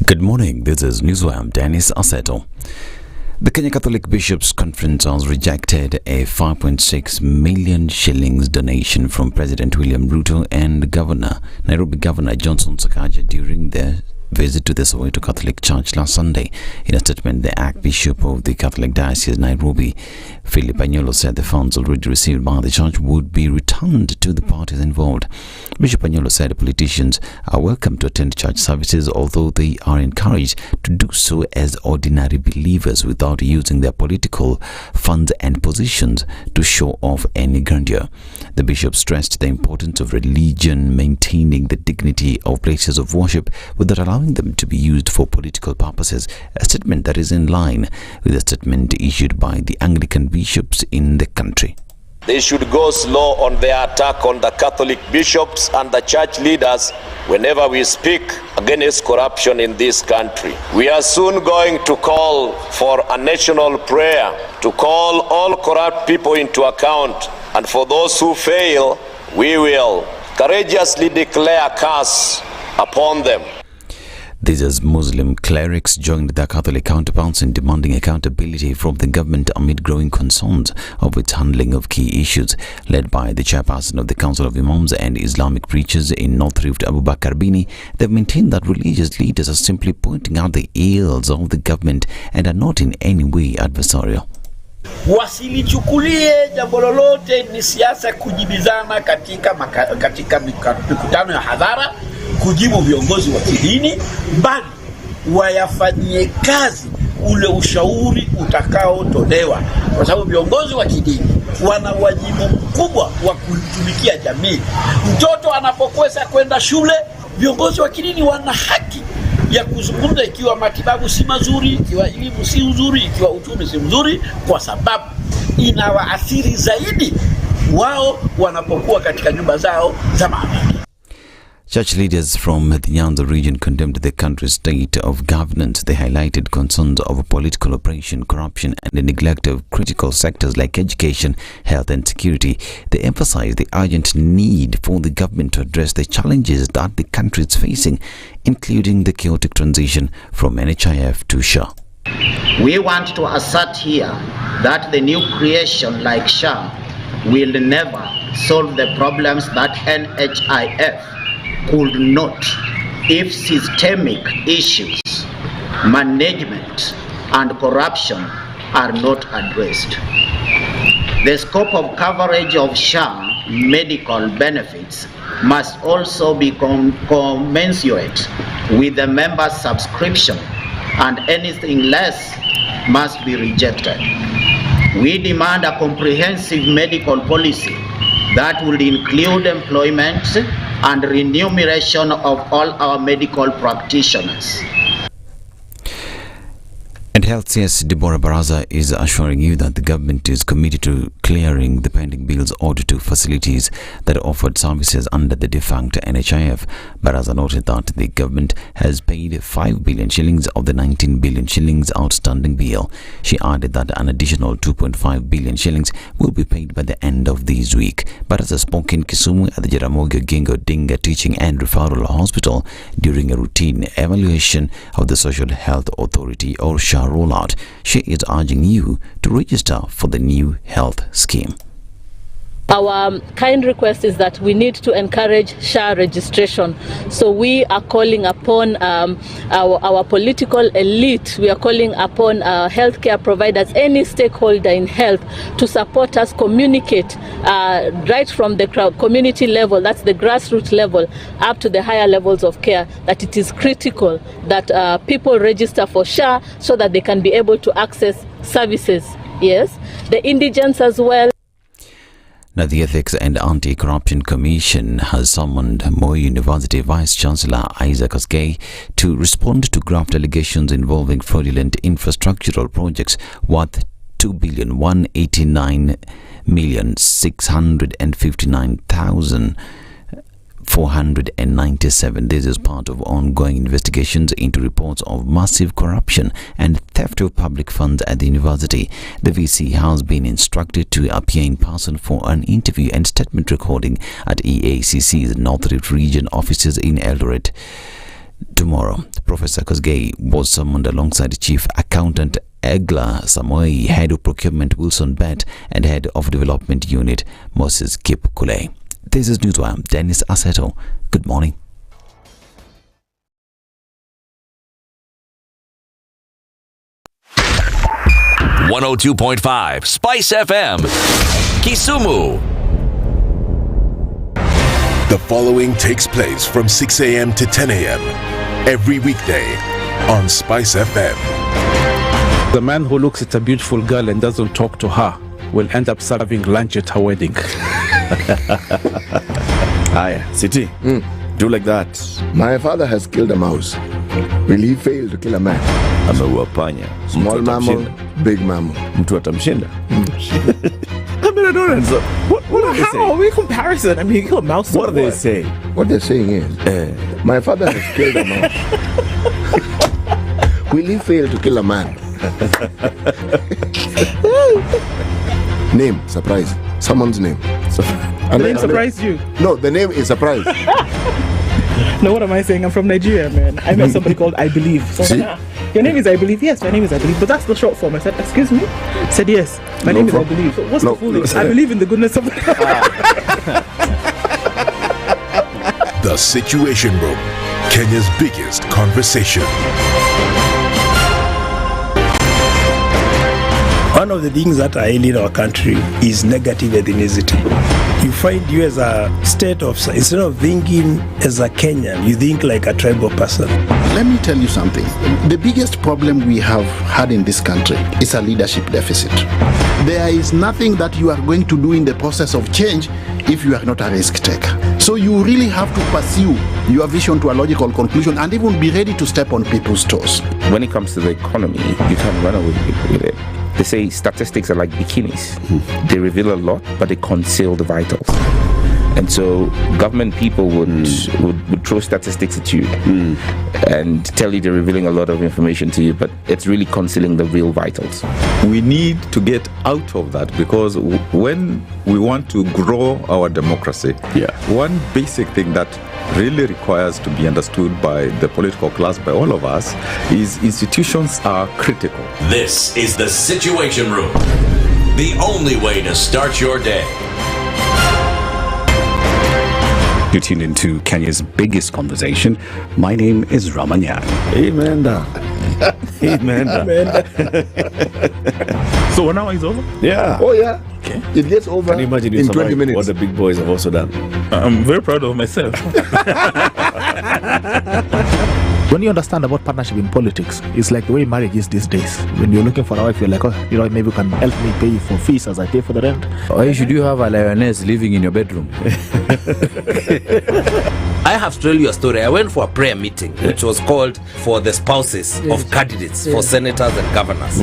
Good morning, this is Newswire. Dennis Aseto. The Kenya Catholic Bishops' Conference has rejected a 5.6 million shillings donation from President William Ruto and Nairobi Governor Johnson Sakaja during their visit to the Soweto Catholic Church last Sunday. In a statement, the Archbishop of the Catholic Diocese Nairobi, Philip Anyolo, said the funds already received by the church would be returned to the parties involved. Bishop Anyolo said politicians are welcome to attend church services, although they are encouraged to do so as ordinary believers without using their political funds and positions to show off any grandeur. The bishop stressed the importance of religion maintaining the dignity of places of worship without allowing them to be used for political purposes, a statement that is in line with the statement issued by the Anglican bishops in the country. They should go slow on their attack on the Catholic bishops and the church leaders whenever we speak against corruption in this country. We are soon going to call for a national prayer to call all corrupt people into account, and for those who fail, we will courageously declare curse upon them. These as Muslim clerics joined their Catholic counterparts in demanding accountability from the government amid growing concerns of its handling of key issues. Led by the chairperson of the Council of Imams and Islamic Preachers in North Rift, Abubakar Bini, they've maintained that religious leaders are simply pointing out the ills of the government and are not in any way adversarial. Wasilichukulie jambo lolote ni siasa kujibizana katika mikutano ya hadhara, kujibu viongozi wa kidini, bali wayafanyie kazi ule ushauri utakaotolewa, kwa sababu viongozi wa kidini wana wajibu mkubwa wa kuitumikia jamii. Mtoto anapokwenda kwenda shule, viongozi wa kidini wana haki ya kuzungumza ikiwa matibabu si mazuri, ikiwa elimu si nzuri, ikiwa uchumi si mzuri, kwa sababu inawaathiri zaidi wao wanapokuwa katika nyumba zao za maamini. Church leaders from the Nyanza region condemned the country's state of governance. They highlighted concerns of political oppression, corruption, and the neglect of critical sectors like education, health, and security. They emphasized the urgent need for the government to address the challenges that the country is facing, including the chaotic transition from NHIF to SHA. We want to assert here that the new creation like SHA will never solve the problems that NHIF could not if systemic issues, management, and corruption are not addressed. The scope of coverage of SHA medical benefits must also be commensurate with the member's subscription, and anything less must be rejected. We demand a comprehensive medical policy that will include employment and remuneration of all our medical practitioners. And Health CS Deborah Baraza is assuring you that the government is committed to clearing the pending bills ordered to facilities that offered services under the defunct NHIF. Baraza noted that the government has paid 5 billion shillings of the 19 billion shillings outstanding bill. She added that an additional 2.5 billion shillings will be paid by the end of this week. Baraza spoke in Kisumu at the Jaramogi Oginga Odinga Teaching and Referral Hospital during a routine evaluation of the Social Health Authority or SHA rollout. She is urging you to register for the new health scheme. Our kind request is that we need to encourage SHA registration. So we are calling upon our political elite, we are calling upon healthcare providers, any stakeholder in health, to support us communicate right from the community level, that's the grassroots level, up to the higher levels of care, that it is critical that people register for SHA so that they can be able to access services. Yes, the indigents as well. Now, the Ethics and Anti-Corruption Commission has summoned Moi University Vice-Chancellor Isaac Sigei to respond to graft allegations involving fraudulent infrastructural projects worth 2,189,659,497. This is part of ongoing investigations into reports of massive corruption and theft of public funds at the university. The VC has been instructed to appear in person for an interview and statement recording at EACC's North Rift Region offices in Eldoret. tomorrow. Professor Sigei was summoned alongside Chief Accountant Ednah Samoei, Head of Procurement Wilson Bet, and Head of Development Unit Moses Kip Kule. This is Newswire. I'm Dennis Aseto. Good morning. .5 SpiceFM, Kisumu. The following takes place from 6 a.m. to 10 a.m. every weekday on SpiceFM. The man who looks at a beautiful girl and doesn't talk to her will end up serving lunch at her wedding. Hi, City. Do like that. My father has killed a mouse. Will he fail to kill a man? Ameua panya. Small mammal, big mammal. Mtu atamshinda. I mean, I don't understand. What are they How saying? are we comparison? I mean, you kill a mouse. What are they saying? What they're saying is, my father has killed a mouse. Will he fail to kill a man? Name, surprise. Someone's name. The name surprised you? No, the name is surprise. No, what am I saying? I'm from Nigeria, man. I met somebody called I Believe. So See? Your name is I Believe? Yes, my name is I Believe. But that's the short form. I said, excuse me? I said, yes, my name is I Believe. So what's the full name? I believe in the goodness of God. The Situation Room, Kenya's biggest conversation. One of the things that are ailing our country is negative ethnicity. You find you as a state officer, instead of thinking as a Kenyan, you think like a tribal person. Let me tell you something. The biggest problem we have had in this country is a leadership deficit. There is nothing that you are going to do in the process of change if you are not a risk taker. So you really have to pursue your vision to a logical conclusion and even be ready to step on people's toes. When it comes to the economy, you can't run away with it. They say statistics are like bikinis. They reveal a lot, but they conceal the vitals. And so government people would throw statistics at you and tell you they're revealing a lot of information to you, but it's really concealing the real vitals. We need to get out of that because when we want to grow our democracy, one basic thing that really requires to be understood by the political class, by all of us, is institutions are critical. This is the Situation Room, the only way to start your day. You tuned into Kenya's biggest conversation. My name is Ramanya. Amen. Amen. So 1 hour is over? Yeah. Oh, yeah. Okay. It gets over Can you imagine in 20 minutes. what the big boys have also done? I'm very proud of myself. When you understand about partnership in politics, it's like the way marriage is these days. When you're looking for a wife, you're like, oh, you know, maybe you can help me pay for fees as I pay for the rent. Why should you have a lioness living in your bedroom? I have to tell you a story. I went for a prayer meeting, which was called for the spouses of candidates for senators and governors.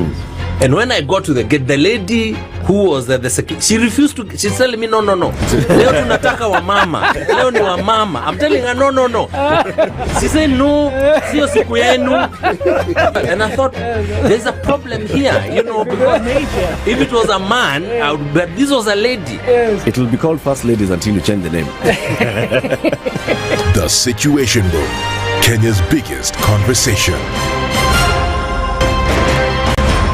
And when I got to the gate, the lady who was the secretary, she refused to. She's telling me, no. Leo tunataka wa mama. Leo ni wa mama. I'm telling her, no. She said, no, sio siku yenu. And I thought, there's a problem here, because if it was a man, but this was a lady. It will be called First Ladies until you change the name. The Situation Room, Kenya's biggest conversation.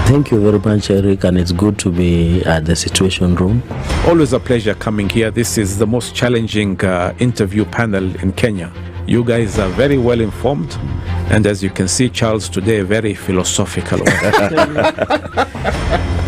Thank you very much, Eric, and it's good to be at the Situation Room. Always a pleasure coming here. This is the most challenging interview panel in Kenya. You guys are very well informed, and as you can see, Charles today, very philosophical.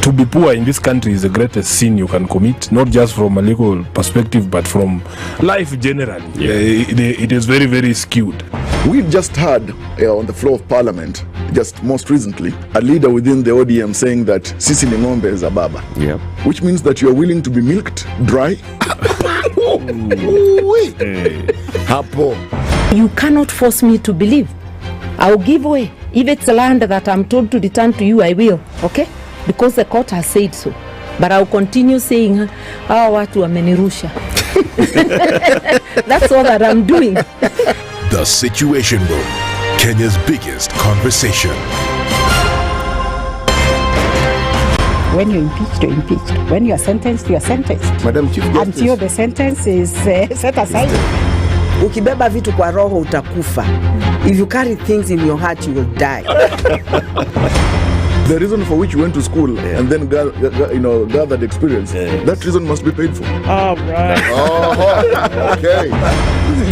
To be poor in this country is the greatest sin you can commit, not just from a legal perspective, but from life generally. It is very, very skewed. We've just heard on the floor of Parliament, just most recently, a leader within the ODM saying that Sisi ni ng'ombe is a baba. Yeah. Which means that you are willing to be milked dry. Hapo. You cannot force me to believe. I'll give way. If it's land that I'm told to return to you, I will. Okay? Because the court has said so. But I'll continue saying, hawa watu wamenirusha. That's all that I'm doing. The Situation Room, Kenya's biggest conversation. When you're impeached, you're impeached. When you're sentenced, you're sentenced. Madam Chief Justice. Until the sentence is set aside. Ukibeba vitu kwa roho utakufa. If you carry things in your heart, you will die. The reason for which you went to school and then gathered experience, that reason must be paid for. Oh, right. Oh, okay.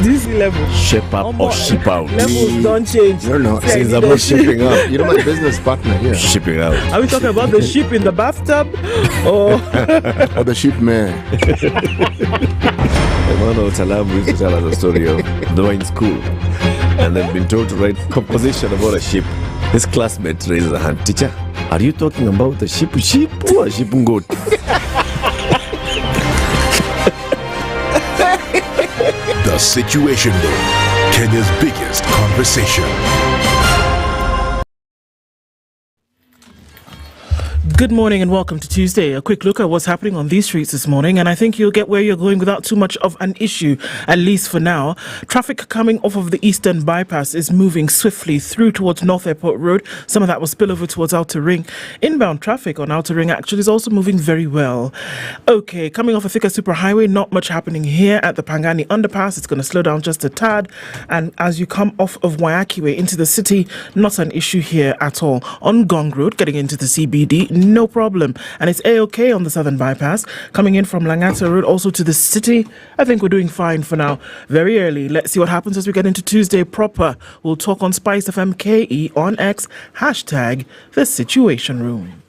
This level. Shape up or ship out. Levels don't change. No. It's about shipping out. You're my business partner here. Shipping out. Are we talking about the ship in the bathtub? Or the ship man? Emmanuel Talabu used to tell us a story of they were in school and they've been told to write composition about a ship. His classmate raises a hand. Teacher, are you talking about the ship or a ship goat? The Situation Room, Kenya's biggest conversation. Good morning and welcome to Tuesday. A quick look at what's happening on these streets this morning, and I think you'll get where you're going without too much of an issue, at least for now. Traffic coming off of the Eastern Bypass is moving swiftly through towards North Airport Road. Some of that will spill over towards Outer Ring. Inbound traffic on Outer Ring actually is also moving very well. Okay, coming off a thicker superhighway, not much happening here at the Pangani Underpass. It's going to slow down just a tad. And as you come off of Waiyaki Way into the city, not an issue here at all. On Gong Road, getting into the CBD, no problem. And it's A-OK on the Southern Bypass. Coming in from Langata Road also to the city, I think we're doing fine for now. Very early. Let's see what happens as we get into Tuesday proper. We'll talk on SpiceFM KE on X, hashtag The Situation Room.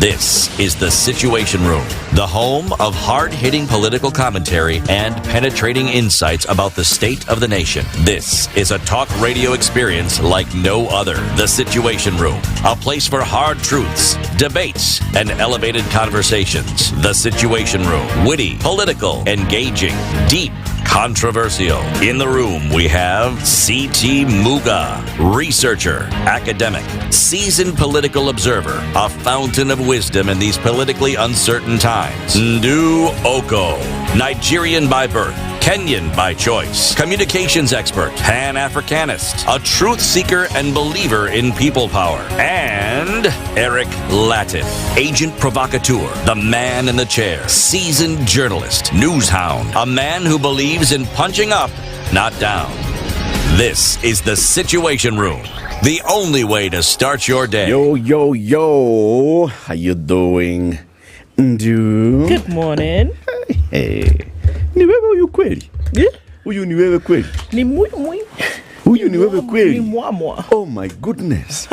This is The Situation Room, the home of hard-hitting political commentary and penetrating insights about the state of the nation. This is a talk radio experience like no other. The Situation Room, a place for hard truths, debates, and elevated conversations. The Situation Room, witty, political, engaging, deep, controversial. In the room, we have C.T. Muga, researcher, academic, seasoned political observer, a fountain of wisdom in these politically uncertain times. Ndu Okoh, Nigerian by birth, Kenyan by choice, communications expert, Pan-Africanist, a truth seeker and believer in people power, and Eric Latiff, agent provocateur, the man in the chair, seasoned journalist, news hound, a man who believes in punching up, not down. This is The Situation Room, the only way to start your day. Yo, how you doing? Ndu. Good morning. Hey. Ni wewe huyu kweli? Huyu ni wewe kweli? Ni mui. Huyu ni wewe kweli? Ni mwa. Oh my goodness.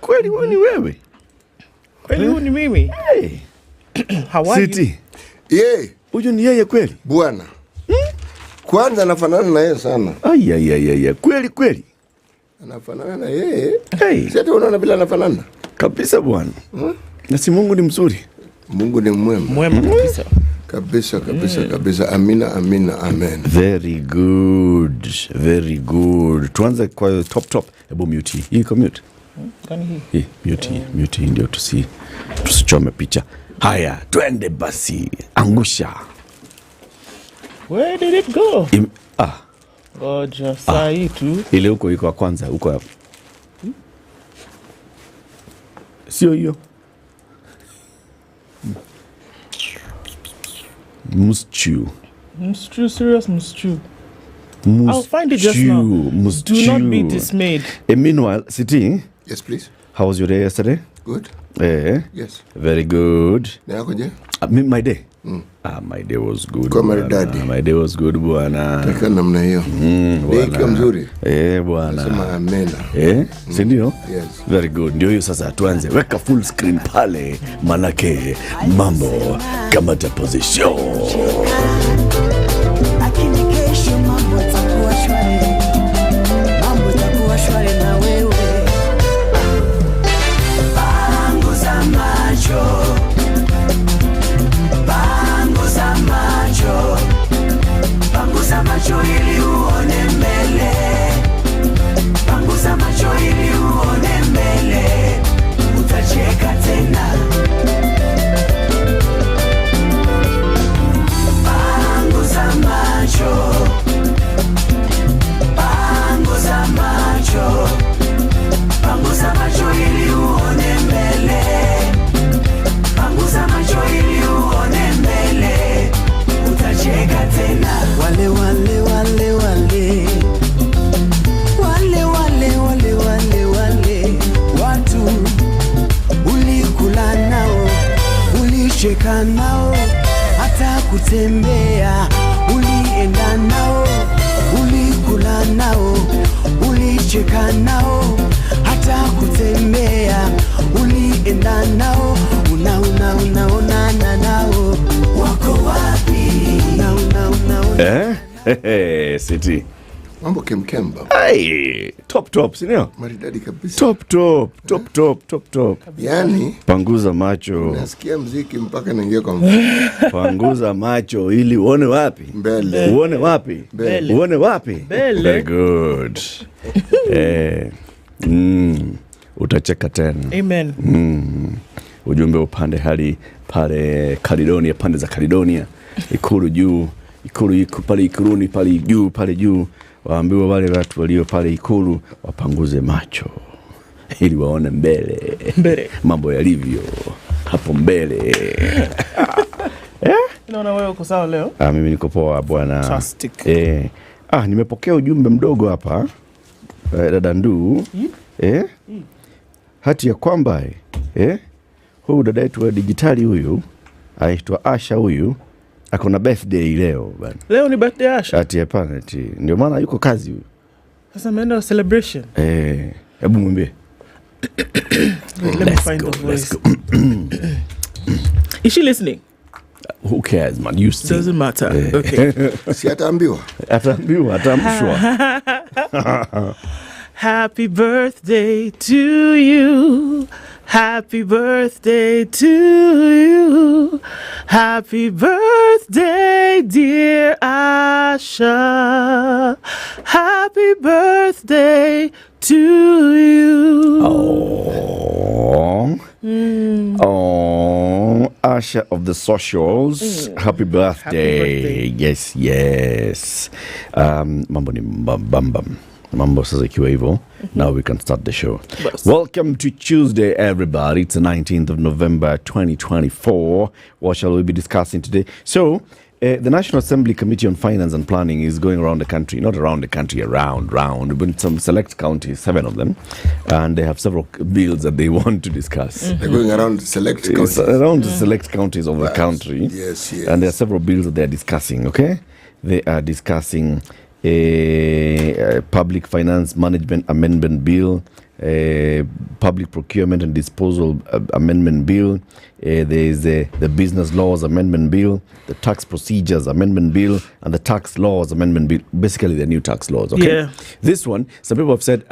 Kweli huyu ni wewe? Kweli huyu ni mimi? Hey. How are City. Yeah. Huyu ni yeye kweli? Bwana. Kwanza anafanana na yeye sana. Ay. Kweli. Anafanana na yeye. Hey. Sasa unaona bila anafanana? Kabisa bwana. Na si Mungu ni mzuri. Mungu ni mwema. Mwema kabisa. Kabisa. Amina, amen. Very good. Tuanze kwa top. Hebu mute. Hii iko mute. Gani hii? Mute ndio tusichome picha. Haya, twende basi. Angusha. Where did it go? Roger, saa hii tu. Ile huko iko kwanza, huko hapo. Sio hiyo. Serious Muschu. I'll find it just now. Do not be dismayed. Meanwhile, Siti. Yes, please. How was your day yesterday? Good. Yes. Very good. My day? My day was good. My day was good, bwana. Taka namna hiyo. Day mzuri. Bwana. Sema amena. Si ndio? Yes. Very good. Ndio hiyo sasa tuanze. Weka full screen pale. Manake mambo kama ta position. Panguza macho ili uone mbele. Panguza macho ili uone mbele. Utacheka tena. uliruka nao, hata kutembea ulienda nao, ulikula nao, ulicheka nao, hata kutembea ulienda nao, unaonana nao, wako wapi? City. Mambo kemkemba. Hey, top, sinio? Maridadi kabisa. Top. Yani, panguza macho. Nasikia mziki mpaka naingia kwa mfano. Panguza macho ili uone wapi? Mbele. Uone wapi? Mbele. Uone wapi? Mbele. Very good. Utacheka tena. Amen. Ujumbe upande hali pale Caledonia, pande za Caledonia. Ikulu juu, ikulu pale Ikuruni, pale juu. Waambiwa wale watu walio pale Ikulu wapanguze macho ili waone mbele. Mambo yalivyo hapo mbele. Unaona wewe uko sawa leo? Mimi niko poa bwana. Fantastic. Nimepokea ujumbe mdogo hapa dada Ndu. Hati ya kwamba huyu dada yetu wa digitali huyu aitwa Asha huyu akona birthday leo bana. Leo ni birthday Asha. Ati hapana ati ndio maana yuko kazi huyu. Sasa ameenda celebration. Hebu mwambie. Let me find the voice. Is she listening? Who cares man, you see. Doesn't matter. Okay. Si ataambiwa. Atamshwa. Happy birthday to you. Happy birthday to you. Happy birthday, dear Asha. Happy birthday to you. Asha of the socials. Happy birthday. Yes. Mambo ni bam. Mambo sasa ikiwa hivyo. Now we can start the show. Welcome to Tuesday, everybody. It's the 19th of November, 2024. What shall we be discussing today? So, the National Assembly Committee on Finance and Planning is going around the country, not around the country, around, but in some select counties, 7 of them, and they have several bills that they want to discuss. They're going around select counties. Around the select counties of the country. Yes. And there are several bills that they are discussing, okay? They are discussing a public finance management amendment bill, public procurement and disposal amendment bill, there is the business laws amendment bill, the tax procedures amendment bill, and the tax laws amendment bill. Basically the new tax laws, okay? Yeah. This one, some people have said,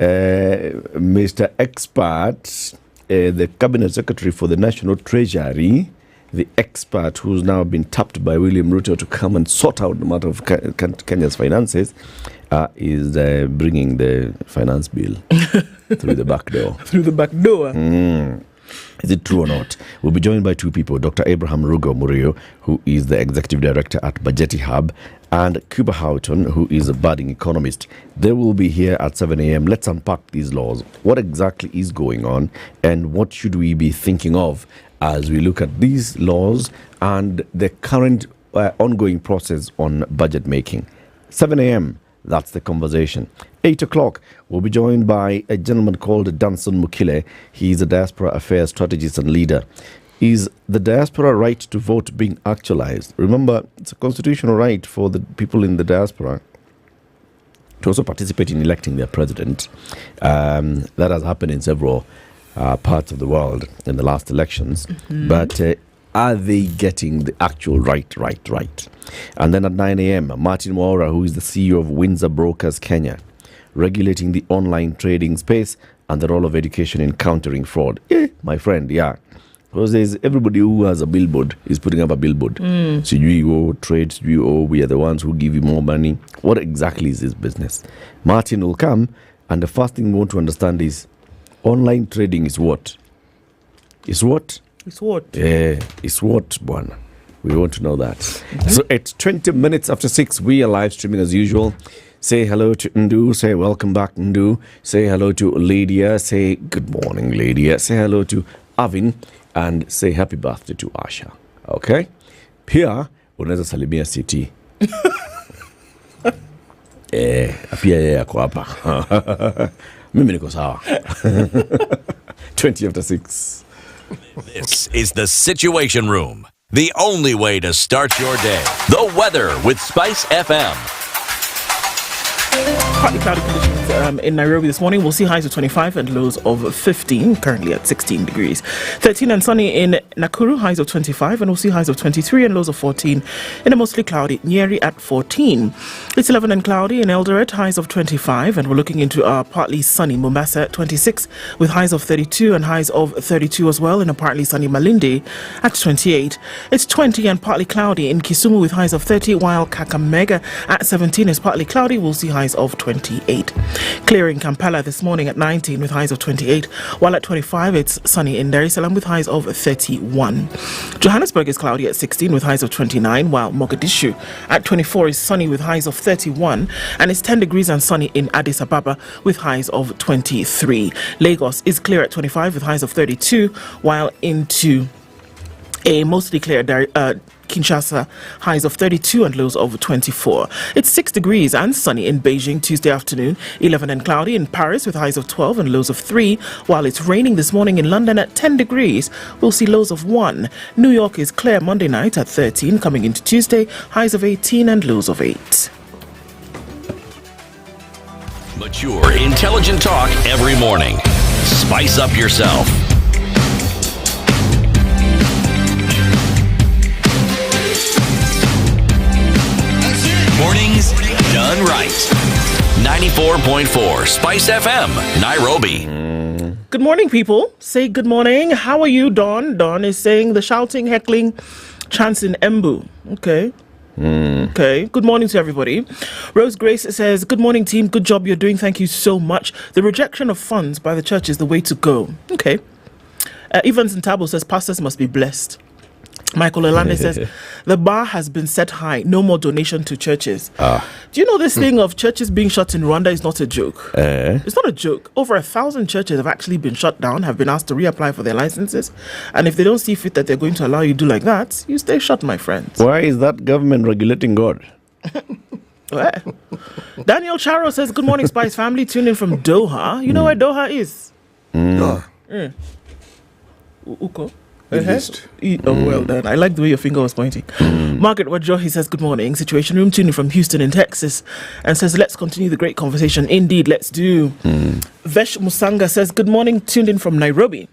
Mr. Expert, the Cabinet Secretary for the National Treasury, the expert who's now been tapped by William Ruto to come and sort out the matter of Kenya's finances, is bringing the finance bill through the back door. Through the back door? Is it true or not? We'll be joined by 2 people, Dr. Abraham Rugo Murio, who is the Executive Director at Budgeti Hub, and Cuba Houghton, who is a budding economist. They will be here at 7 a.m. Let's unpack these laws. What exactly is going on, and what should we be thinking of as we look at these laws and the current ongoing process on budget making? 7 a.m., that's the conversation. 8 o'clock, we'll be joined by a gentleman called Danson Mukile. He's a diaspora affairs strategist and leader. Is the diaspora right to vote being actualized? Remember, it's a constitutional right for the people in the diaspora to also participate in electing their president. That has happened in several parts of the world in the last elections. But are they getting the actual right? And then at 9 a.m., Martin Mwaura, who is the CEO of Windsor Brokers Kenya, regulating the online trading space and the role of education in countering fraud. My friend, because there's everybody who has a billboard is putting up a billboard. So you trade, we are the ones who give you more money. What exactly is this business? Martin will come, and the first thing we want to understand is online trading is what? It's what? It's what? It's what, bwana? We want to know that. So at 20 minutes after 6, we are live streaming as usual. Say hello to Ndu. Say welcome back, Ndu. Say hello to Lydiah. Say good morning, Lydiah. Say hello to Avin. And say happy birthday to Asha. Okay? Pia, unaweza salimia CT. Pia yeye ako hapa. Mimi niko sawa. 20 after 6. This is the Situation Room, the only way to start your day. The weather with SpiceFM. Partly cloudy conditions in Nairobi this morning. We'll see highs of 25 and lows of 15, currently at 16 degrees. 13 and sunny in Nakuru, highs of 25, and we'll see highs of 23 and lows of 14 in a mostly cloudy Nyeri at 14. It's 11 and cloudy in Eldoret, highs of 25, and we're looking into partly sunny Mombasa at 26, with highs of 32 and highs of 32 as well in a partly sunny Malindi at 28. It's 20 and partly cloudy in Kisumu with highs of 30, while Kakamega at 17 is partly cloudy. We'll see highs of 28. Clear in Kampala this morning at 19 with highs of 28, while at 25 it's sunny in Dar es Salaam with highs of 31. Johannesburg is cloudy at 16 with highs of 29, while Mogadishu at 24 is sunny with highs of 31, and it's 10 degrees and sunny in Addis Ababa with highs of 23. Lagos is clear at 25 with highs of 32, while into a mostly clear Kinshasa, highs of 32 and lows of 24. It's 6 degrees and sunny in Beijing Tuesday afternoon, 11 and cloudy in Paris with highs of 12 and lows of 3, while it's raining this morning in London at 10 degrees. We'll see lows of 1. New York is clear Monday night at 13, coming into Tuesday, highs of 18 and lows of 8. Mature, intelligent talk every morning. Spice up yourself. Mornings done right. 94.4 Spice FM, Nairobi. Good morning, people. Say good morning. How are you, Don? Don is saying the shouting, heckling chants in Embu. Okay. Okay. Good morning to everybody. Rose Grace says, good morning, team. Good job you're doing. Thank you so much. The rejection of funds by the church is the way to go. Okay. Evans and Tabo says, pastors must be blessed. Michael Olande says, the bar has been set high. No more donation to churches. Do you know this thing of churches being shut in Rwanda is not a joke? It's not a joke. Over 1,000 churches have actually been shut down, have been asked to reapply for their licenses. And if they don't see fit that they're going to allow you to do like that, you stay shut, my friends. Why is that government regulating God? Daniel Charo says, good morning, Spice family. Tune in from Doha. You know where Doha is? Okoh. Oh, well done. I like the way your finger was pointing. Margaret Wajo, he says, good morning. Situation Room, tuning from Houston in Texas, and says, let's continue the great conversation. Indeed, let's do. Vesh Musanga says, good morning, tuned in from Nairobi.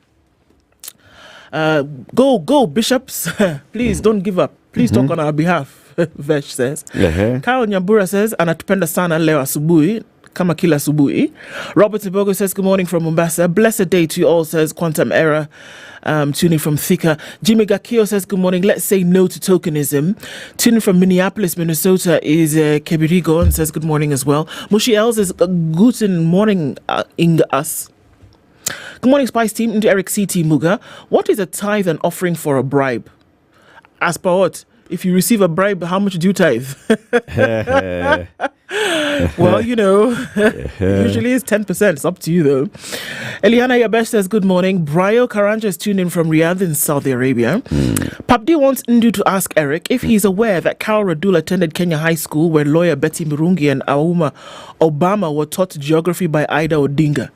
Go, bishops. Please don't give up. Please talk on our behalf, Vesh says. Kyle Nyambura says, anatupenda sana leo asubuhi. Kama kila asubuhi. Robert Ibogo says, good morning from Mombasa. Blessed day to you all, says Quantum Era. Tuning from Thika. Jimmy Gakio says, good morning. Let's say no to tokenism. Tuning from Minneapolis, Minnesota is Kebirigo and says, good morning as well. Mushi Els is guten morning in us. Good morning, Spice team. Into Eric CT Muga. What is a tithe and offering for a bribe? As per what? If you receive a bribe, how much do you tithe? Well, you know, usually it's 10%. It's up to you, though. Eliana Yabesh says, good morning. Brayo Karanja is tuned in from Riyadh in Saudi Arabia. Papdi wants Ndu to ask Eric if he's aware that Carol Radul attended Kenya High School where lawyer Betty Murungi and Auma Obama were taught geography by Ida Odinga.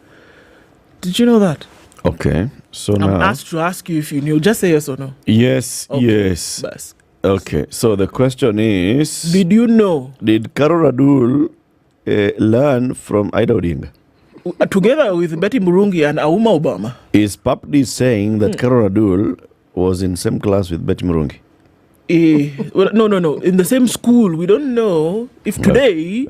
Did you know that? Okay. So I'm now asked to ask you if you knew. Just say yes or no. Yes, Okay, yes. bas. Okay, so the question is, Did you know? Did Carol Radul learn from Ida Odinga? Together with Betty Murungi and Auma Obama. Is Papdi saying that Carol Radul was in same class with Betty Murungi? Well, no. In the same school. We don't know if today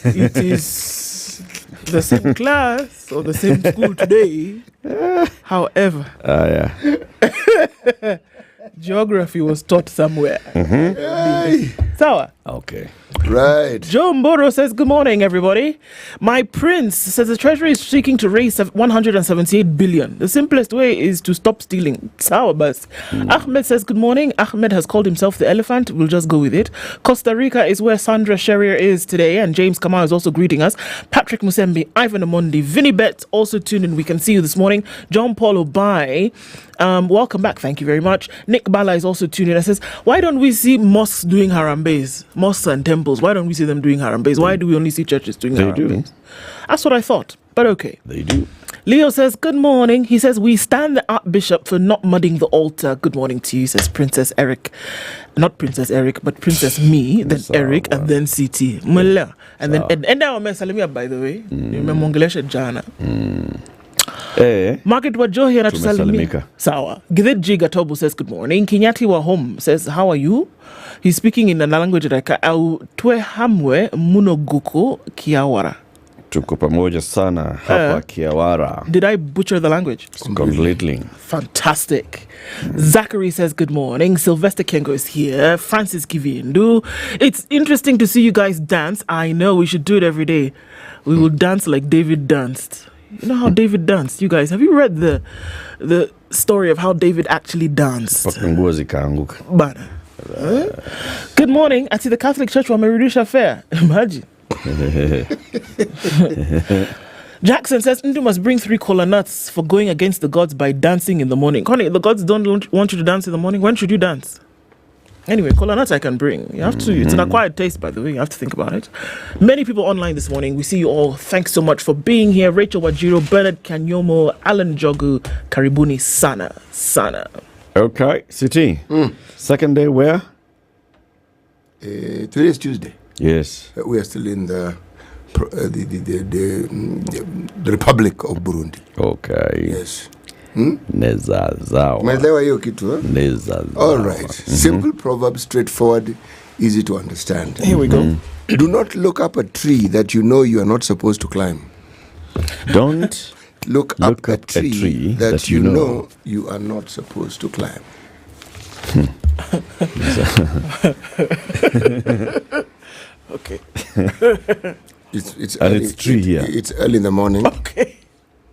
it is the same class or the same school today. However, geography was taught somewhere. Sawa. Okay. Right. Joe Mboro says, good morning, everybody. My prince says the treasury is seeking to raise 178 billion. The simplest way is to stop stealing. Sawa bas. Ahmed says, good morning. Ahmed has called himself the elephant. We'll just go with it. Costa Rica is where Sandra Sherrier is today, and James Kamal is also greeting us. Patrick Musembi, Ivan Amondi, Vinny Bet also tuned in. We can see you this morning. John Paul Obai, welcome back. Thank you very much. Nick Bala is also tuned in. And says, why don't we see mosques doing harambes? Mosques and temples. Why don't we see them doing harambes? Why do we only see churches doing harambes? They do. That's what I thought. But okay. They do. Leo says, good morning. He says, we stand the Archbishop for not mudding the altar. Good morning to you, says Princess Eric. Not Princess Eric, but Princess Me, then Eric, and then CT. Mula. And then Ednah Salimia, by the way. Remember Jana. Margaret Wajo here to Salimika. Sawa. Gidit Jiga Tobu says, good morning. Kinyati Wahom says, how are you? He's speaking in a language like au twe hamwe munoguko kiawara. Tuko pamoja sana hapa Kiawara. Did I butcher the language? Completely. Fantastic. Zachary says good morning. Sylvester Kengo is here. Francis Kivindu. It's interesting to see you guys dance. I know we should do it every day. We will dance like David danced. You know how David danced, you guys? Have you read the story of how David actually danced? Bana. Good morning. I see the Catholic Church for Meridusha Fair. Imagine. Jackson says Ndu must bring 3 kola nuts for going against the gods by dancing in the morning. Connie, the gods don't want you to dance in the morning. When should you dance? Anyway, kola nuts I can bring. You have to. It's an acquired taste, by the way. You have to think about it. Many people online this morning. We see you all. Thanks so much for being here. Rachel Wajiro, Bernard Kanyomo, Alan Jogu, Karibuni Sana. Okay, City. Second day where? Today is Tuesday. Yes. We are still in the Republic of Burundi. Okay. Yes. Neza zawa. Umeelewa hiyo kitu, eh? Neza zawa. All right. Simple proverb, straightforward, easy to understand. Here we go. Do not look up a tree that you know you are not supposed to climb. Don't look up a tree that you know you are not supposed to climb. Okay. It's and early, it's tree here. It's early in the morning. Okay.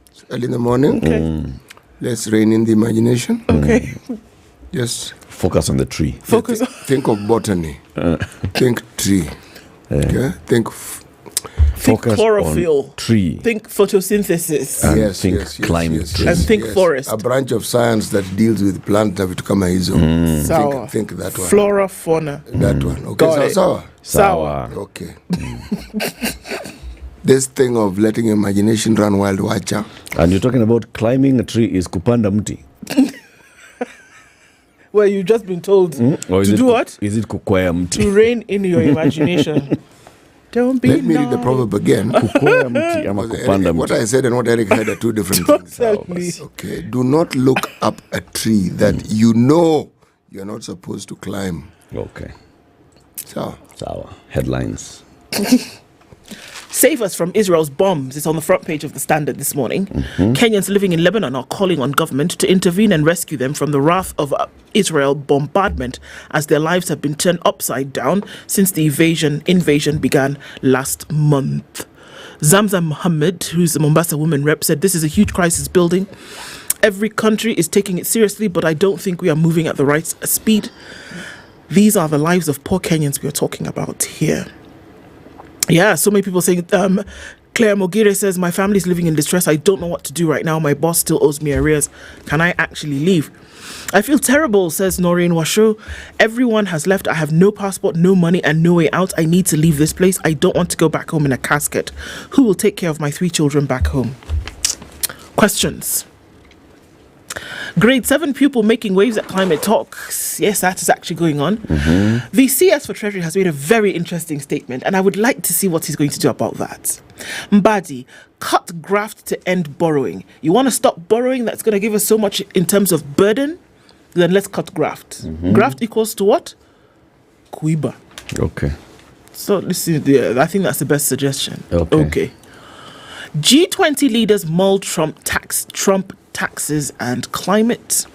It's early in the morning. Okay. Let's rein in the imagination. Okay. Just focus on the tree. Focus. Think of botany. Think tree. Okay. Think chlorophyll. On tree. Think photosynthesis. And yes, think yes, climate yes, trees. And think forest. A branch of science that deals with plant vitu kama hizo. Think that one. Flora, fauna. That one. Okay, Sawa. Okay. This thing of letting imagination run wild, wacha. And you're talking about climbing a tree is kupanda mti. Well, you've just been told to do what? Is it kukwea mti? To rein in your imagination. Don't be Let me read the proverb again. Kukwea mti ama kupanda mti. What I said and what Eric said are two different things. Tell me. Okay. Do not look up a tree that you know you're not supposed to climb. Okay. Sawa. Headlines. Save us from Israel's bombs. It's on the front page of the Standard this morning. Kenyans living in Lebanon are calling on government to intervene and rescue them from the wrath of Israel bombardment as their lives have been turned upside down since the invasion began last month. Zamzam Mohammed, who's the Mombasa woman rep, said this is a huge crisis building. Every country is taking it seriously, but I don't think we are moving at the right speed. These are the lives of poor Kenyans we are talking about here. Yeah, so many people saying, Claire Mogire says, my family is living in distress. I don't know what to do right now. My boss still owes me arrears. Can I actually leave? I feel terrible, says Noreen Washo. Everyone has left. I have no passport, no money, and no way out. I need to leave this place. I don't want to go back home in a casket. Who will take care of my 3 children back home? Questions. Grade 7 pupil making waves at climate talks. Yes, that is actually going on. The CS for Treasury has made a very interesting statement, and I would like to see what he's going to do about that. Mbadi, cut graft to end borrowing. You want to stop borrowing that's going to give us so much in terms of burden? Then let's cut graft. Graft equals to what? Kuiba. Okay. So this is I think that's the best suggestion. Okay. G20 leaders mull Trump taxes and climate.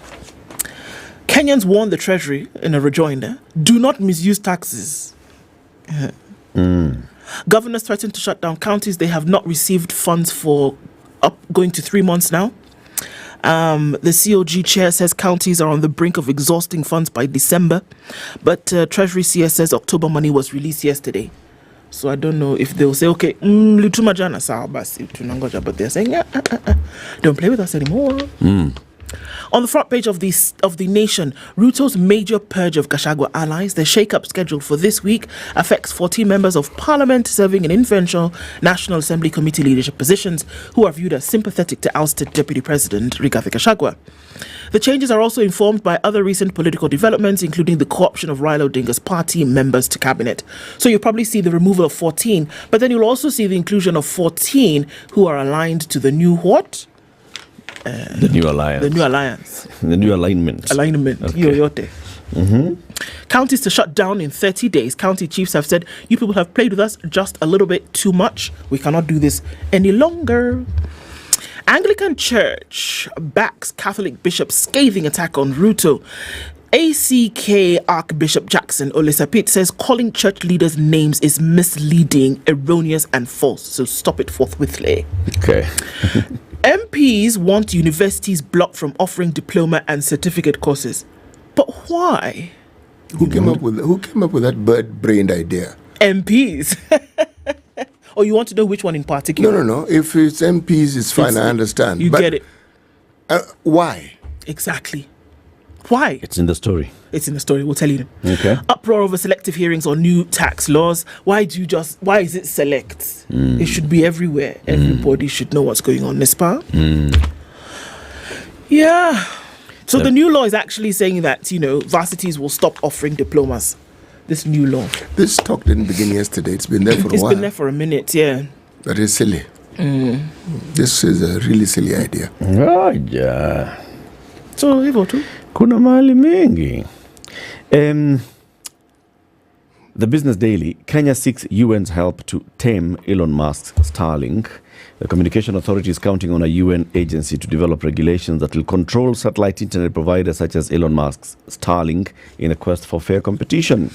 Kenyans warn the Treasury in a rejoinder, do not misuse taxes. Governors threaten to shut down counties. They have not received funds for going to 3 months now. The COG chair says counties are on the brink of exhausting funds by December. But Treasury CS says October money was released yesterday. So I don't know if they'll say, okay, but they're saying, don't play with us anymore. On the front page of the Nation, Ruto's major purge of Gachagua allies. The shake-up scheduled for this week affects 14 members of parliament serving in influential National Assembly committee leadership positions who are viewed as sympathetic to ousted Deputy President Rigathi Gachagua. The changes are also informed by other recent political developments, including the co-option of Raila Odinga's party members to cabinet. So you'll probably see the removal of 14, but then you'll also see the inclusion of 14 who are aligned to the new what? The new alliance. The new alliance. The new alignment. Alignment. Okay. Yoyote. Mm-hmm. Counties to shut down in 30 days. County chiefs have said, you people have played with us just a little bit too much. We cannot do this any longer. Anglican Church backs Catholic bishop's scathing attack on Ruto. ACK Archbishop Jackson Olisapit says calling church leaders' names is misleading, erroneous and false. So stop it forthwithly. Okay. MPs want universities blocked from offering diploma and certificate courses. But why? Who came up with that bird-brained idea? MPs. Or you want to know which one in particular? No. If it's MPs, it's fine. I understand. You get it. Why? Exactly. Why? It's in the story. It's in the story. We'll tell you. Okay. Uproar over selective hearings on new tax laws. Why is it select? It should be everywhere. Everybody should know what's going on, n'est-ce pas? Yeah. So the new law is actually saying that, varsities will stop offering diplomas. This new law. This talk didn't begin yesterday. It's been there for a while. It's been there for a minute, yeah. That is silly. This is a really silly idea. Raja. So, hivyo tu. Kuna mahali mengi. The Business Daily, Kenya seeks UN's help to tame Elon Musk's Starlink. The Communication Authority is counting on a UN agency to develop regulations that will control satellite internet providers such as Elon Musk's Starlink in a quest for fair competition.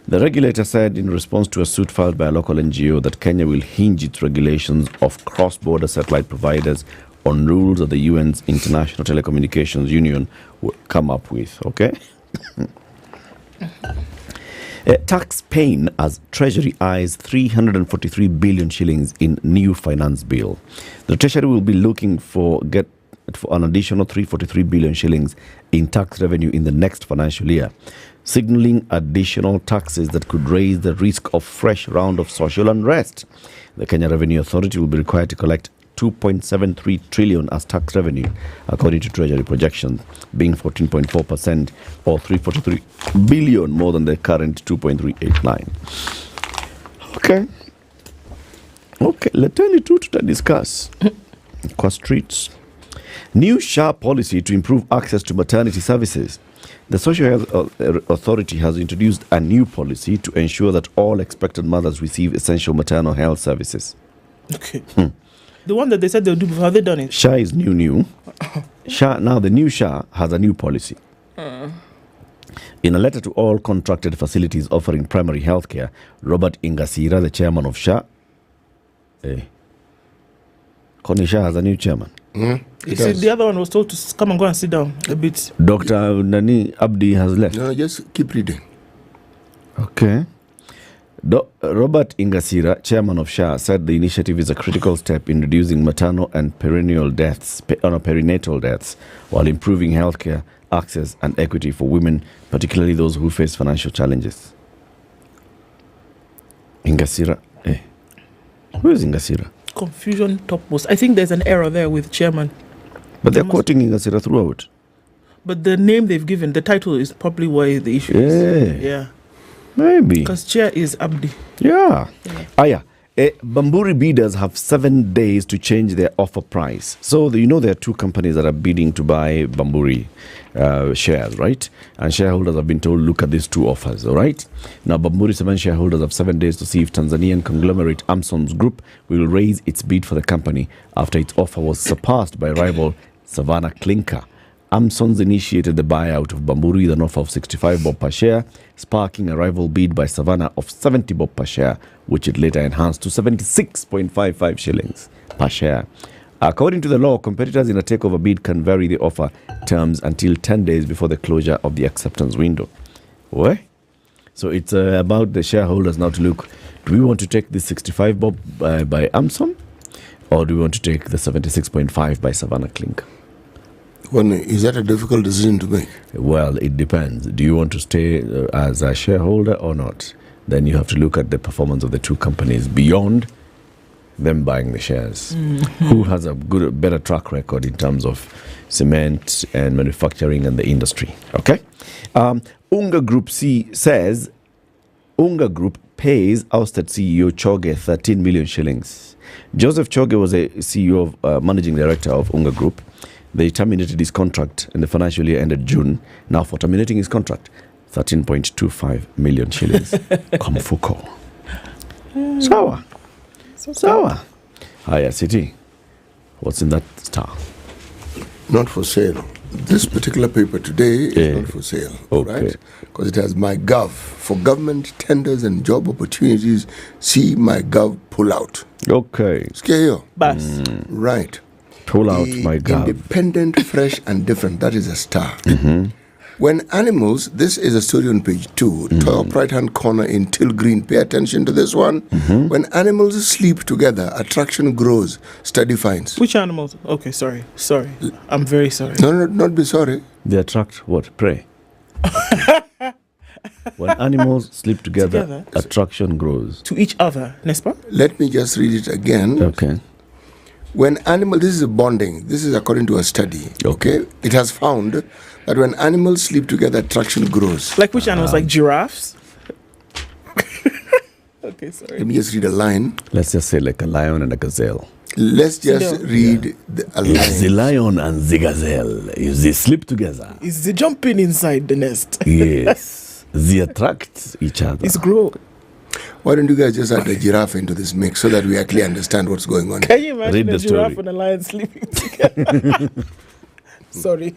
The regulator said in response to a suit filed by a local NGO that Kenya will hinge its regulations of cross-border satellite providers on rules that the UN's International Telecommunications Union will come up with, okay? Tax pain as Treasury eyes 343 billion shillings in new finance bill. The Treasury will be looking for an additional 343 billion shillings in tax revenue in the next financial year, signaling additional taxes that could raise the risk of fresh round of social unrest. The Kenya Revenue Authority will be required to collect 2.73 trillion as tax revenue, according to Treasury projections, being 14.4% or 343 billion more than the current 2.389. Okay, leteni tu tutadiscuss kwa streets. New SHA policy to improve access to maternity services. The Social Health Authority has introduced a new policy to ensure that all expectant mothers receive essential maternal health services. Okay. The one that they said they'll do before, have they done it? SHA is new. Now the new SHA has a new policy. In a letter to all contracted facilities offering primary health care, Robert Ingasira, the chairman of SHA, Koni SHA has a new chairman. You see, the other one was told to come and go and sit down a bit. Dr. Nani Abdi has left. No, just keep reading. Okay. Robert Ingasira, chairman of SHA, said the initiative is a critical step in reducing maternal and perinatal deaths while improving healthcare access and equity for women, particularly those who face financial challenges. Ingasira. Who is Ingasira? Confusion topmost. I think there's an error there with chairman. But they're quoting Ingasira throughout. But the name they've given, the title is probably why the issue is. Yeah. Maybe. Because chair is Abdi. Yeah. Bamburi bidders have 7 days to change their offer price. So, there are two companies that are bidding to buy Bamburi shares, right? And shareholders have been told, look at these two offers, all right? Now, Bamburi 7 shareholders have 7 days to see if Tanzanian conglomerate Amson's Group will raise its bid for the company after its offer was surpassed by rival Savannah Clinker. Amson's initiated the buyout of Bamburi with an offer of 65 bob per share, sparking a rival bid by Savannah of 70 bob per share, which it later enhanced to 76.55 shillings per share. According to the law, competitors in a takeover bid can vary the offer terms until 10 days before the closure of the acceptance window. What? So it's about the shareholders now to look, do we want to take the 65 bob by Amson, or do we want to take the 76.5 by Savannah Clinker? Is that a difficult decision to make? Well, it depends. Do you want to stay as a shareholder or not? Then you have to look at the performance of the two companies beyond them buying the shares. Who has a better track record in terms of cement and manufacturing and the industry? Okay. Unga Group C says Unga Group pays ousted CEO Choge 13 million shillings. Joseph Choge was a CEO of managing director of Unga Group. They terminated his contract and the financial year ended June. Now for terminating his contract, 13.25 million shillings. Kamfuko. Sawa. Sawa. Haya City. What's in that star? Not for sale. This particular paper today is not for sale, right? Because it has MyGov. For government tenders and job opportunities, see MyGov pull out. Okay. Scale. Bas. Right. Pull out MyGov. Independent, fresh and different. That is a star. When animals, this is a story on page 2, top right-hand corner in teal green. Pay attention to this one. When animals sleep together, attraction grows. Study finds. Which animals? Okay, sorry. I'm very sorry. No, not be sorry. They attract what? Prey. When animals sleep together, attraction grows. To each other, n'est-ce pas? Let me just read it again. Okay. When animals, this is a bonding. This is according to a study. Okay. It has found that when animals sleep together, attraction grows. Like which animals? Like giraffes? Okay, sorry. Let me just read a line. Let's just say like a lion and a gazelle. Let's just read a line. If the lion and the gazelle, if they sleep together, is they jumping inside the nest? Yes. They attract each other. It's grow. Why don't you guys just add a giraffe into this mix so that we actually understand what's going on? Can you imagine a giraffe and a lion sleeping together? Sorry.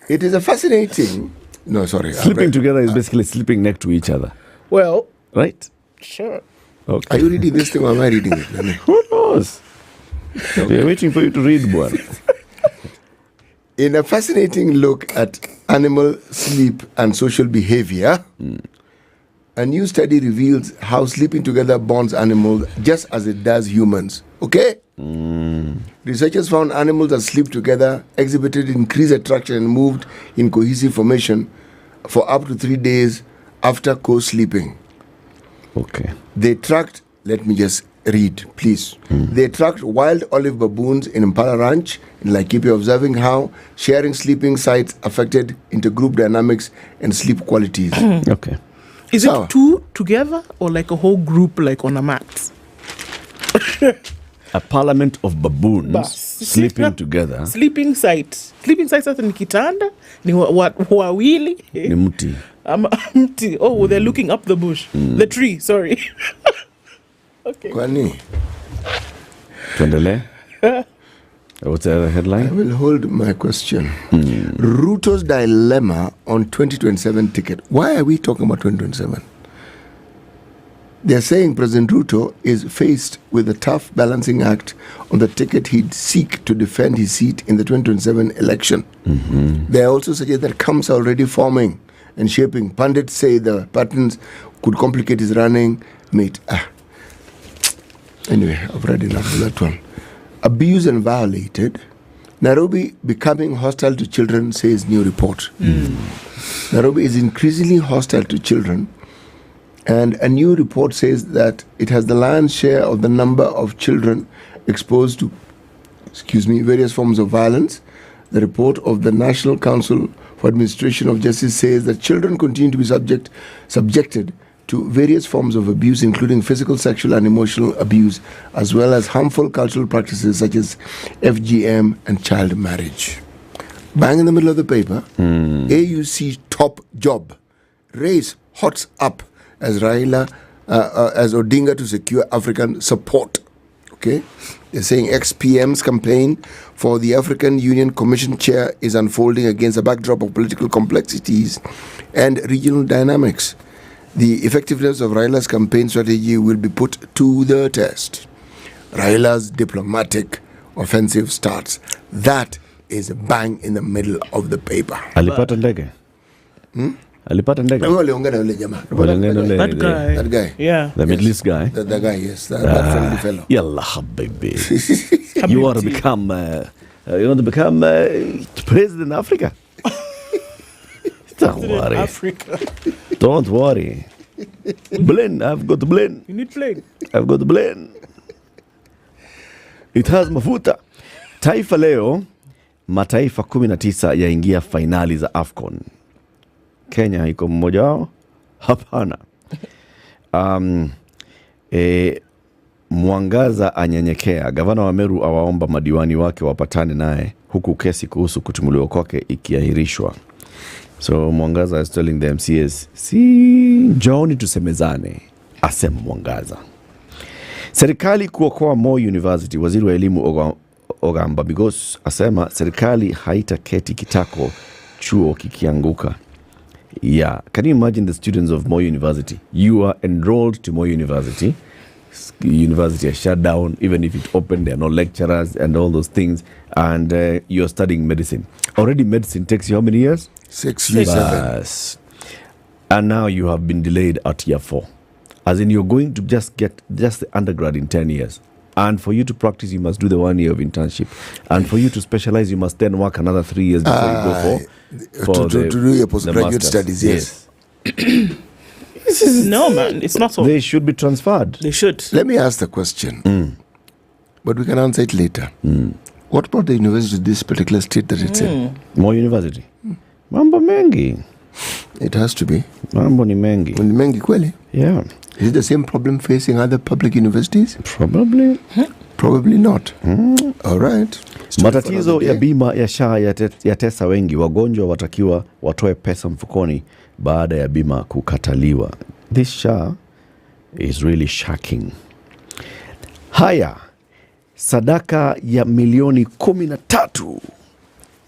It is a fascinating... No, sorry. Sleeping together is basically sleeping next to each other. Well... Right? Sure. Okay. Are you reading this thing or am I reading it? Who knows? We're waiting for you to read one. In a fascinating look at animal sleep and social behavior, a new study reveals how sleeping together bonds animals just as it does humans. Okay? Researchers found animals that sleep together exhibited increased attraction and moved in cohesive formation for up to 3 days after co-sleeping. Okay. They tracked, let me just read, please. They tracked wild olive baboons in Impala Ranch in Laikipia, observing how sharing sleeping sites affected intergroup dynamics and sleep qualities. Okay. Is it two together or like a whole group like on a mat? A parliament of baboons sleeping together. Sleeping sites hata ni kitanda, ni wawili. Ni mti. Mti. Oh, they're looking up the bush. The tree, sorry. Okay. Kwani? Tuendelee. What's the other headline? I will hold my question. Ruto's dilemma on 2027 ticket. Why are we talking about 2027? They're saying President Ruto is faced with a tough balancing act on the ticket he'd seek to defend his seat in the 2027 election. They also suggest that camps are already forming and shaping. Pundits say the patterns could complicate his running mate. Anyway, I've read enough of that one. Abused and violated. Nairobi becoming hostile to children, says new report. Nairobi is increasingly hostile to children. And a new report says that it has the lion's share of the number of children exposed to, various forms of violence. The report of the National Council for Administration of Justice says that children continue to be subjected to various forms of abuse, including physical, sexual, and emotional abuse, as well as harmful cultural practices such as FGM and child marriage. Bang in the middle of the paper, AUC top job. Race hots up as Raila, as Odinga to secure African support. Okay, they're saying ex-PM's campaign for the African Union Commission chair is unfolding against a backdrop of political complexities and regional dynamics. The effectiveness of Raila's campaign strategy will be put to the test. Raila's diplomatic offensive starts. That is bang in the middle of the paper. Alipata ndege? Alipata ndege? That guy. Yeah. The Middle East guy? The guy, yes. That friendly fellow. Yallah, baby. You want to become You want to become president in Africa? Don't worry. Africa. Don't worry. Blend. I've got the blend. You need blend. I've got the blend. It has mafuta. Taifa leo, mataifa 19 yaingia fainali za AFCON. Kenya iko mmoja wao? Hapana. Mwangaza anyenyekea. Gavana wa Meru awaomba madiwani wake wapatane naye huku kesi kuhusu kutumuliwa kwake ikiahirishwa. So Mwangaza is telling the MCAs, njooni tusemezane, asema Mwangaza. Serikali kuokoa Moi University. Waziri wa elimu Ogamba Bigos asema serikali haitaketi kitako chuo kikianguka. Yeah, can you imagine the students of Moi University? You are enrolled to Moi University. University is shut down. Even if it opened, there are no lecturers and all those things. And you're studying medicine. Already medicine takes you how many years? 6 years. 7. And now you have been delayed at year 4. As in, you're going to just get the undergrad in 10 years. And for you to practice, you must do the 1 year of internship. And for you to specialize, you must then work another 3 years before you go for to do your postgraduate studies. Yes. No, man, it's not all. They should be transferred. They should. Let me ask the question, but we can answer it later. What about the university, this particular state that it's in? Moi University. Mambo mengi. It has to be. Mambo ni mengi. Ni mengi kweli? Yeah. Is it the same problem facing other public universities? Probably. Probably not. All right. Matatizo ya bima ya SHA yatesa wengi. Wagonjwa watakiwa watoe pesa mfukoni baada ya bima kukataliwa. This SHA is really shocking. Haya, sadaka ya milioni 13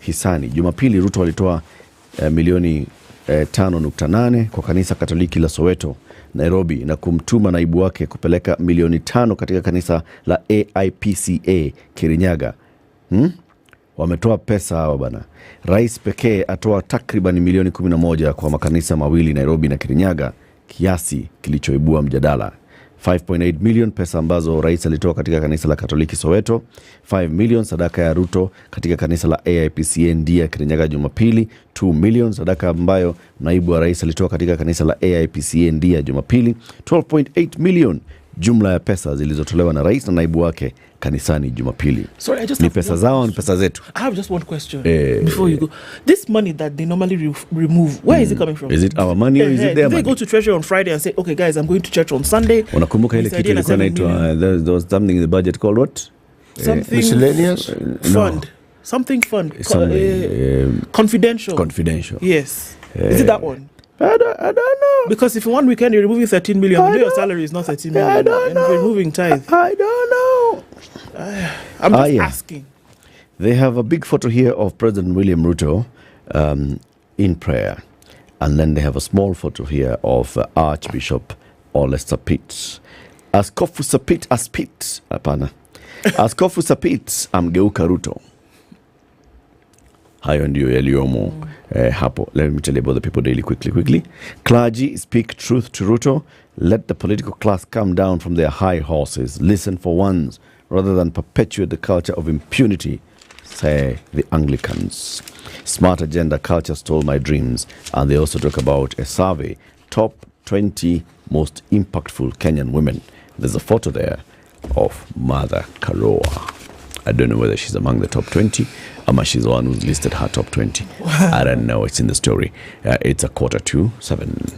hisani. Jumapili Ruto walitoa milioni 5.8 kwa kanisa Katoliki la Soweto, Nairobi, na kumtuma naibu wake kupeleka milioni 5 katika kanisa la AIPCA Kirinyaga. Wametoa pesa hawa bana. Rais pekee atoa takriban milioni 11 kwa makanisa mawili Nairobi na Kirinyaga, kiasi kilichoibua mjadala. 5.8 million pesa ambazo rais alitoa katika kanisa la Katoliki Soweto, 5 million sadaka ya Ruto katika kanisa la AIPCA Ndia Kirinyaga Jumapili, 2 million sadaka ambayo naibu wa rais alitoa katika kanisa la AIPCA Ndia Jumapili, 12.8 million jumla ya pesa zilizotolewa na rais na naibu wake kanisani Jumapili. Sorry, I just ni pesa zao, ni pesa zetu. I have just one question before you go. This money that they normally remove, where is it coming from? Is it our money or is it their money? They go to treasury on Friday and say, okay guys, I'm going to church on Sunday. Unakumbuka ile kitu ilikuwa inaitwa there was something in the budget called what? Something miscellaneous fund. No. Something fund. Confidential. Confidential. Yes. Is it that one? I don't know. Because if in one weekend you're removing 13 million, you know your salary is not 13 million. I don't know. And you're removing tithe. I don't know. I'm just asking. They have a big photo here of President William Ruto in prayer. And then they have a small photo here of Archbishop Ole Sapit. Askofu Sapit Aspit. Hapana. Askofu Sapit amgeuka Ruto. Hayo ndio yaliyomo hapo. Let me tell you about the people daily quickly. Clergy speak truth to Ruto. Let the political class come down from their high horses. Listen for once rather than perpetuate the culture of impunity, say the Anglicans. Smart agenda culture stole my dreams. And they also talk about a survey. Top 20 most impactful Kenyan women. There's a photo there of Mother Karua. I don't know whether she's among the top 20 or she's the one who's listed her top 20. I don't know. It's in the story. It's 6:45.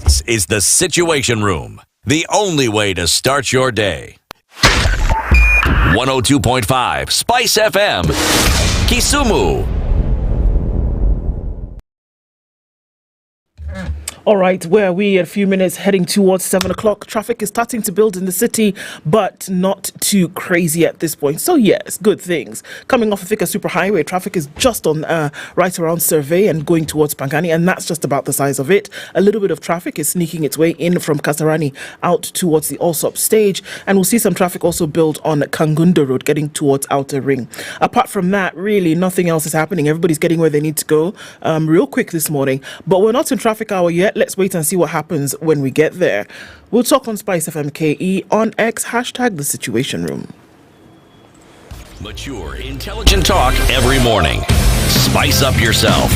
This is the Situation Room, the only way to start your day. 102.5 Spice FM, Kisumu. All right, where are we? A few minutes heading towards 7 o'clock. Traffic is starting to build in the city, but not too crazy at this point. So yes, good things. Coming off of Thika Superhighway, traffic is just on right around Survey and going towards Pangani, and that's just about the size of it. A little bit of traffic is sneaking its way in from Kasarani out towards the Allsop stage, and we'll see some traffic also build on Kangunda Road getting towards Outer Ring. Apart from that, really nothing else is happening. Everybody's getting where they need to go real quick this morning, but we're not in traffic hour yet. Let's wait and see what happens when we get there. We'll talk on SpiceFM KE on X, #The Situation Room. Mature, intelligent talk every morning. Spice up yourself.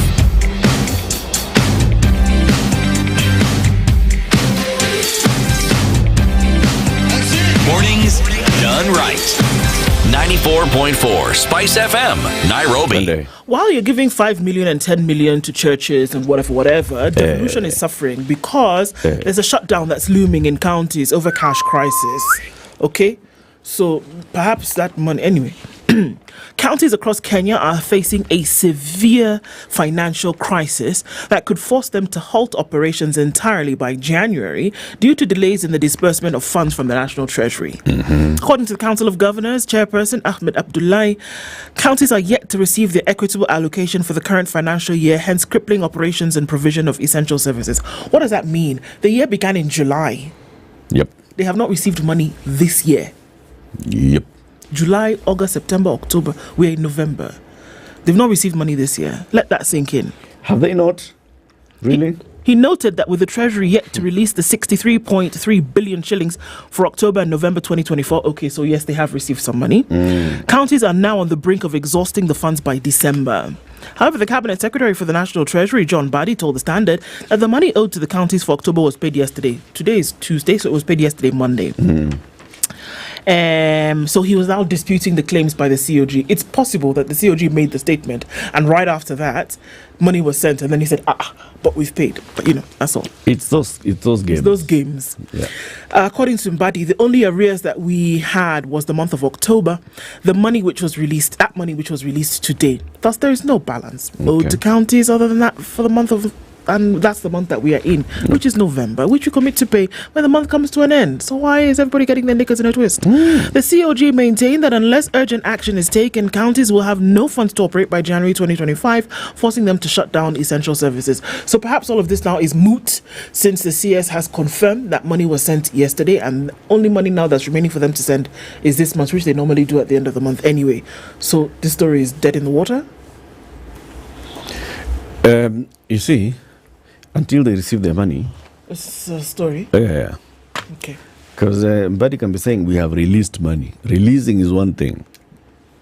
Mornings done right. 94.4 Spice FM, Nairobi. While you're giving 5 million and 10 million to churches and whatever, devolution is suffering because there's a shutdown that's looming in counties over cash crisis. Okay? So perhaps that money, anyway. Counties across Kenya are facing a severe financial crisis that could force them to halt operations entirely by January due to delays in the disbursement of funds from the National Treasury. According to the Council of Governors, Chairperson Ahmed Abdullahi, counties are yet to receive their equitable allocation for the current financial year, hence crippling operations and provision of essential services. What does that mean? The year began in July. Yep. They have not received money this year. Yep. July, August, September, October. We're in November. They've not received money this year. Let that sink in. Have they not? Really? He noted that with the Treasury yet to release the 63.3 billion shillings for October and November 2024, okay, so yes, they have received some money. Counties are now on the brink of exhausting the funds by December. However, the Cabinet Secretary for the National Treasury, John Badi, told the Standard that the money owed to the counties for October was paid yesterday. Today is Tuesday, so it was paid yesterday, Monday. So he was now disputing the claims by the COG. It's possible that the COG made the statement and right after that money was sent and then he said, but we've paid. But that's all. It's those games. It's those games. Yeah. According to Mbadi, the only arrears that we had was the month of October, that money which was released today. Thus there is no balance owed to counties other than that for the month of, and that's the month that we are in, which is November, which we commit to pay when the month comes to an end. So why is everybody getting their knickers in a twist? The COG maintained that unless urgent action is taken, counties will have no funds to operate by January 2025, forcing them to shut down essential services. So perhaps all of this now is moot since the CS has confirmed that money was sent yesterday and only money now that's remaining for them to send is this month, which they normally do at the end of the month anyway. So this story is dead in the water? You see, until they receive their money. It's a story. Yeah. Okay. Because Mbadi can be saying we have released money. Releasing is one thing.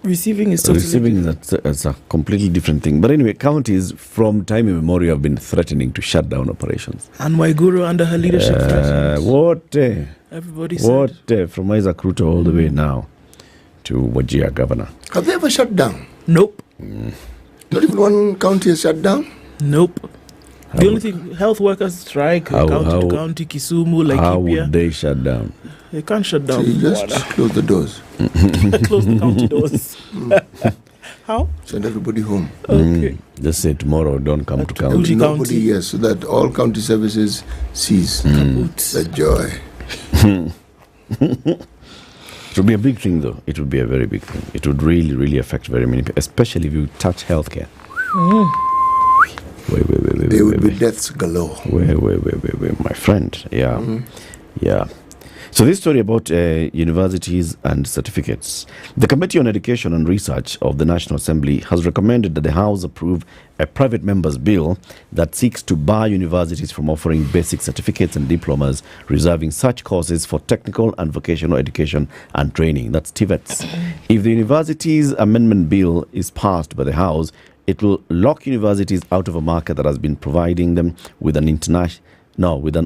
Receiving is totally Receiving is a completely different thing. But anyway, counties from time immemorial have been threatening to shut down operations. And Wairimu under her leadership threatened. Everybody said. From Isaac Ruto all the way now to Wajir governor. Have they ever shut down? Nope. Not even one county has shut down? Nope. The only thing, health workers strike, county to county, Kisumu, Lydiah. How would they shut down? They can't shut down. So you just close the doors. Close the county doors. How? Send everybody home. Okay. Just say tomorrow, don't come to county. Nobody, yes, so that all county services cease. The joy. It would be a big thing, though. It would be a very big thing. It would really, really affect very many people, especially if you touch healthcare. There would be deaths galore. Wait, my friend. Yeah. Yeah. So this story about universities and certificates. The Committee on Education and Research of the National Assembly has recommended that the House approve a private member's bill that seeks to bar universities from offering basic certificates and diplomas, reserving such courses for technical and vocational education and training. That's TVETs. If the university's amendment bill is passed by the House, it will lock universities out of a market that has been providing them with an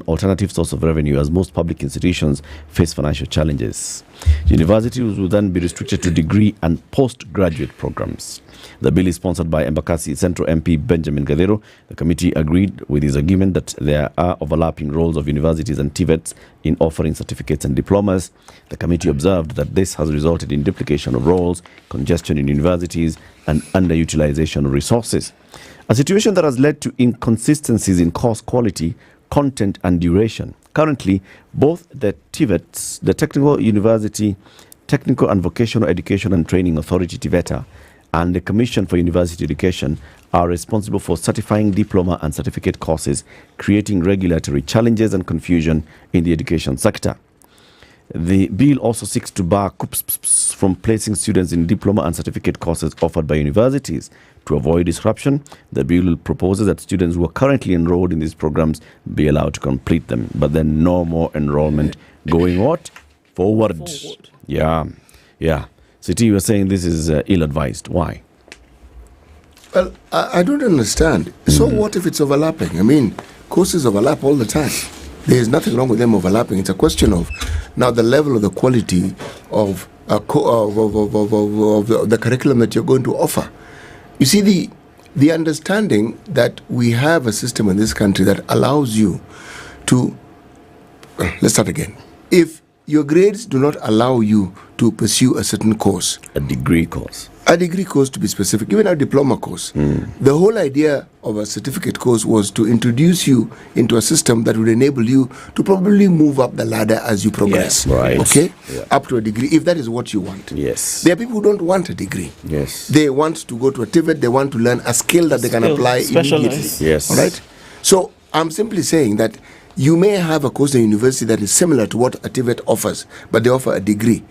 alternative source of revenue, as most public institutions face financial challenges. Universities will then be restricted to degree and postgraduate programs. The bill is sponsored by Embakasi Central MP Benjamin Gadero. The committee agreed with his argument that there are overlapping roles of universities and TVETs in offering certificates and diplomas. The committee observed that this has resulted in duplication of roles, congestion in universities, and underutilization of resources. A situation that has led to inconsistencies in course quality, content, and duration. Currently, both the TVETs, the Technical and Vocational Education and Training Authority, TVETA, and the Commission for University Education are responsible for certifying diploma and certificate courses, creating regulatory challenges and confusion in the education sector. The bill also seeks to bar KUPS from placing students in diploma and certificate courses offered by universities. To avoid disruption, the bill proposes that students who are currently enrolled in these programs be allowed to complete them, but then no more enrollment going what? Forward. Yeah. Siti, you were saying this is ill-advised. Why? Well, I don't understand. So what if it's overlapping? I mean, courses overlap all the time. There is nothing wrong with them overlapping. It's a question of now the level of the quality of the curriculum that you're going to offer. You see, the understanding that we have a system in this country that allows you to, let's start again. If your grades do not allow you to pursue a certain course, a degree course to be specific, even a diploma course, the whole idea of a certificate course was to introduce you into a system that would enable you to probably move up the ladder as you progress. Right. Okay? Yeah. Up to a degree, if that is what you want. Yes. There are people who don't want a degree. Yes. They want to go to a TVET, they want to learn a skill that they can apply immediately. Yes. All right? So I'm simply saying that you may have a course in university that is similar to what a TVET offers, but they offer a degree.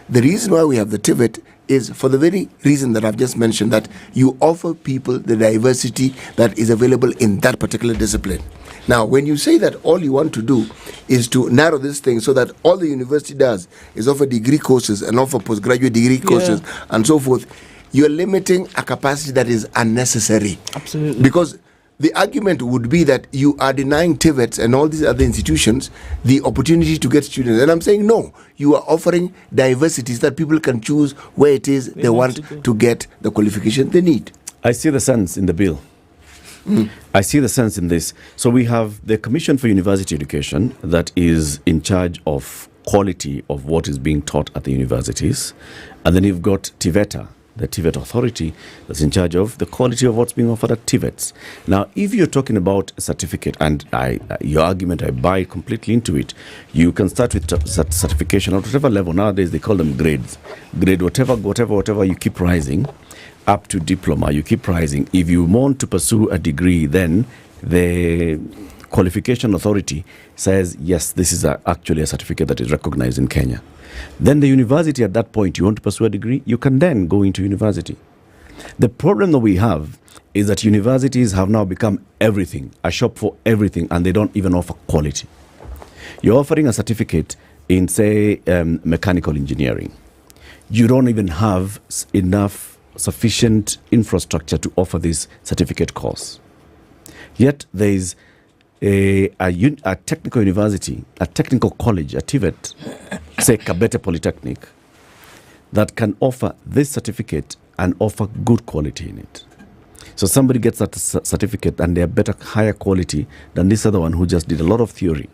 The reason why we have the TVET is for the very reason that I've just mentioned, that you offer people the diversity that is available in that particular discipline. Now, when you say that all you want to do is to narrow this thing so that all the university does is offer degree courses and offer postgraduate degree courses and so forth, you're limiting a capacity that is unnecessary. Absolutely. Because the argument would be that you are denying TVETs and all these other institutions the opportunity to get students. And I'm saying, no, you are offering diversity so that people can choose where it is they want to get the qualification they need. I see the sense in the bill. I see the sense in this. So we have the Commission for University Education that is in charge of quality of what is being taught at the universities. And then you've got TVETA, the TVET authority that's in charge of the quality of what's being offered at TVETs. Now, if you're talking about a certificate, and your argument, I buy completely into it, you can start with certification at whatever level. Nowadays, they call them grades. Grade whatever, you keep rising. Up to diploma, you keep rising. If you want to pursue a degree, then the qualification authority says, yes, this is actually a certificate that is recognized in Kenya. Then the university at that point, you want to pursue a degree, you can then go into university. The problem that we have is that universities have now become everything, a shop for everything, and they don't even offer quality. You're offering a certificate in, say, mechanical engineering. You don't even have enough sufficient infrastructure to offer this certificate course. Yet there is a technical university, a technical college, a TVET, say Kabete Polytechnic, that can offer this certificate and offer good quality in it. So somebody gets that certificate and they're better, higher quality than this other one who just did a lot of theory.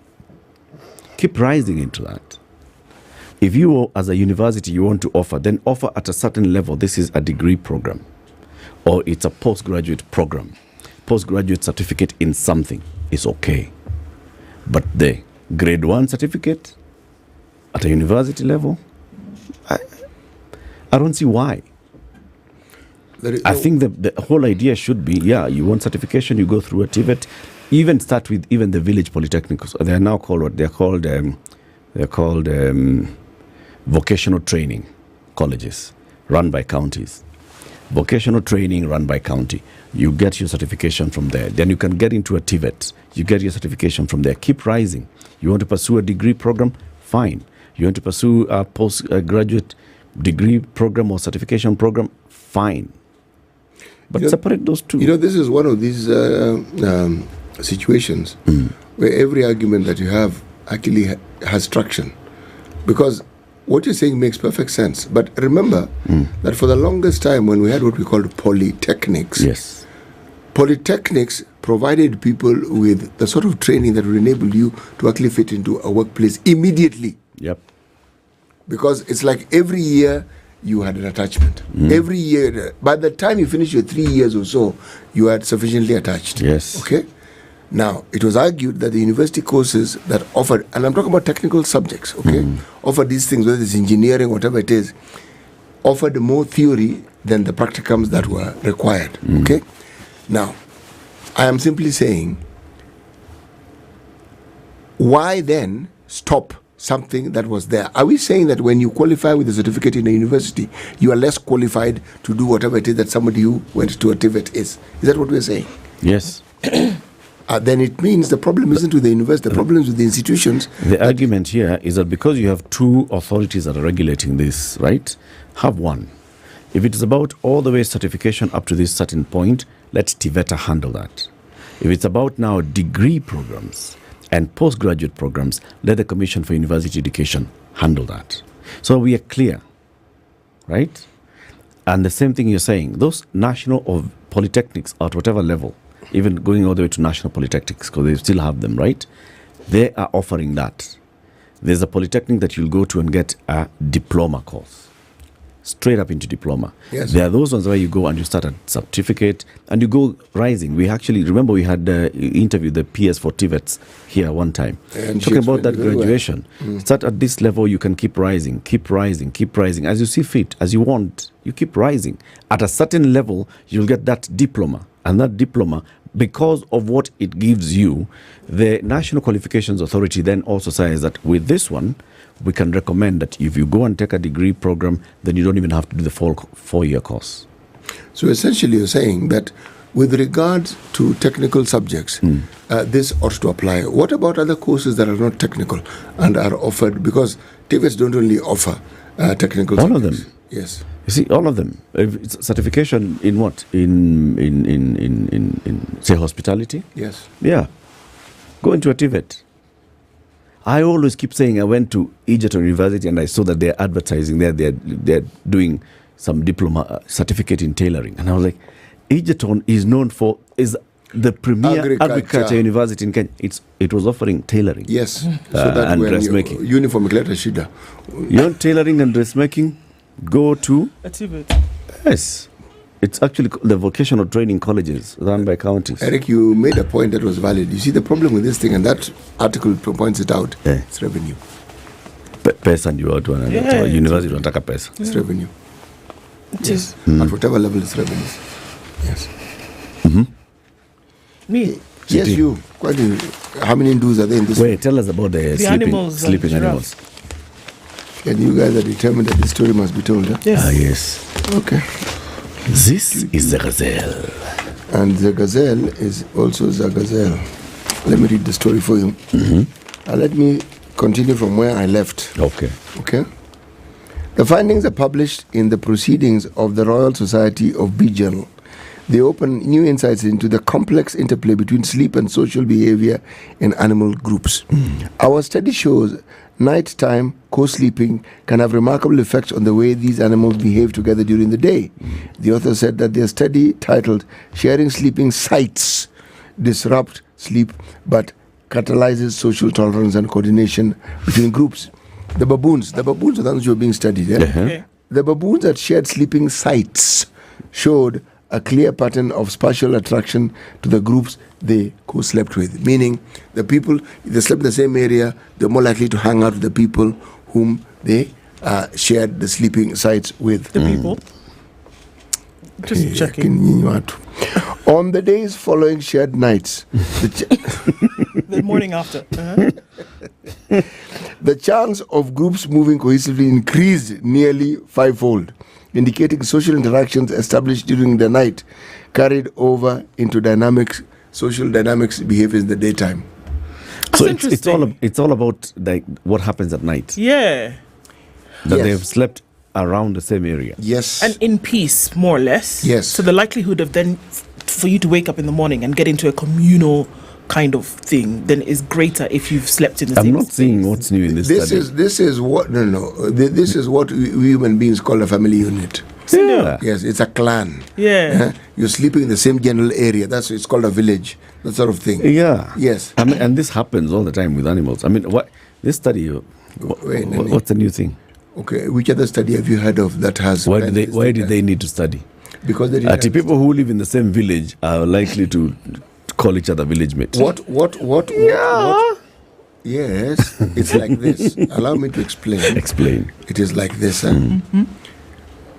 Keep rising into that. If you, as a university, you want to offer, then offer at a certain level. This is a degree program, or it's a postgraduate program. Postgraduate certificate in something is okay. But the grade 1 certificate at a university level, I don't see why. I think the whole idea should be, you want certification, you go through a TVET, even start with even the village polytechnicals. They are now called what? They're called vocational training colleges run by counties. Vocational training run by county. You get your certification from there. Then you can get into a TVET. You get your certification from there. Keep rising. You want to pursue a degree program? Fine. You want to pursue a postgraduate degree program or certification program? Fine. But separate those two. This is one of these situations where every argument that you have actually has traction. Because what you're saying makes perfect sense. But remember that for the longest time, when we had what we called polytechnics, polytechnics provided people with the sort of training that would enable you to actually fit into a workplace immediately. Yep. Because it's like every year you had an attachment. Every year, by the time you finish your 3 years or so, you had sufficiently attached. Yes. Okay? Now, it was argued that the university courses that offered, and I'm talking about technical subjects, okay, offered these things, whether it's engineering, whatever it is, offered more theory than the practicums that were required, okay? Now, I am simply saying, why then stop something that was there? Are we saying that when you qualify with a certificate in a university, you are less qualified to do whatever it is that somebody who went to a TVET is? Is that what we're saying? Yes. then it means the problem isn't with the university, the problem is with the institutions. The argument here is that because you have two authorities that are regulating this, right, have one. If it is about all the way certification up to this certain point, let TVETA handle that. If it's about now degree programs and postgraduate programs, let the Commission for University Education handle that. So we are clear, right? And the same thing you're saying, those national or polytechnics at whatever level, even going all the way to national polytechnics, because they still have them, right? They are offering that. There's a polytechnic that you'll go to and get a diploma course, straight up into diploma. Yes. There are those ones where you go and you start a certificate and you go rising. We actually, remember we had interviewed the PS for TVETs here one time. And talking about that graduation. Well. Start at this level, you can keep rising, keep rising, keep rising. As you see fit, as you want, you keep rising. At a certain level, you'll get that diploma. And that diploma, because of what it gives you, the National Qualifications Authority then also says that with this one, we can recommend that if you go and take a degree program, then you don't even have to do the full 4-year course. So essentially you're saying that with regards to technical subjects, this ought to apply. What about other courses that are not technical and are offered? Because TVETs don't only offer technical all subjects. of them. Yes. You see, all of them. If it's certification in what? In say, hospitality? Yes. Yeah. Go into a TVET. I always keep saying I went to Egerton University and I saw that they're advertising there. They're doing some diploma certificate in tailoring. And I was like, Egerton is known for, is the premier agriculture university in Kenya. It was offering tailoring. Yes. So that and when dressmaking. Uniform Kleta Shida. You want tailoring and dressmaking? Go to a TVET. Yes. It's actually the vocational training colleges run by counties. Eric, you made a point that was valid. You see the problem with this thing, and that article points it out. It's revenue. Pesa ndio watu wanataka. University wanataka pesa. It's revenue. It is. At whatever level, it's revenue. Yes. Me? Yes, you. How many Hindus are there in this? Wait, tell us about the sleeping animals. And you guys are determined that the story must be told, huh? Yes. Yes. Okay. This is the gazelle. And the gazelle is also the gazelle. Let me read the story for you. Let me continue from where I left. Okay. Okay. The findings are published in the Proceedings of the Royal Society of Bee Journal. They open new insights into the complex interplay between sleep and social behavior in animal groups. Our study shows nighttime co-sleeping can have remarkable effects on the way these animals behave together during the day. The author said that their study, titled Sharing Sleeping Sites, Disrupt Sleep but Catalyzes Social Tolerance and Coordination Between Groups. The baboons are the ones who are being studied. Okay. The baboons that shared sleeping sites showed a clear pattern of spatial attraction to the groups they co-slept with. Meaning, the people, they slept in the same area, they're more likely to hang out with the people whom they shared the sleeping sites with. The people? Just checking. On the days following shared nights, the morning after. The chance of groups moving cohesively increased nearly 5-fold, indicating social interactions established during the night carried over into social dynamics behaviors in the daytime. So it's all about like what happens at night. Yeah. That they have slept around the same area. Yes. And in peace, more or less. Yes. So the likelihood of then for you to wake up in the morning and get into a communal kind of thing then is greater if you've slept in the same I'm not seeing what's new in this study. This is what this is what we human beings call a family unit. Yeah. Yes, it's a clan. Yeah. You're sleeping in the same general area. It's called a village. That sort of thing. Yeah. Yes. I mean, and this happens all the time with animals. I mean, this study, what's the new thing? Okay, which other study have you heard of that has? Why did they need to study? Because they didn't people who live in the same village are likely to call each other village mates. What? Yes, it's like this. Allow me to explain. Explain. It is like this.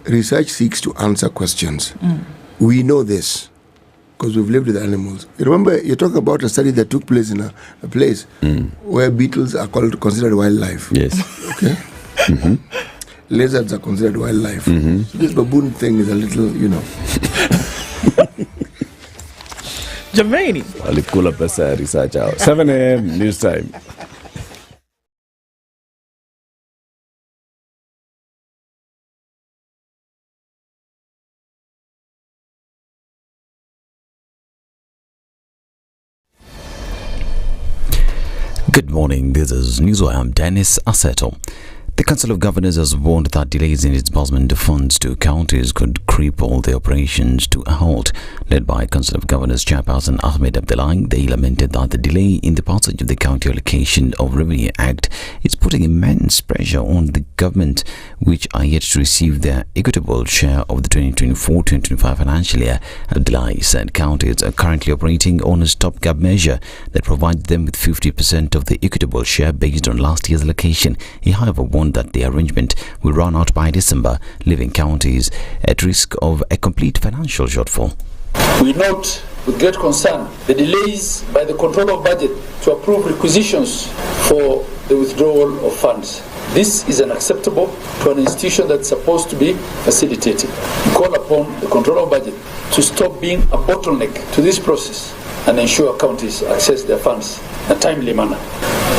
Research seeks to answer questions. We know this because we've lived with animals. You remember, you're talking about a study that took place in a place where beetles are considered wildlife. Yes. Okay. Lizards are considered wildlife. So this baboon thing is a little, Jamani. Walikula pesa ya research out. 7 a.m. news time. Good morning, this is News. I am Dennis Asseto. The Council of Governors has warned that delays in disbursement of funds to counties could cripple the operations to a halt. Led by Council of Governors Chairperson Ahmed Abdullahi, they lamented that the delay in the passage of the County Allocation of Revenue Act is putting immense pressure on the government, which are yet to receive their equitable share of the 2024-2025 financial year. Abdullahi said counties are currently operating on a stopgap measure that provides them with 50% of the equitable share based on last year's allocation. He, however, warned that the arrangement will run out by December, leaving counties at risk of a complete financial shortfall. We note with great concern the delays by the Controller of Budget to approve requisitions for the withdrawal of funds. This is unacceptable to an institution that's supposed to be facilitating. We call upon the Controller of Budget to stop being a bottleneck to this process and ensure counties access their funds in a timely manner.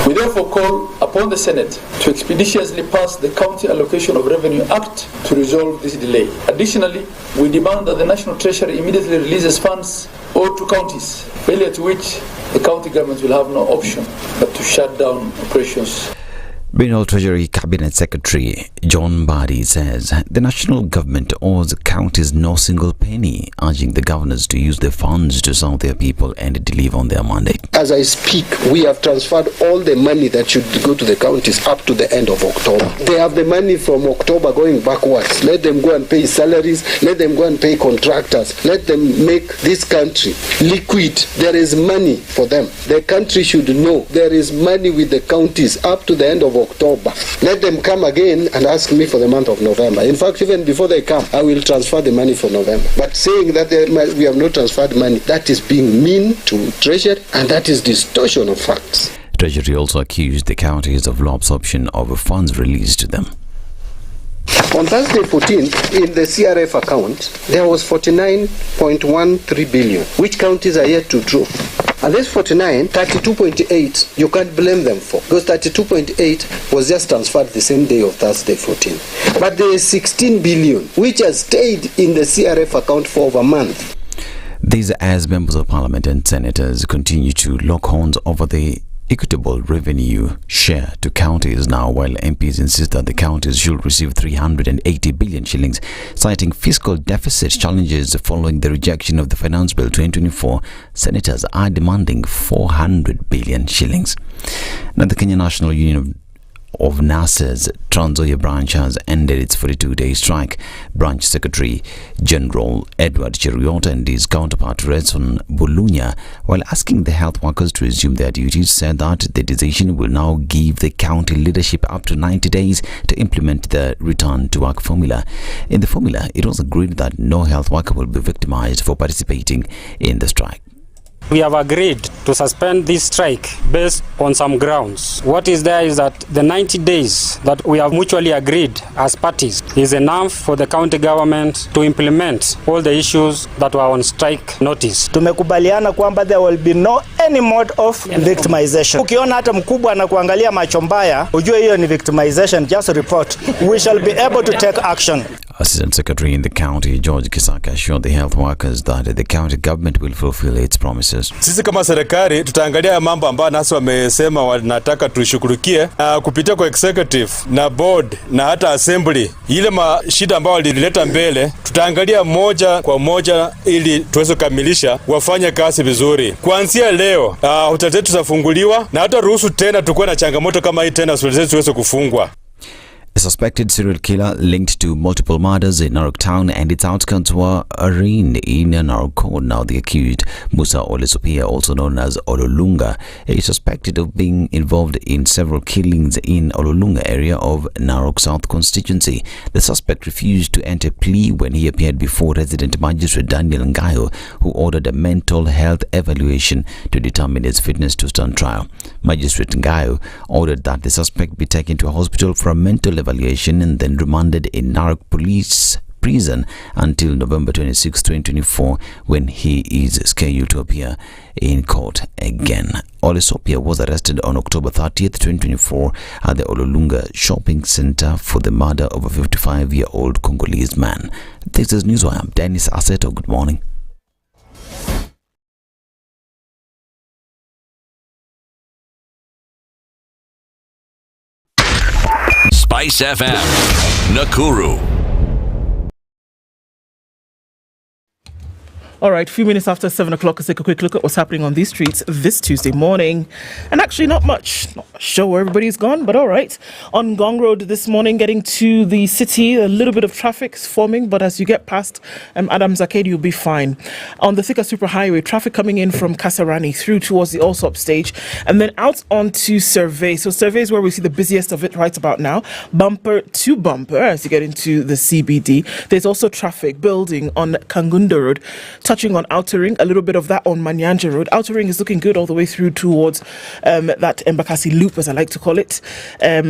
We therefore call upon the Senate to expeditiously pass the County Allocation of Revenue Act to resolve this delay. Additionally, we demand that the National Treasury immediately releases funds owed to counties, failure to which the county government will have no option but to shut down operations. Bengal Treasury Cabinet Secretary John Badi says the national government owes counties no single penny, urging the governors to use their funds to serve their people and deliver on their mandate. As I speak, we have transferred all the money that should go to the counties up to the end of October. They have the money from October going backwards. Let them go and pay salaries. Let them go and pay contractors. Let them make this country liquid. There is money for them. The country should know there is money with the counties up to the end of October. Let them come again and ask me for the month of November. In fact, even before they come, I will transfer the money for November. But saying that we have not transferred money, that is being mean to Treasury, and that is distortion of facts. Treasury also accused the counties of low absorption of funds released to them. On Thursday 14th, in the CRF account, there was 49.13 billion, which counties are yet to draw. And this 49, 32.8, you can't blame them for, because 32.8 was just transferred the same day of Thursday 14. But there is 16 billion, which has stayed in the CRF account for over a month. These as members of parliament and senators continue to lock horns over the equitable revenue share to counties now, while MPs insist that the counties should receive 380 billion shillings, citing fiscal deficit challenges following the rejection of the Finance Bill 2024. Senators are demanding 400 billion shillings. Now, the Kenya National Union of NASA's Trans Nzoia branch has ended its 42-day strike. Branch Secretary General Edward Cheruiyot and his counterpart Redson Bulunya, while asking the health workers to resume their duties, said that the decision will now give the county leadership up to 90 days to implement the return to work formula. In the formula, it was agreed that no health worker will be victimized for participating in the strike. We have agreed to suspend this strike based on some grounds. What is there is that the 90 days that we have mutually agreed as parties is enough for the county government to implement all the issues that were on strike notice. Tumekubaliana kwamba there will be no any mode of victimization. Ukiona hata mkubwa anakuangalia macho mbaya, ujue hiyo ni victimization, just report. We shall be able to take action. Assistant Secretary in the county George Kisaka assured the health workers that the county government will fulfill its promises. Sisi kama serikali tutaangalia mambo ambayo nasi wamesema wanataka tushughulikie kupitia kwa executive na board na hata assembly. Ile mashida ambayo walileta mbele tutaangalia moja kwa moja ili tuweze kukamilisha wafanye kazi vizuri. Kuanzia leo hoteli zetu zitafunguliwa na hata ruhusu tena tukue na changamoto kama hii tena hoteli zetu ziweze kufungwa. A suspected serial killer linked to multiple murders in Narok town and its outskirts were arraigned in Narok. Now the accused, Musa Olesopia, also known as Ololunga, is suspected of being involved in several killings in Ololunga area of Narok South constituency. The suspect refused to enter plea when he appeared before resident magistrate Daniel Ngayo, who ordered a mental health evaluation to determine his fitness to stand trial. Magistrate Ngayo ordered that the suspect be taken to a hospital for a mental evaluation and then remanded in Narok police prison until November 26, 2024, when he is scheduled to appear in court again. Olesopia was arrested on October 30th, 2024 at the Ololunga shopping center for the murder of a 55-year-old Congolese man. This is Newswire. I'm Dennis Asseto. Good morning. SpiceFM, Nakuru. All right, a few minutes after 7 o'clock, let's take a quick look at what's happening on these streets this Tuesday morning. And actually, not much sure where everybody's gone, but all right. On Gong Road this morning, getting to the city, a little bit of traffic is forming, but as you get past Adams Arcade, you'll be fine. On the Thika Superhighway, traffic coming in from Kasarani through towards the Allsop stage, and then out onto Survey. So Survey is where we see the busiest of it right about now. Bumper to bumper as you get into the CBD. There's also traffic building on Kangunda Road, touching on Outer Ring, a little bit of that on Manyanja Road. Outer Ring is looking good all the way through towards that Embakasi loop, as I like to call it.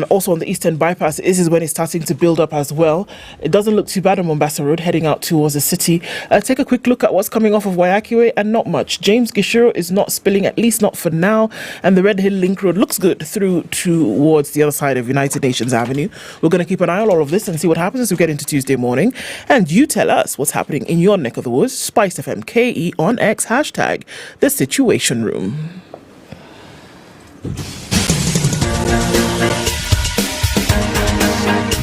Also on the Eastern Bypass, this is when it's starting to build up as well. It doesn't look too bad on Mombasa Road, heading out towards the city. Take a quick look at what's coming off of Waiyaki Way, and not much. James Gishiro is not spilling, at least not for now, and the Red Hill Link Road looks good through towards the other side of United Nations Avenue. We're going to keep an eye on all of this and see what happens as we get into Tuesday morning. And you tell us what's happening in your neck of the woods. SpiceFM KE on X, hashtag The Situation Room.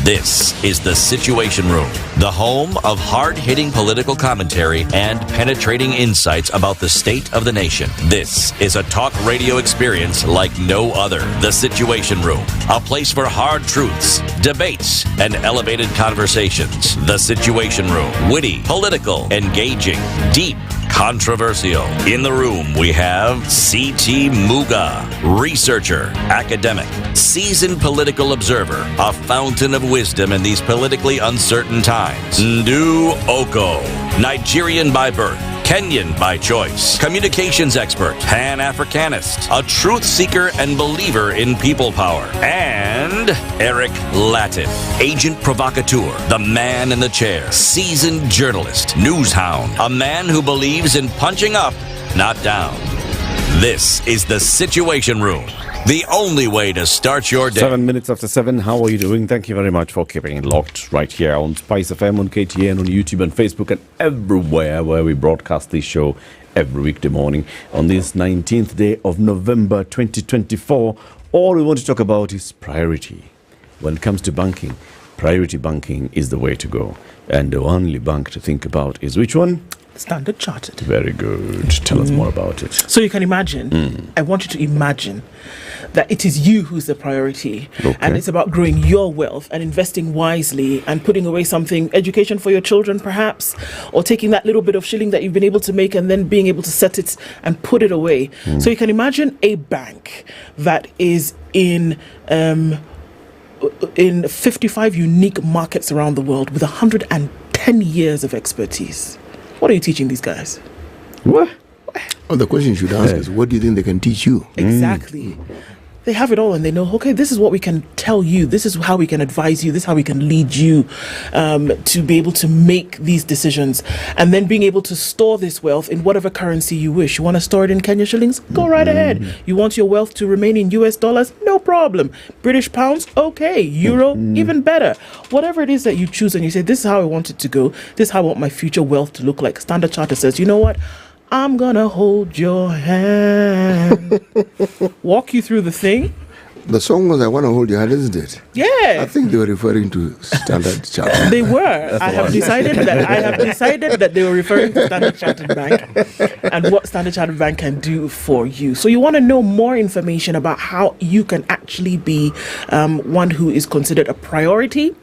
This is The Situation Room, the home of hard-hitting political commentary and penetrating insights about the state of the nation. This is a talk radio experience like no other. The Situation Room, a place for hard truths, debates, and elevated conversations. The Situation Room, witty, political, engaging, deep, controversial. In the room, we have C.T. Muga, researcher, academic, seasoned political observer, a fountain of wisdom in these politically uncertain times. Ndu Okoh, Nigerian by birth, Kenyan by choice, communications expert, Pan-Africanist, a truth seeker and believer in people power, and Eric Latiff, agent provocateur, the man in the chair, seasoned journalist, news hound, a man who believes in punching up, not down. This is The Situation Room, the only way to start your day. 7 minutes after 7, how are you doing? Thank you very much for keeping it locked right here on SpiceFM, on KTN, on YouTube and Facebook, and everywhere where we broadcast this show every weekday morning. On this 19th day of November 2024, all we want to talk about is priority. When it comes to banking, priority banking is the way to go. And the only bank to think about is which one? Standard Chartered. Very good. Tell us more about it. So you can imagine, I want you to imagine that it is you who's the priority. Okay. And it's about growing your wealth and investing wisely and putting away something, education for your children perhaps, or taking that little bit of shilling that you've been able to make and then being able to set it and put it away. So you can imagine a bank that is in 55 unique markets around the world with 110 years of expertise. What are you teaching these guys? What? Oh, the question you should ask is, what do you think they can teach you? Exactly. They have it all and they know, okay, this is what we can tell you. This is how we can advise you. This is how we can lead you to be able to make these decisions. And then being able to store this wealth in whatever currency you wish. You want to store it in Kenya shillings? Go right ahead. You want your wealth to remain in US dollars? No problem. British pounds? Okay. Euro? Even better. Whatever it is that you choose and you say, this is how I want it to go. This is how I want my future wealth to look like. Standard Chartered says, you know what? I'm gonna hold your hand. Walk you through the thing. The song was I Want to Hold Your Hand, isn't it? Yeah. I think they were referring to Standard Chartered. They were. I have decided that they were referring to Standard Chartered Bank and what Standard Chartered Bank can do for you. So you want to know more information about how you can actually be one who is considered a priority?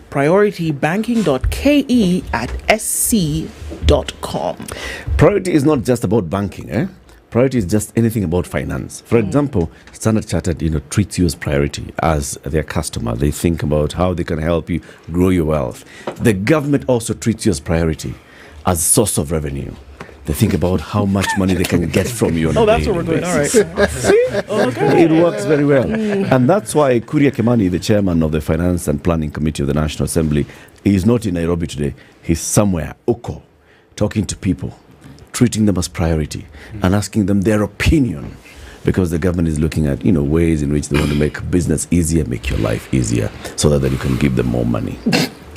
prioritybanking.ke at sc.com. Priority is not just about banking, Priority is just anything about finance. For example, Standard Chartered, treats you as priority, as their customer. They think about how they can help you grow your wealth. The government also treats you as priority, as source of revenue. They think about how much money they can get from you on a that's daily where we're going. All right. basis. See? Okay. It works very well. And that's why Kuria Kimani, the chairman of the Finance and Planning Committee of the National Assembly, is not in Nairobi today. He's somewhere, Okoh, talking to people, treating them as priority and asking them their opinion, because the government is looking at, ways in which they want to make business easier, make your life easier, so that you can give them more money.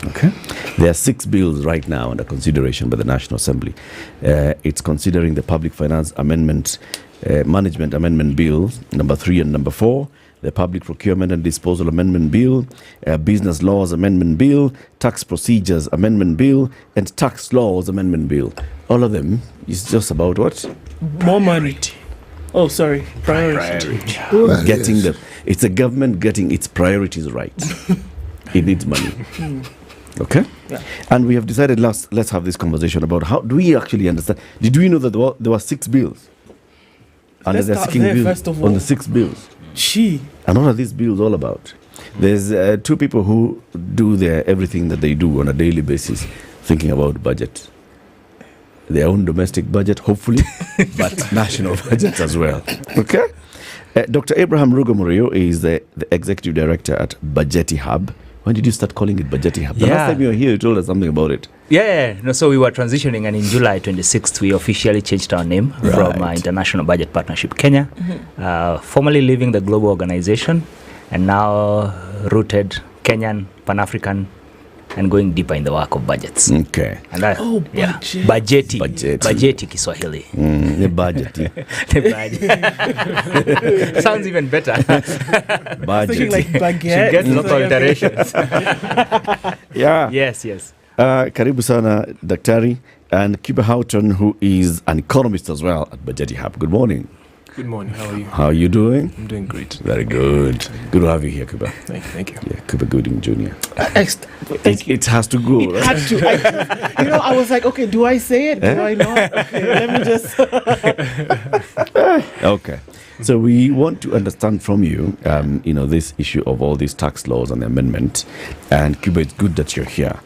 Okay. There are 6 bills right now under consideration by the National Assembly. It's considering the Public Finance Amendment, Management Amendment Bill, number 3 and number 4, the Public Procurement and Disposal Amendment Bill, Business Laws Amendment Bill, Tax Procedures Amendment Bill, and Tax Laws Amendment Bill. All of them is just about what? More money. Oh, sorry. Priority. Getting them. It's the government getting its priorities right. It needs money. Okay? Yeah. And we have decided let's have this conversation about how do we actually understand. Did we know that there were 6 bills? And Let's they're start seeking there, bills first of all. on the 6 bills. And what are these bills all about? There's 2 people who do everything that they do on a daily basis, thinking about budget. Their own domestic budget, hopefully, but national budgets as well. Okay? Dr. Abraham Rugo-Murio is the executive director at Budgeti Hub. When did you start calling it Budgeti Hub? The last time you were here, you told us something about it. So we were transitioning, and in July 26th, we officially changed our name from International Budget Partnership Kenya, formerly leaving the global organization, and now rooted Kenyan, Pan-African, and going deeper in the work of budgets. Okay. And that, Budgeti Kiswahili. The budgety. The budget. Sounds even better. Budget. Like baguette. Should get local iterations. Yes. Karibu sana, Daktari, and Cuba Houghton, who is an economist as well at Budgeti Hub. Good morning. Good morning. How are you? How are you doing? I'm doing great. Very good. Good to have you here, Cuba. Thank you. Yeah, Cuba Gooding Jr. It has to go, right? Had to. I was like, okay, do I say it? Do I not? Okay, let me just. Okay. So we want to understand from you, this issue of all these tax laws and the amendment. And Cuba, it's good that you're here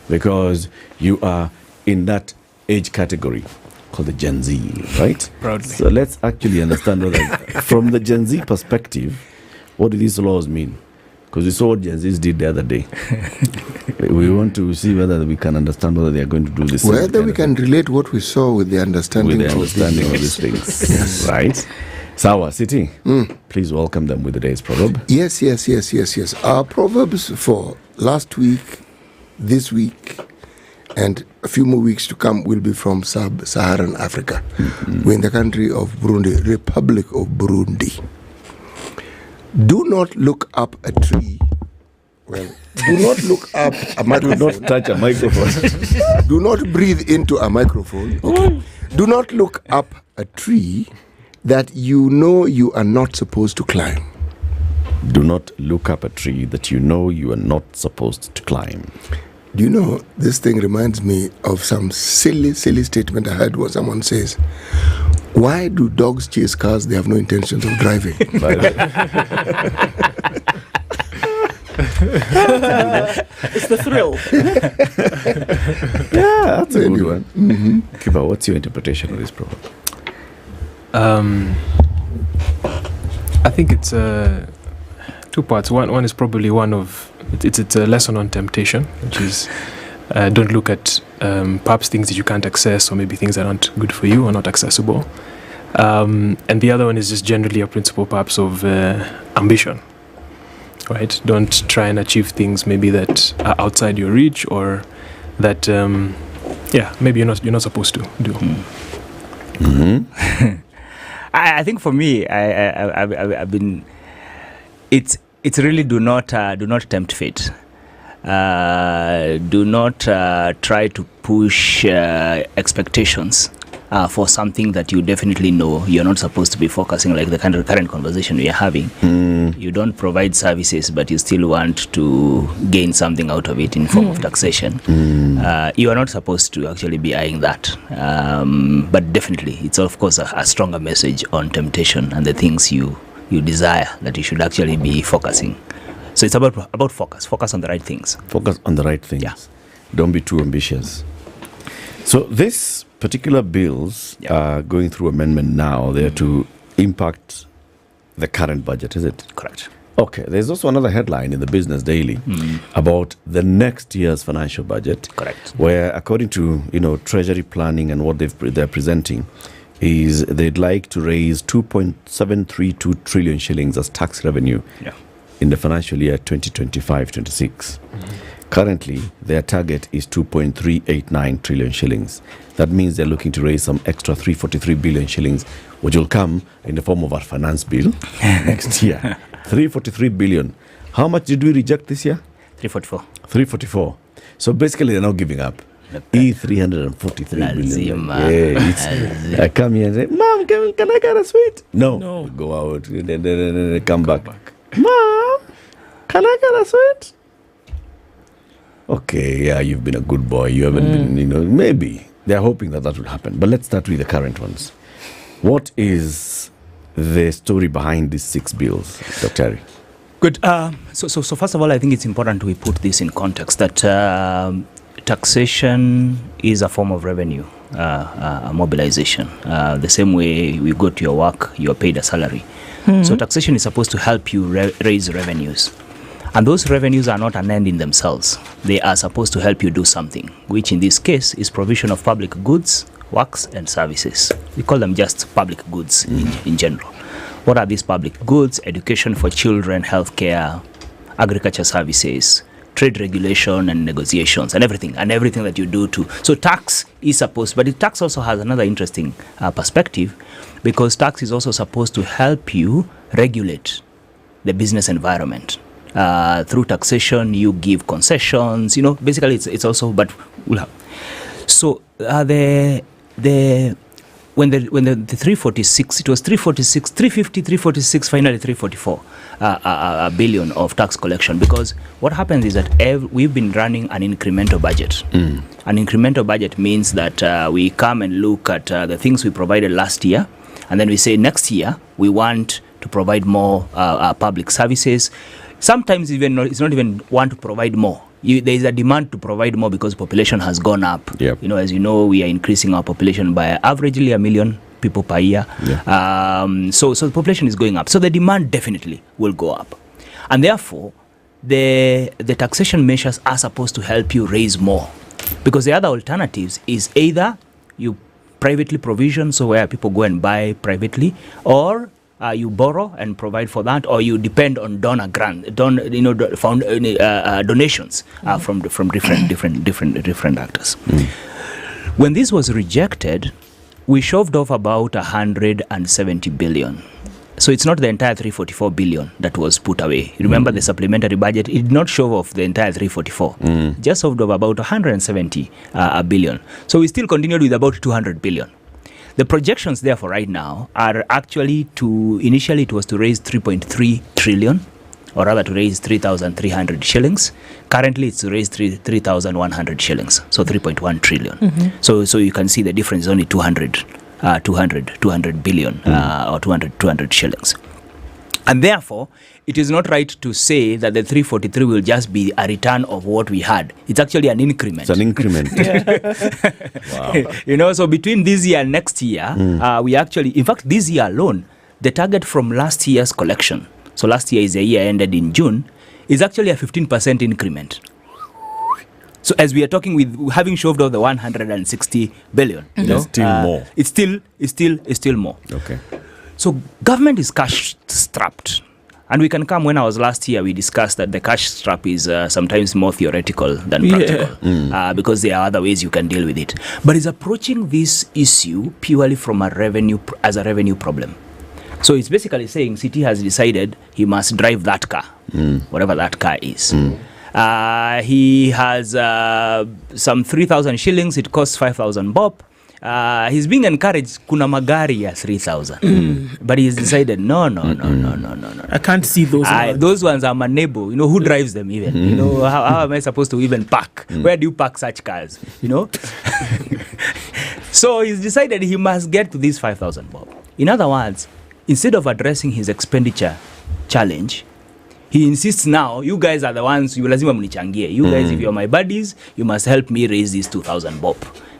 because you are in that age category called the Gen Z, right? Proudly. So let's actually understand from the Gen Z perspective, what do these laws mean? Because we saw what Gen Zs did the other day. We want to see whether we can understand whether they are going to do this. Whether we can relate what we saw with the understanding of these things. Yes. Right? Sawa City, please welcome them with the day's proverb. Yes. Our proverbs for last week, this week, and a few more weeks to come will be from sub-Saharan Africa. We're in the country of Burundi, Republic of Burundi. Do not look up a tree. Well, do not look up a microphone. Do not touch a microphone. Do not breathe into a microphone. Okay. Do not look up a tree that you know you are not supposed to climb. Do not look up a tree that you know you are not supposed to climb. Do you know, this thing reminds me of some silly statement I heard where someone says, why do dogs chase cars they have no intentions of driving? It's the thrill. Yeah, that's a good one. Kiba, what's your interpretation of this proverb? I think it's 2 parts. One is probably it's a lesson on temptation, which is don't look at perhaps things that you can't access, or maybe things that aren't good for you or not accessible. And the other one is just generally a principle perhaps of ambition, right? Don't try and achieve things maybe that are outside your reach, or that maybe you're not supposed to do. I think for me, I've been. It's really do not tempt fate. Do not try to push expectations for something that you definitely know you're not supposed to be focusing, like the kind of current conversation we are having. You don't provide services, but you still want to gain something out of it in form of taxation. You are not supposed to actually be eyeing that. But definitely, it's of course a stronger message on temptation and the things you desire that you should actually be focusing. So it's about focus on the right things. Focus on the right things. Yeah. Don't be too ambitious. So these particular bills are going through amendment now. They're to impact the current budget, is it? Correct. Okay. There's also another headline in the Business Daily about the next year's financial budget. Correct. Where, according to Treasury planning and what they're presenting, is they'd like to raise 2.732 trillion shillings as tax revenue in the financial year 2025-26. Currently, their target is 2.389 trillion shillings. That means they're looking to raise some extra 343 billion shillings, which will come in the form of our finance bill next year. 343 billion. How much did we reject this year? 344. 344. So basically, they're now giving up. 343 billion. I come here and say, Mom, can I get a sweet? No. Go out. Then come back. Mom, can I get a sweet? Okay, yeah, you've been a good boy. You haven't been, maybe. They're hoping that will happen. But let's start with the current ones. What is the story behind these 6 bills, Dr. Terry? Good. So first of all, I think it's important we put this in context that taxation is a form of revenue mobilization. The same way you go to your work, you are paid a salary. So taxation is supposed to help you raise revenues. And those revenues are not an end in themselves. They are supposed to help you do something, which in this case is provision of public goods, works, and services. We call them just public goods in general. What are these public goods? Education for children, healthcare, agriculture services, trade regulation and negotiations, and everything that you do to. So tax is supposed, but the tax also has another interesting perspective, because tax is also supposed to help you regulate the business environment. Through taxation, you give concessions. Basically, it's also. But we'll have. So when the 346, it was 346, 350, 346, finally 344 billion of tax collection. Because what happens is that we've been running an incremental budget. An incremental budget means that we come and look at the things we provided last year, and then we say next year we want to provide more public services. Sometimes it's not even want to provide more. There is a demand to provide more because population has gone up. Yep. As you know, we are increasing our population by averagely 1 million people per year. So the population is going up. So the demand definitely will go up. And therefore, the taxation measures are supposed to help you raise more. Because the other alternatives is either you privately provision, so where people go and buy privately, or you borrow and provide for that, or you depend on donations from different actors. When this was rejected, we shoved off about 170 billion. So it's not the entire 344 billion that was put away. Remember the supplementary budget, it did not shove off the entire 344. Just shoved off about 170 billion. So we still continued with about 200 billion. The projections therefore right now are actually initially it was to raise 3.3 trillion, or rather to raise 3,300 shillings. Currently it's to raise 3,100 shillings, so 3.1 trillion. So you can see the difference is only 200 billion or 200 shillings. And therefore, it is not right to say that the 343 will just be a return of what we had. It's actually an increment. It's an increment. Wow. So between this year and next year, we actually, in fact, this year alone, the target from last year's collection, so last year is the year ended in June, is actually a 15% increment. So as we are talking with having shoved off the 160 billion, There's still more. It's still more. Okay. So government is cash strapped. And we can come, when I was last here, we discussed that the cash strap is sometimes more theoretical than practical, because there are other ways you can deal with it. But it's approaching this issue purely from a revenue problem. So it's basically saying City has decided he must drive that car, whatever that car is. He has some 3,000 shillings, it costs 5,000 bob. He's being encouraged, kuna magari ya 3,000. But he's decided, no. I can't see those ones. Those ones are my neighbor. Who drives them even? How am I supposed to even park? Where do you park such cars? So he's decided he must get to this 5,000 bob. In other words, instead of addressing his expenditure challenge, he insists now, you guys are the ones, you lazima mnichangie. You guys, if you're my buddies, you must help me raise this 2,000 bob.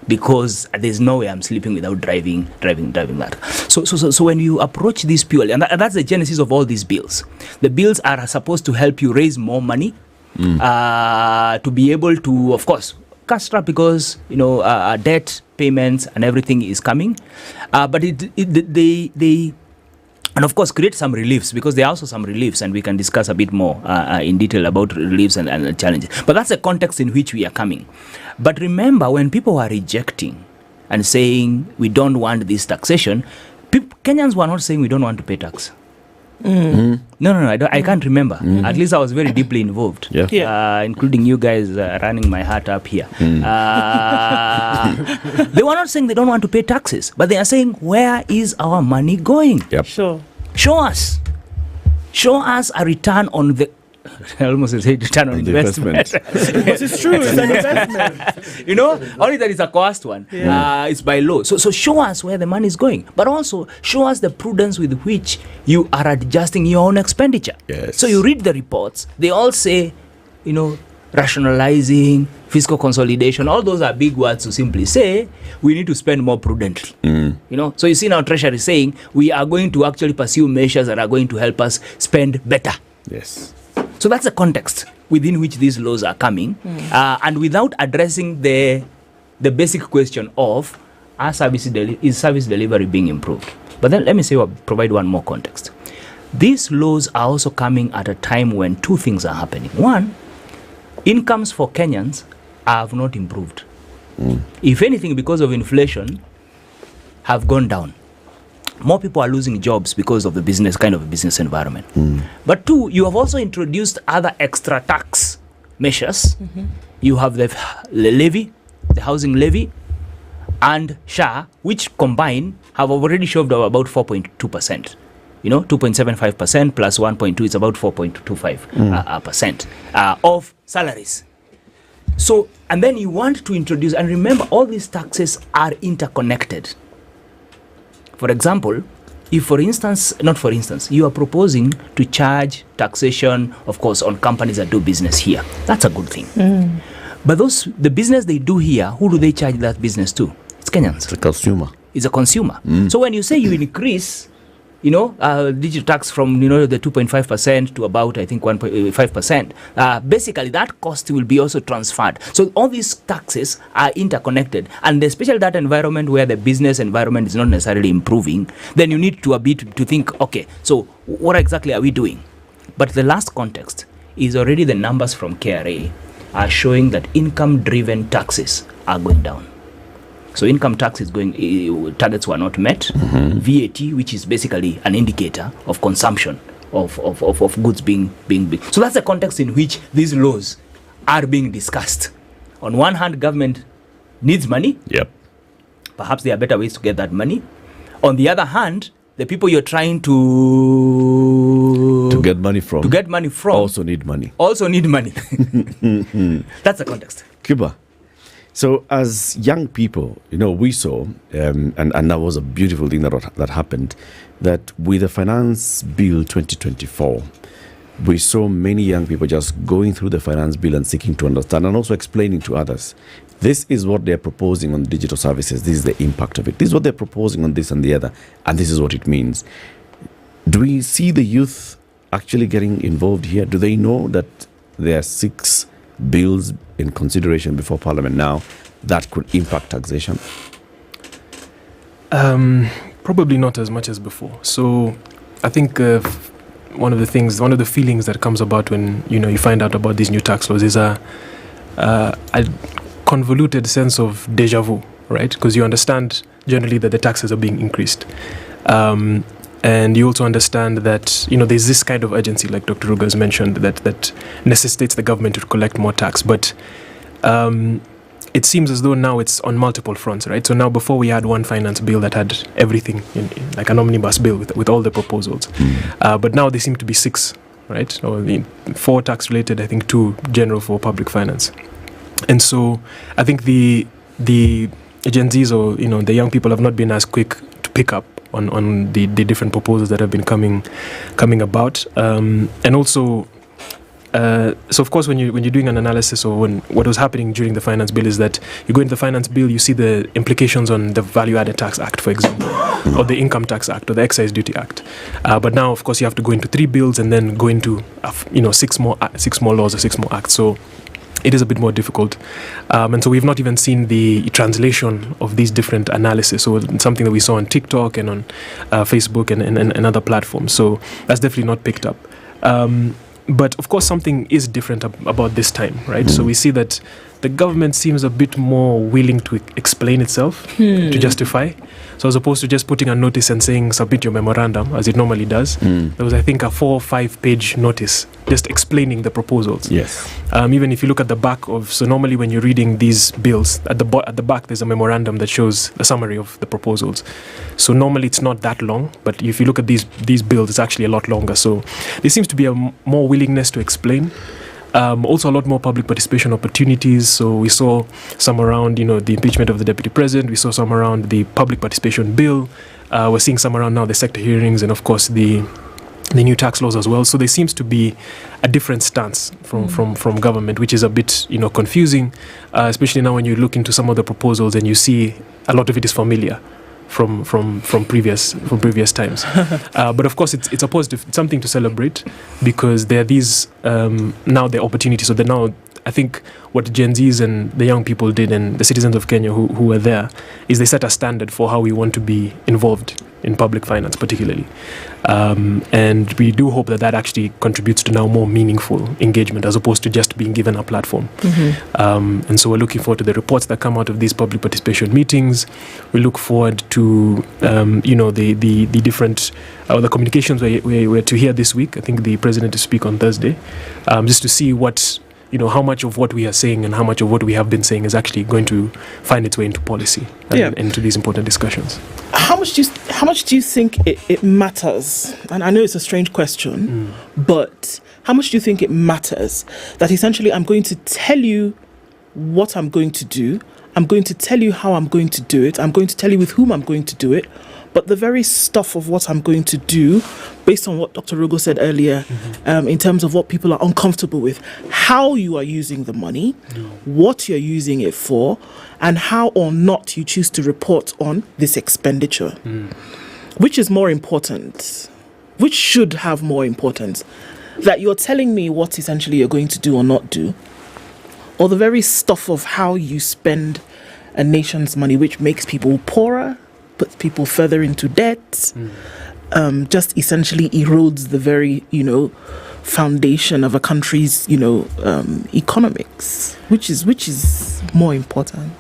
because there's no way I'm sleeping without driving that. So when you approach this purely, and that's the genesis of all these bills. The bills are supposed to help you raise more money to be able to, of course, cash trap, because debt payments and everything is coming, but they and of course create some reliefs, because there are also some reliefs, and we can discuss a bit more in detail about reliefs and challenges. But that's the context in which we are coming. But remember, when people were rejecting and saying we don't want this taxation, Kenyans were not saying we don't want to pay tax. No, I can't remember. At least I was very deeply involved, including you guys running my heart up here. They were not saying they don't want to pay taxes, but they are saying, where is our money going? Sure. Show us a return on the I almost said return on investment. Because it's true, it's an investment. Only that it's a cost one. It's by law. So show us where the money is going, but also show us the prudence with which you are adjusting your own expenditure. Yes. So you read the reports, they all say, rationalizing, fiscal consolidation, all those are big words to simply say we need to spend more prudently. So you see now Treasury saying we are going to actually pursue measures that are going to help us spend better. Yes. So that's the context within which these laws are coming, and without addressing the basic question of is service delivery being improved. But then let me provide one more context. These laws are also coming at a time when two things are happening. One, incomes for Kenyans have not improved. If anything, because of inflation, have gone down. More people are losing jobs because of the business environment. But two, you have also introduced other extra tax measures. You have the levy, the housing levy, and SHA, which combined have already shoved up about 4.2%. 2.75% plus 1.2 is about 4.25% of salaries. So, and then you want to introduce, and remember, all these taxes are interconnected. For example, if you are proposing to charge taxation, of course, on companies that do business here, that's a good thing. But the business they do here, who do they charge that business to? It's Kenyans. It's a consumer. It's a consumer. So when you say you increase, digital tax from, the 2.5% to about, I think, 1.5%, basically that cost will be also transferred. So all these taxes are interconnected. And especially that environment where the business environment is not necessarily improving, then you need to think, okay, so what exactly are we doing? But the last context is already the numbers from KRA are showing that income-driven taxes are going down. So income tax is targets were not met. VAT, which is basically an indicator of consumption of goods being big. So that's the context in which these laws are being discussed. On one hand, government needs money. Perhaps there are better ways to get that money. On the other hand, the people you're trying to get money from also need money. That's the context. Cuba. So as young people, we saw, and that was a beautiful thing that happened, that with the Finance Bill 2024, we saw many young people just going through the Finance Bill and seeking to understand and also explaining to others, this is what they're proposing on digital services, this is the impact of it, this is what they're proposing on this and the other, and this is what it means. Do we see the youth actually getting involved here? Do they know that there are 6 bills in consideration before Parliament now that could impact taxation? Probably not as much as before. So I think one of the feelings that comes about when you find out about these new tax laws is a convoluted sense of deja vu, right? Because you understand generally that the taxes are being increased. And you also understand that, there's this kind of urgency, like Dr. Ruga has mentioned, that necessitates the government to collect more tax. But it seems as though now it's on multiple fronts, right? So now before we had one finance bill that had everything, like an omnibus bill with all the proposals. But now there seem to be 6, right? Or 4 tax related, I think 2 general for public finance. And so I think the Gen Zs or, the young people have not been as quick to pick up on the different proposals that have been coming about, and also so of course when you're doing an analysis, or what was happening during the finance bill is that you go into the finance bill, you see the implications on the Value Added Tax Act, for example, or the Income Tax Act, or the Excise Duty Act. But now, of course, you have to go into 3 bills and then go into 6 more laws or 6 more acts. So it is a bit more difficult. And so we've not even seen the translation of these different analysis. So it's something that we saw on TikTok and on Facebook and other platforms. So that's definitely not picked up. But of course, something is different about this time, right? So we see that the government seems a bit more willing to explain itself, to justify. So as opposed to just putting a notice and saying, submit your memorandum, as it normally does, there was, I think, a 4 or 5 page notice just explaining the proposals. Yes. Even if you look at the back of, so normally when you're reading these bills, at the back there's a memorandum that shows a summary of the proposals. So normally it's not that long, but if you look at these bills, it's actually a lot longer. So there seems to be a more willingness to explain. Also a lot more public participation opportunities. So we saw some around, the impeachment of the deputy president. We saw some around the public participation bill. We're seeing some around now the sector hearings, and of course the new tax laws as well. So there seems to be a different stance from government, which is a bit confusing, especially now when you look into some of the proposals and you see a lot of it is familiar from previous times. But of course it's a positive, it's something to celebrate, because there are these now the opportunities. So now I think what Gen Zs and the young people did, and the citizens of Kenya who were there, is they set a standard for how we want to be involved in public finance particularly. And we do hope that actually contributes to now more meaningful engagement as opposed to just being given a platform. And so we're looking forward to the reports that come out of these public participation meetings. We look forward to the different the communications we're to hear this week. I think the president to speak on Thursday, just to see what how much of what we are saying and how much of what we have been saying is actually going to find its way into policy and into these important discussions. How much do you think it matters? And I know it's a strange question, but how much do you think it matters that essentially I'm going to tell you what I'm going to do, I'm going to tell you how I'm going to do it, I'm going to tell you with whom I'm going to do it, but the very stuff of what I'm going to do, based on what Dr. Rogo said earlier, in terms of what people are uncomfortable with, how you are using the money, what you're using it for, and how or not you choose to report on this expenditure. Which is more important? Which should have more importance? That you're telling me what essentially you're going to do or not do, or the very stuff of how you spend a nation's money, which makes people poorer, puts people further into debt, just essentially erodes the very, foundation of a country's, economics. Which is more important?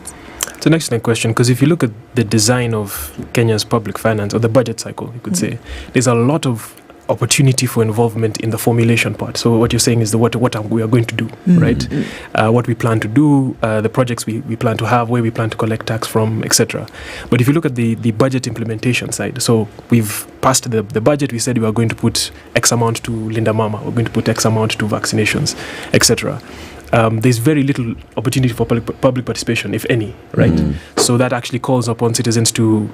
It's an excellent question, because if you look at the design of Kenya's public finance, or the budget cycle, you could say, there's a lot of opportunity for involvement in the formulation part. So what you're saying is what we are going to do, right? What we plan to do, the projects we plan to have, where we plan to collect tax from, etc. But if you look at the budget implementation side, so we've passed the budget, we said we are going to put X amount to Linda Mama, we're going to put X amount to vaccinations, etc. There's very little opportunity for public participation, if any, right? So that actually calls upon citizens to,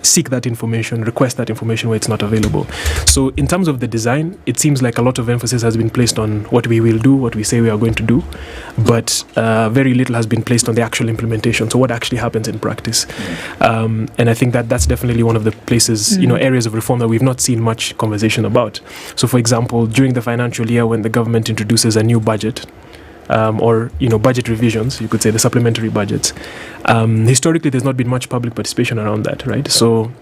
seek that information, request that information where it's not available. So in terms of the design, it seems like a lot of emphasis has been placed on what we will do, what we say we are going to do, but very little has been placed on the actual implementation. So what actually happens in practice? And I think that's definitely one of the places, areas of reform that we've not seen much conversation about. So for example, during the financial year, when the government introduces a new budget, or budget revisions, you could say the supplementary budgets. Historically, there's not been much public participation around that, right? So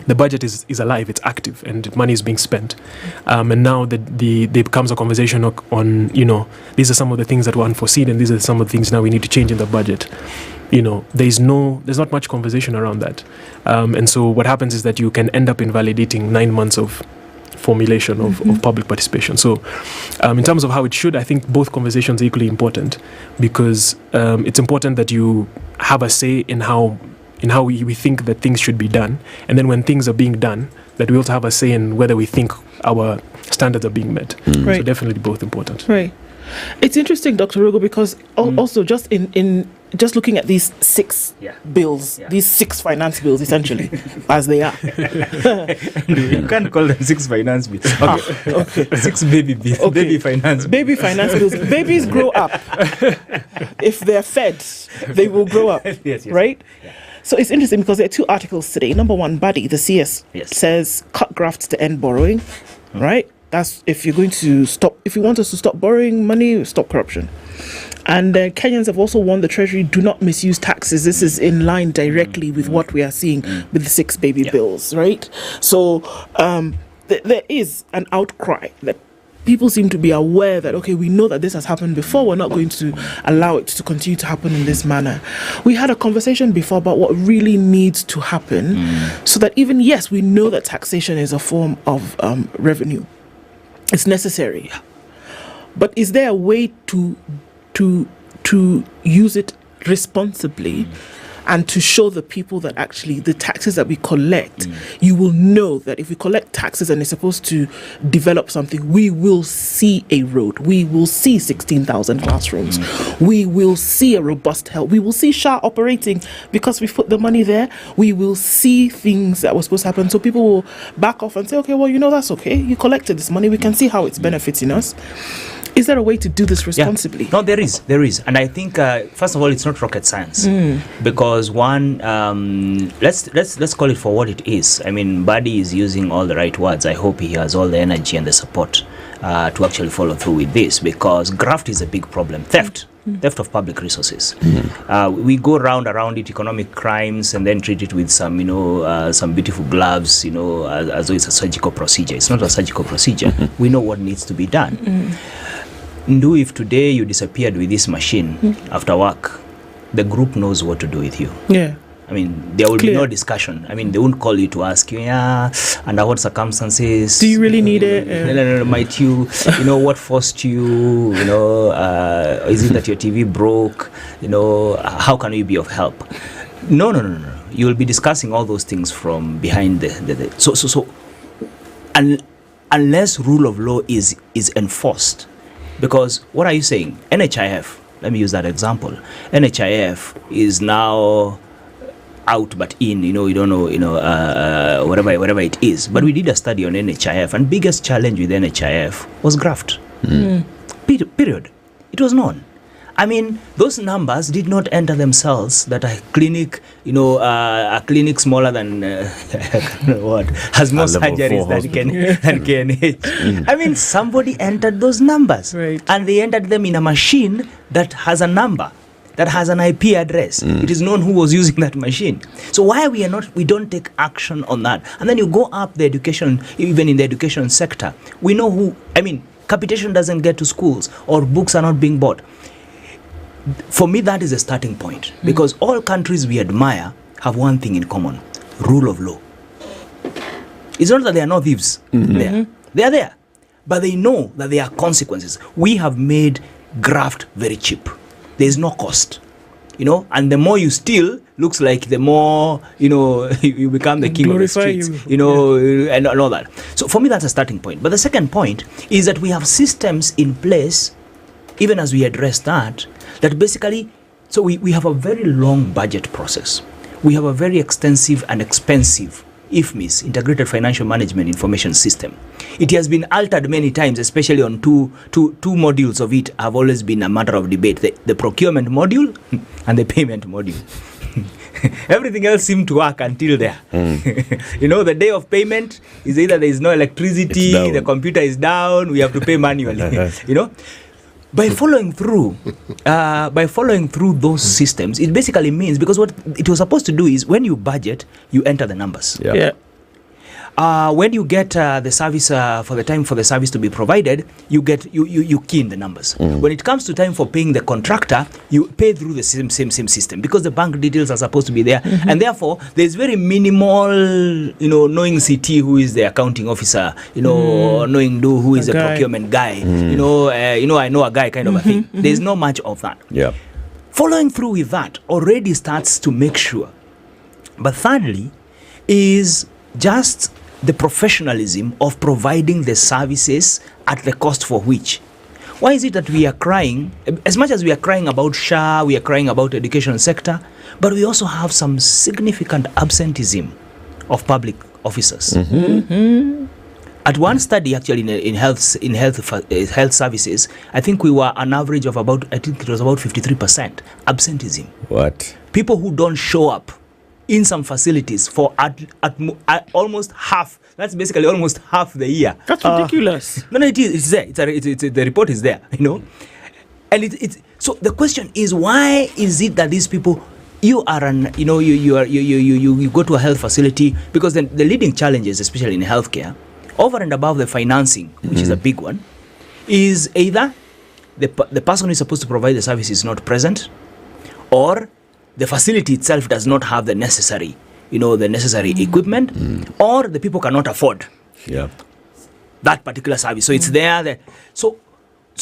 the budget is alive, it's active, and money is being spent. And now there becomes a conversation on these are some of the things that were unforeseen, and these are some of the things now we need to change in the budget. There's not much conversation around that, and so what happens is that you can end up invalidating 9 months of formulation of public participation. So in terms of how it should, I think both conversations are equally important, because it's important that you have a say in how we think that things should be done, and then when things are being done, that we also have a say in whether we think our standards are being met. So definitely both important. Right. It's interesting, Dr. Rogo, because also just in just looking at these 6 bills, these 6 finance bills, essentially, as they are. You can't call them 6 finance bills. Okay. 6 baby bills. Okay. Baby finance bills. Baby finance bills. Babies grow up. If they're fed, they will grow up. Yes. Right? Yeah. So it's interesting because there are 2 articles today. Number 1, Buddy, the CS, says cut grafts to end borrowing. Right? That's if you're going to stop, if you want us to stop borrowing money, stop corruption. And Kenyans have also warned the Treasury, do not misuse taxes. This is in line directly with what we are seeing with the 6 baby bills, right? So there is an outcry that people seem to be aware that, okay, we know that this has happened before. We're not going to allow it to continue to happen in this manner. We had a conversation before about what really needs to happen so that even, yes, we know that taxation is a form of revenue. It's necessary. But is there a way to use it responsibly and to show the people that actually the taxes that we collect, you will know that if we collect taxes and it's supposed to develop something, we will see a road, we will see 16,000 classrooms, we will see a robust health, we will see SHA operating because we put the money there, we will see things that were supposed to happen. So people will back off and say, okay, well, that's okay, you collected this money, we can see how it's benefiting us. Is there a way to do this responsibly? No, there is. And I think, first of all, it's not rocket science. Because one, let's call it for what it is. I mean, Buddy is using all the right words. I hope he has all the energy and the support to actually follow through with this, because graft is a big problem. Theft of public resources. We go around it, economic crimes, and then treat it with some, some beautiful gloves, as though it's a surgical procedure. It's not a surgical procedure. We know what needs to be done. If today you disappeared with this machine after work, the group knows what to do with you. Yeah. I mean, there will be no discussion. I mean, they won't call you to ask you, under what circumstances? Do you really need it? No, might you, what forced you, is it that your TV broke? How can we be of help? No. You will be discussing all those things from behind So unless rule of law is enforced, because what are you saying? NHIF, let me use that example. NHIF is now out but in, you don't know, whatever it is. But we did a study on NHIF, and biggest challenge with NHIF was graft. Period. It was known. I mean, those numbers did not enter themselves that a clinic, a clinic smaller than, has more surgeries than KNH. I mean, somebody entered those numbers. Right. And they entered them in a machine that has a number, that has an IP address. It is known who was using that machine. So why we don't take action on that? And then you go up the education, even in the education sector, we know capitation doesn't get to schools, or books are not being bought. For me, that is a starting point, because all countries we admire have one thing in common: rule of law. It's not that they are not thieves. They are there, but they know that there are consequences. We have made graft very cheap. There is no cost, and the more you steal, looks like the more you become the king of the streets, and all that. So for me, that's a starting point. But the second point is that we have systems in place, even as we address that basically, so we have a very long budget process. We have a very extensive and expensive IFMIS, Integrated Financial Management Information System. It has been altered many times, especially on two modules of it have always been a matter of debate: the procurement module and the payment module. Everything else seemed to work until there. The day of payment is either there is no electricity, the computer is down, we have to pay manually. By following through those systems, it basically means, because what it was supposed to do is, when you budget, you enter the numbers. When you get the service for the service to be provided, you key in the numbers. When it comes to time for paying the contractor, you pay through the same system, because the bank details are supposed to be there, and therefore there's very minimal, knowing CT who is the accounting officer, knowing who is the procurement guy, I know a guy kind of a thing. There's not much of that. Following through with that already starts to make sure. But thirdly is just the professionalism of providing the services at the cost for which. Why is it that we are crying, as much as we are crying about SHA, we are crying about education sector, but we also have some significant absenteeism of public officers. At one study, actually, in health services, I think we were an average of about, I think it was about 53% absenteeism. What? People who don't show up in some facilities for at almost half. That's basically almost half the year. That's ridiculous. No, it is. It's there. The report is there. And it's so the question is, why is it that these people? You go to a health facility, because then the leading challenges, especially in healthcare, over and above the financing, which is a big one, is either the person who is supposed to provide the service is not present, or the facility itself does not have the necessary equipment, or the people cannot afford that particular service. So it's there. So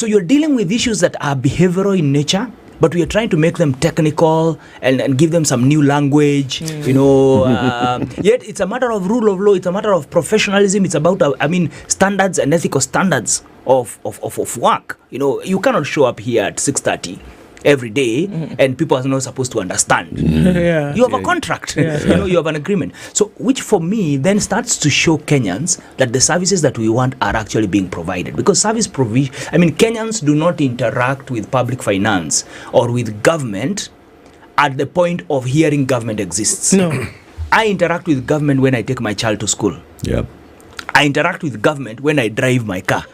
you're dealing with issues that are behavioral in nature, but we are trying to make them technical and give them some new language, Yet it's a matter of rule of law. It's a matter of professionalism. It's about, standards and ethical standards of work. You cannot show up here at 6:30 every day and people are not supposed to understand. You have a contract. You have an agreement. So which for me then starts to show Kenyans that the services that we want are actually being provided, because service provision, Kenyans do not interact with public finance or with government at the point of hearing government exists. No. I interact with government when I take my child to school. I interact with government when I drive my car.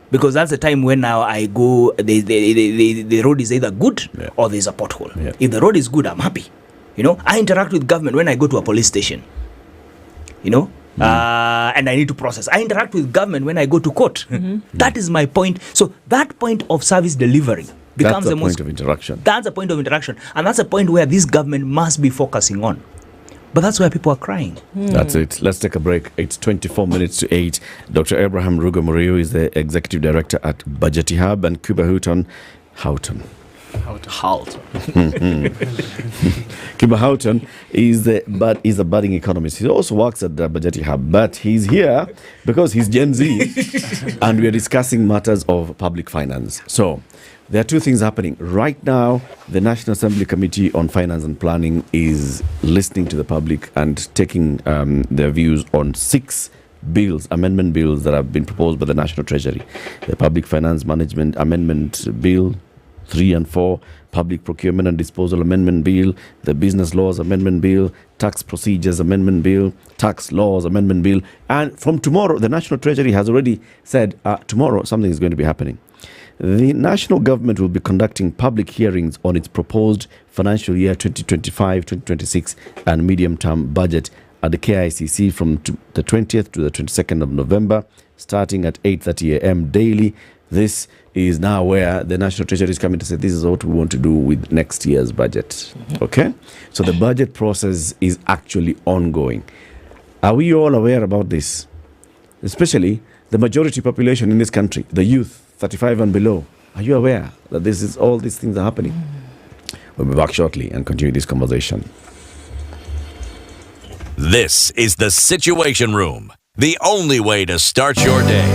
Because that's the time when now I go, the road is either good or there's a pothole. If the road is good, I'm happy. I interact with government when I go to a police station. And I need to process. I interact with government when I go to court. That is my point. So that point of service delivery becomes the most point of interaction. That's a point of interaction. And that's a point where this government must be focusing on. But that's where people are crying. That's it. Let's take a break. It's 24 minutes to 8. Dr. Abraham Rugo Murio is the Executive Director at Budgety Hub, and Cuba Houghton. Cuba Houghton is a budding economist. He also works at the Budgety Hub, but he's here because he's Gen Z and we are discussing matters of public finance. So there are two things happening. Right now, the National Assembly Committee on Finance and Planning is listening to the public and taking their views on 6 amendment bills that have been proposed by the National Treasury. The Public Finance Management Amendment Bill 3 and 4, Public Procurement and Disposal Amendment Bill, the Business Laws Amendment Bill, Tax Procedures Amendment Bill, Tax Laws Amendment Bill. And from tomorrow, the National Treasury has already said tomorrow something is going to be happening. The national government will be conducting public hearings on its proposed financial year 2025-2026 and medium-term budget at the KICC from the 20th to the 22nd of November, starting at 8:30 a.m. daily. This is now where the National Treasury is coming to say this is what we want to do with next year's budget. Okay? So the budget process is actually ongoing. Are we all aware about this? Especially the majority population in this country, the youth, 35 and below. Are you aware that all these things are happening? We'll be back shortly and continue this conversation. This is the Situation Room, the only way to start your day.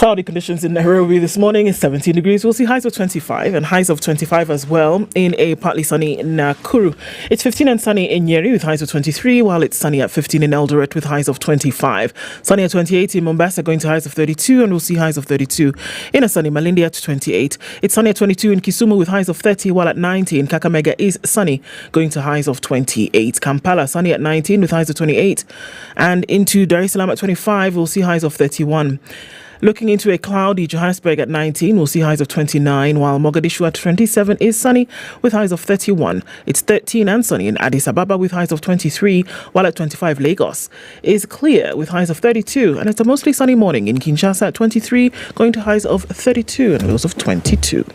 Cloudy conditions in Nairobi this morning is 17 degrees. We'll see highs of 25 and highs of 25 as well in a partly sunny Nakuru. It's 15 and sunny in Nyeri with highs of 23, while it's sunny at 15 in Eldoret with highs of 25. Sunny at 28 in Mombasa, going to highs of 32, and we'll see highs of 32 in a sunny Malindi at 28. It's sunny at 22 in Kisumu with highs of 30, while at 19 Kakamega is sunny, going to highs of 28. Kampala sunny at 19 with highs of 28, and into Dar es Salaam at 25, we'll see highs of 31. Looking into a cloudy Johannesburg at 19, we'll see highs of 29, while Mogadishu at 27 is sunny with highs of 31. It's 13 and sunny in Addis Ababa with highs of 23, while at 25 Lagos is clear with highs of 32, and it's a mostly sunny morning in Kinshasa at 23, going to highs of 32 and lows of 22.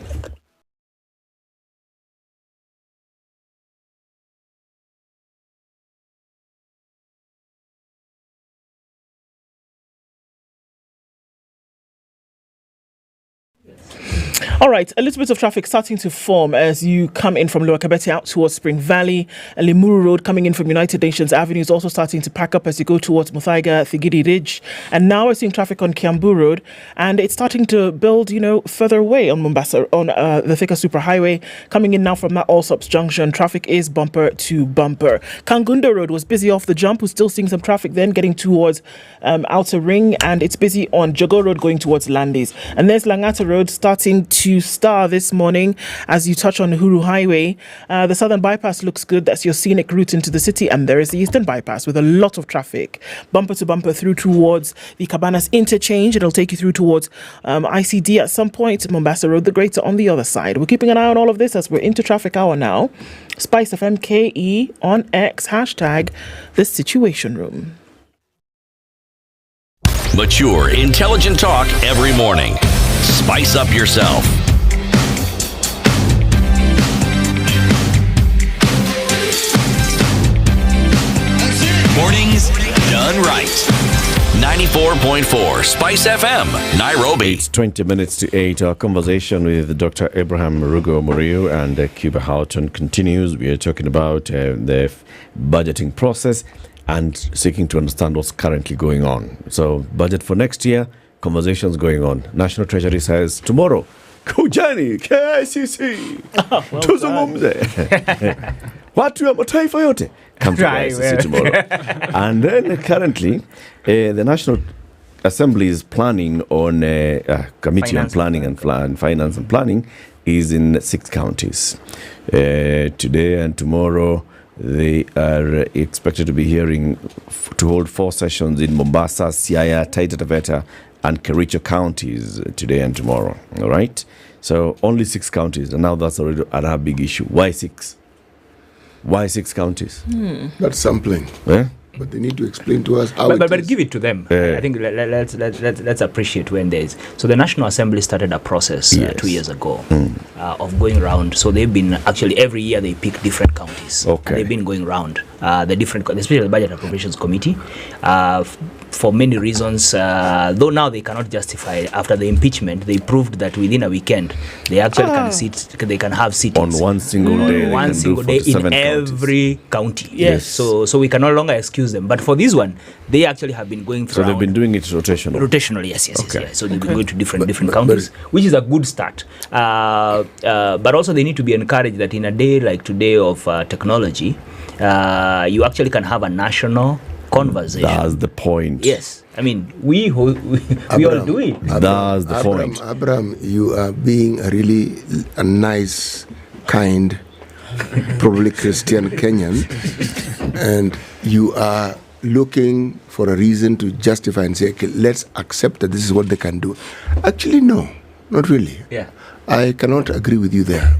All right, a little bit of traffic starting to form as you come in from Lower Kabete out towards Spring Valley. And Limuru Road coming in from United Nations Avenue is also starting to pack up as you go towards Muthaiga, Thigiri Ridge. And now we're seeing traffic on Kiambu Road, and it's starting to build, further away on Mombasa, on the Thika Superhighway. Coming in now from that Allsops Junction, traffic is bumper to bumper. Kangunda Road was busy off the jump. We're still seeing some traffic then getting towards Outer Ring, and it's busy on Jogo Road going towards Landis. And there's Langata Road starting to star this morning as you touch on Uhuru Highway. The southern bypass looks good. That's your scenic route into the city. And there is the eastern bypass with a lot of traffic. Bumper to bumper through towards the Cabanas interchange. It'll take you through towards ICD at some point. Mombasa Road, the Greater on the other side. We're keeping an eye on all of this as we're into traffic hour now. SpiceFM KE on X, hashtag the Situation Room. Mature, intelligent talk every morning. Spice up yourself. Mornings done right. 94.4 Spice FM, Nairobi. It's 20 minutes to 8. Our conversation with Dr. Abraham Rugo Muriu and Cuba Houghton continues. We are talking about the budgeting process and seeking to understand what's currently going on. So, budget for next year, conversations going on. National Treasury says tomorrow, kujani KICC tuzungumze watu wa mataifa yote come to KICC tomorrow. And then currently, the National Assembly is planning on Committee on Planning and Finance and Planning is in 6 counties. Today and tomorrow, they are expected to be hearing to hold 4 sessions in Mombasa, Siaya, Taita Taveta, and Kericho counties today and tomorrow. All right? So only 6 counties, and now that's already a big issue. Why 6? Why 6 counties? That's sampling. Yeah? But they need to explain to us how but give it to them. I think let's appreciate when there is. So the National Assembly started a process 2 years ago of going around. So they've been actually every year they pick different counties. Okay. They've been going around the different, especially the Budget Appropriations Committee, for many reasons. Though now they cannot justify after the impeachment, they proved that within a weekend they actually can sit. They can have sittings on one single day. One single day in every county. Yes. So we can no longer excuse them. But for this one, they actually have been going through. So they've been doing it rotationally. Yes. So they've been going to different counties, which is a good start. But also they need to be encouraged that in a day like today of technology, you actually can have a national conversation. That's the point. Yes. I mean, we all do it. That's the point. Abraham, you are being really a nice, kind, probably Christian Kenyan, and you are looking for a reason to justify and say, okay, let's accept that this is what they can do. Actually, no, not really. Yeah. I cannot agree with you there.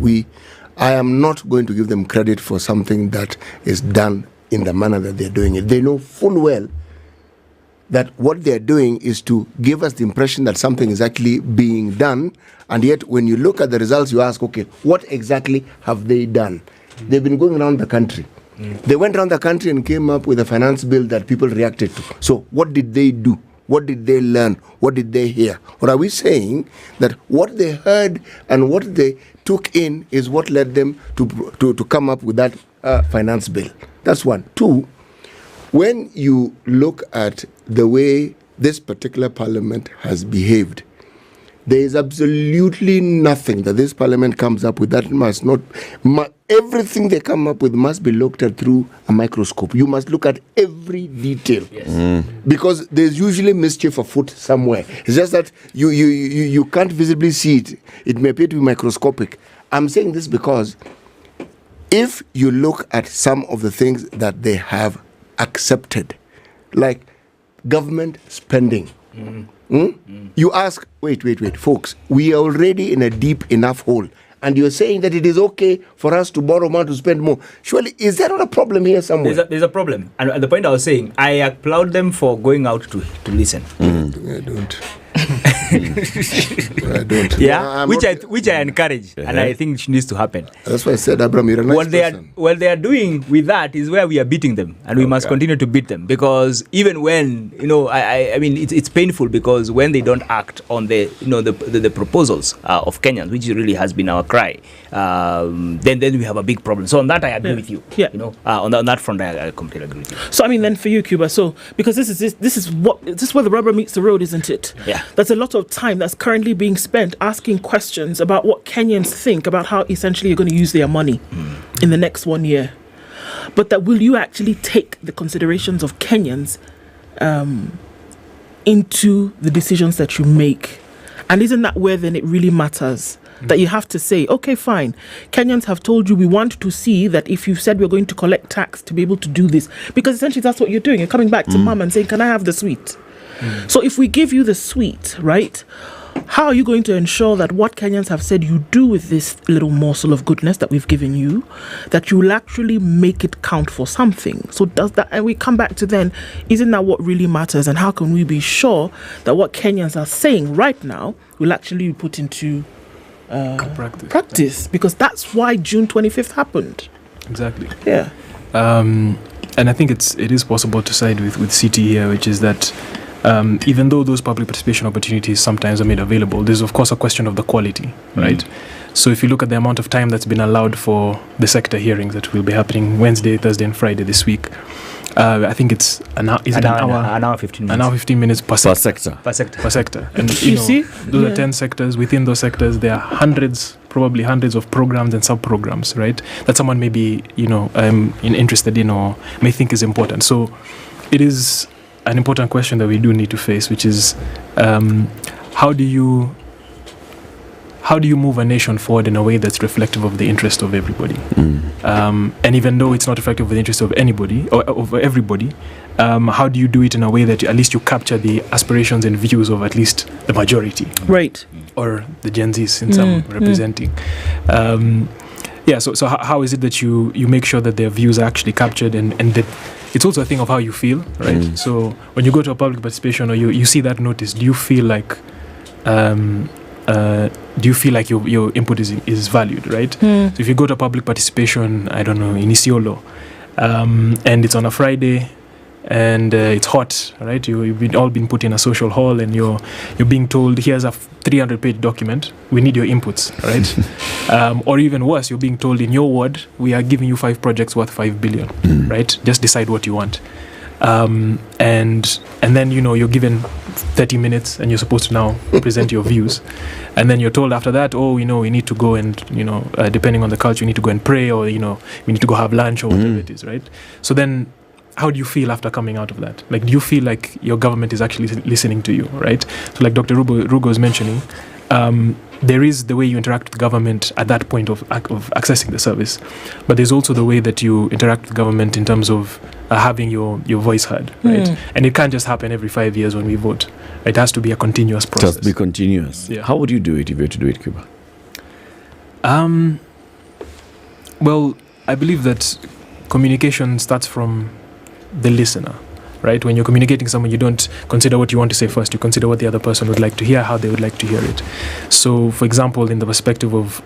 I am not going to give them credit for something that is done in the manner that they're doing it. They know full well that what they're doing is to give us the impression that something is actually being done, and yet when you look at the results, you ask, okay, what exactly have they done? They've been going around the country. They went around the country and came up with a finance bill that people reacted to. So what did they do? What did they learn? What did they hear? Or are we saying that what they heard and what they took in is what led them to come up with that finance bill? That's one. 2, when you look at the way this particular parliament has behaved, There is absolutely nothing that this parliament comes up with that must not... everything they come up with must be looked at through a microscope. You must look at every detail. Yes. Because there's usually mischief afoot somewhere. It's just that you can't visibly see it. It may appear to be microscopic. I'm saying this because if you look at some of the things that they have accepted, like government spending, you ask, wait, folks, we are already in a deep enough hole, and you're saying that it is okay for us to borrow money to spend more. Surely, is there not a problem here somewhere? There's a problem. And at the point I was saying, I applaud them for going out to listen. I don't. I don't. Yeah, which I encourage, and I think it needs to happen. That's why I said, Abraham, you're a nice person. What they are doing with that is where we are beating them, and we must continue to beat them, because even when I mean it's painful, because when they don't act on the proposals of Kenyans, which really has been our cry, then we have a big problem. So on that I agree with you. Yeah. On that front I completely agree with you. So I mean, then for you, Cuba, so because this is where the rubber meets the road, isn't it? Yeah. There's a lot of time that's currently being spent asking questions about what Kenyans think about how essentially you're going to use their money in the next 1 year. But that will you actually take the considerations of Kenyans into the decisions that you make? And isn't that where then it really matters? That you have to say, okay, fine, Kenyans have told you we want to see that if you said we're going to collect tax to be able to do this. Because essentially that's what you're doing. You're coming back to mum and saying, can I have the sweet? So if we give you the sweet, right, how are you going to ensure that what Kenyans have said you do with this little morsel of goodness that we've given you, that you will actually make it count for something? So does that, and we come back to then, isn't that what really matters? And how can we be sure that what Kenyans are saying right now will actually be put into practice? Because that's why June 25th happened. Exactly. Yeah. And I think it is possible to side with CT here, which is that even though those public participation opportunities sometimes are made available, there's of course a question of the quality, right? So if you look at the amount of time that's been allowed for the sector hearings that will be happening Wednesday, Thursday and Friday this week, I think it's an hour 15 minutes. An hour 15 minutes per sector. And you see? Those are 10 sectors. Within those sectors there are probably hundreds of programs and sub-programs, right? That someone may be, interested in or may think is important. So it is an important question that we do need to face, which is how do you move a nation forward in a way that's reflective of the interest of everybody? And even though it's not reflective of the interest of anybody or of everybody, how do you do it in a way that at least you capture the aspirations and views of at least the majority, right, or the Gen Zs in some representing? So how is it that you make sure that their views are actually captured, and that it's also a thing of how you feel, right? So when you go to a public participation or you see that notice, do you feel like your input is valued, right? So if you go to a public participation, I don't know, in Isiolo, and it's on a Friday and it's hot, right? You've all been put in a social hall and you're being told, here's a 300-page document, we need your inputs, right? Or even worse, you're being told, in your ward, we are giving you 5 projects worth 5 billion, right? Just decide what you want. And then you're given 30 minutes and you're supposed to now present your views, and then you're told after that, we need to go and depending on the culture, you need to go and pray, or we need to go have lunch or whatever it is, right? So then how do you feel after coming out of that? Like, do you feel like your government is actually listening to you, right? So like Dr. Rugo was mentioning, there is the way you interact with government at that point of accessing the service, but there's also the way that you interact with government in terms of having your voice heard, right? And it can't just happen every 5 years when we vote. It has to be a continuous process. Just be continuous. Yeah. How would you do it if you were to do it, Cuba? Well, I believe that communication starts from the listener, right? When you're communicating with someone, you don't consider what you want to say first. You consider what the other person would like to hear, how they would like to hear it. So, for example, in the perspective of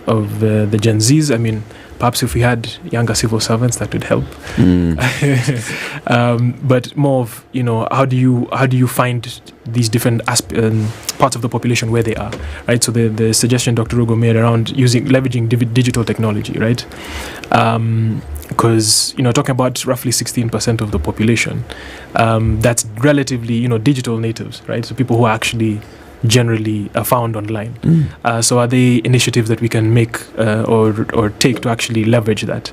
the Gen Zs, I mean, perhaps if we had younger civil servants, that would help. But more of, how do you find these different parts of the population where they are, right? So the suggestion Dr. Rugo made around leveraging digital technology, right? Because talking about roughly 16% of the population, that's relatively digital natives, right? So people who are actually generally found online. So are they initiatives that we can make or take to actually leverage that?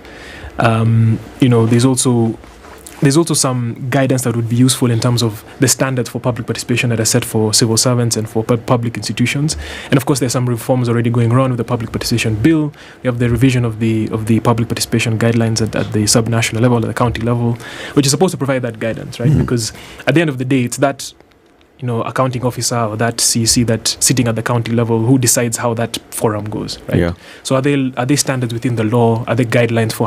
There's also some guidance that would be useful in terms of the standards for public participation that are set for civil servants and for public institutions. And of course, there's some reforms already going around with the public participation bill. We have the revision of the public participation guidelines at the subnational level, at the county level, which is supposed to provide that guidance, right? Because at the end of the day, it's that accounting officer or that CEC that's sitting at the county level who decides how that forum goes, right? Yeah. So are they standards within the law? Are there guidelines for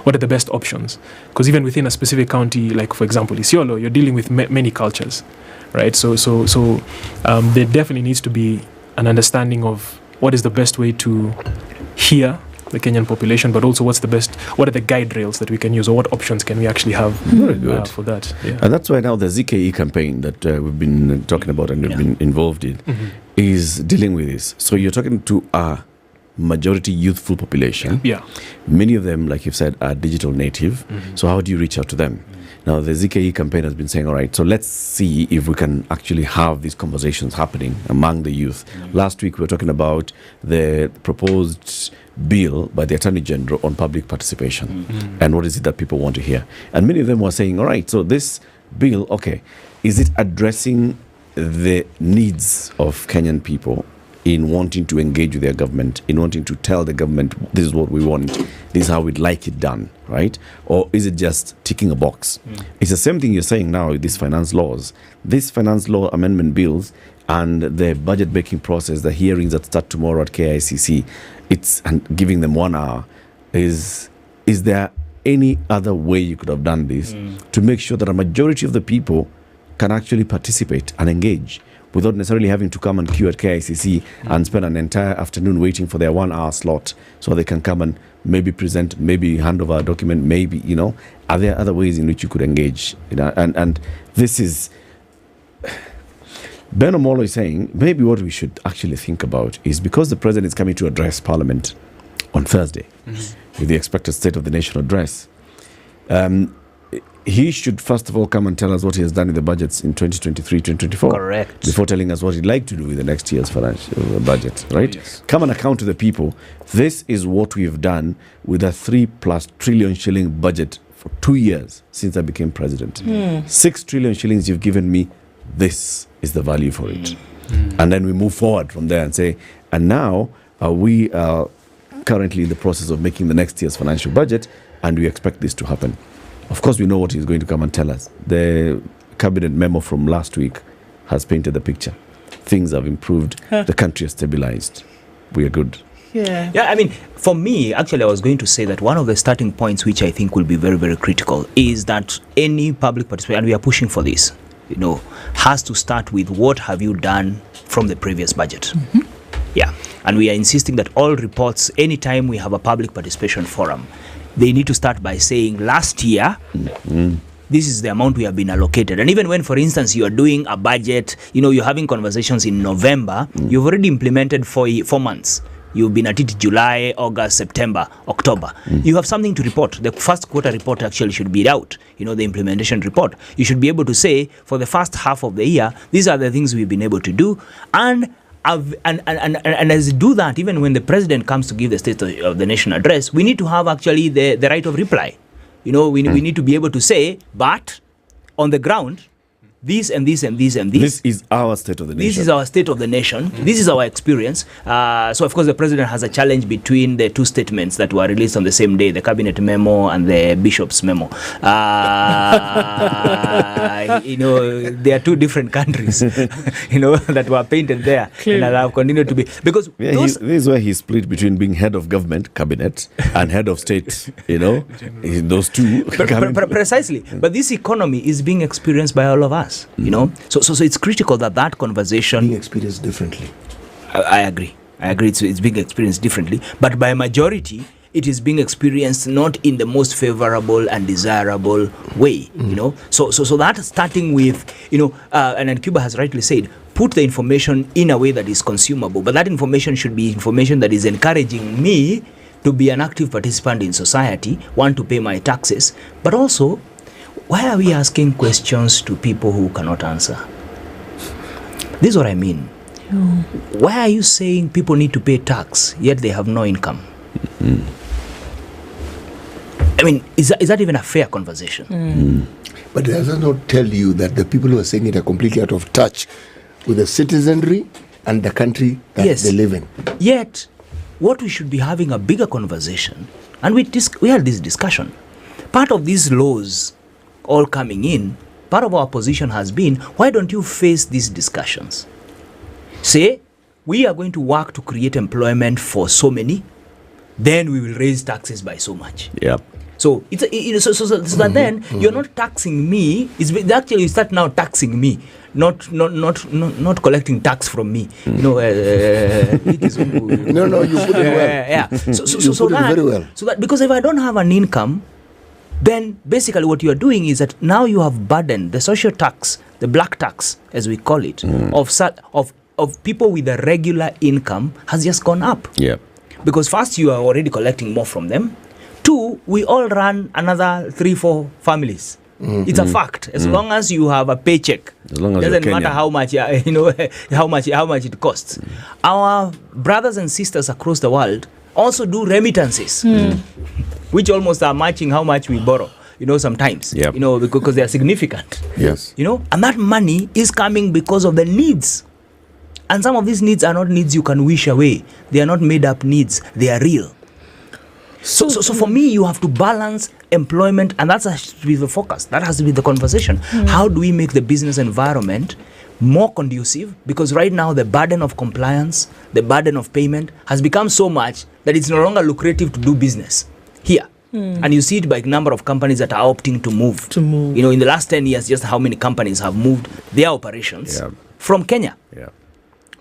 what are the best options? Because even within a specific county, like for example Isiolo, you're dealing with many cultures, right? So there definitely needs to be an understanding of what is the best way to hear the Kenyan population, but also what are the guide rails that we can use, or what options can we actually have for that? Yeah. And that's why now the Sigei campaign that we've been talking about and we've been involved in is dealing with this. So you're talking to a majority youthful population. Yeah. Many of them, like you've said, are digital native. So how do you reach out to them? Now, the Sigei campaign has been saying, all right, so let's see if we can actually have these conversations happening among the youth. Last week, we were talking about the proposed bill by the Attorney General on public participation and what is it that people want to hear. And many of them were saying, all right, so this bill, okay, is it addressing the needs of Kenyan people in wanting to engage with their government, in wanting to tell the government, this is what we want, this is how we'd like it done, right? Or is it just ticking a box? It's the same thing you're saying now with these finance laws. These finance law amendment bills and the budget making process, the hearings that start tomorrow at KICC, and giving them 1 hour. Is there any other way you could have done this to make sure that a majority of the people can actually participate and engage without necessarily having to come and queue at KICC and spend an entire afternoon waiting for their 1 hour slot so they can come and maybe present, maybe hand over a document, maybe, are there other ways in which you could engage? And this is... Ben Omolo is saying maybe what we should actually think about is, because the president is coming to address Parliament on Thursday with the expected State of the Nation address, he should first of all come and tell us what he has done in the budgets in 2023-2024. Correct. Before telling us what he'd like to do with the next year's financial budget, right? Yes. Come and account to the people. This is what we've done with a 3+ trillion shilling budget for 2 years since I became president. 6 trillion shillings you've given me. This is the value for it. And then we move forward from there and say, and now we are currently in the process of making the next year's financial budget, and we expect this to happen. Of course, we know what he's going to come and tell us. The cabinet memo from last week has painted the picture. Things have improved. The country has stabilized. We are good. Yeah, I mean, for me, actually, I was going to say that one of the starting points, which I think will be very, very critical, is that any public participation, and we are pushing for this, has to start with what have you done from the previous budget. Yeah, and we are insisting that all reports, anytime we have a public participation forum, they need to start by saying last year, this is the amount we have been allocated. And even when, for instance, you are doing a budget, you're having conversations in November, you've already implemented 4 months. You've been at it July, August, September, October. You have something to report. The first quarter report actually should be out, the implementation report. You should be able to say, for the first half of the year, these are the things we've been able to do. And as you do that, even when the president comes to give the State of the Nation address, we need to have actually the right of reply. We need to be able to say, but on the ground, this and this and this and this. This is our state of the nation. This is our state of the nation. This is our experience. So, of course, the president has a challenge between the two statements that were released on the same day, the cabinet memo and the bishop's memo. They are two different countries, that were painted there. Clearly. And have continued to be. Because this is where he's split between being head of government, cabinet, and head of state, those two. Precisely. But this economy is being experienced by all of us. So it's critical that conversation being experienced differently. I agree. It's being experienced differently, but by majority, it is being experienced not in the most favorable and desirable way. So that starting with and Cuba has rightly said, put the information in a way that is consumable, but that information should be information that is encouraging me to be an active participant in society, want to pay my taxes, but also, why are we asking questions to people who cannot answer? This is what I mean. Why are you saying people need to pay tax yet they have no income? I mean, is that even a fair conversation? But does that not tell you that the people who are saying it are completely out of touch with the citizenry and the country that they live in? Yet, what we should be having a bigger conversation, and we had this discussion. Part of these laws all coming in, part of our position has been, why don't you face these discussions? Say, we are going to work to create employment for so many, then we will raise taxes by so much. Yep. So it's so that then you're not taxing me. Actually you start now taxing me, not collecting tax from me. No, you put it well. Yeah. So it very well. So that because if I don't have an income, then basically what you are doing is that now you have burdened the social tax, the black tax as we call it, of people with a regular income has just gone up. Yeah. Because first you are already collecting more from them. Two, we all run another 3-4 families. It's a fact. As long as you have a paycheck, as long as doesn't matter how much how much it costs. Our brothers and sisters across the world also do remittances, which almost are matching how much we borrow. Sometimes, because they are significant. Yes. And that money is coming because of the needs. And some of these needs are not needs you can wish away. They are not made up needs. They are real. So for me, you have to balance employment, and that has to be the focus. That has to be the conversation. How do we make the business environment more conducive? Because right now, the burden of compliance, the burden of payment has become so much that it's no longer lucrative to do business here. And you see it by the number of companies that are opting to move. In the last 10 years, just how many companies have moved their operations from Kenya. Yeah.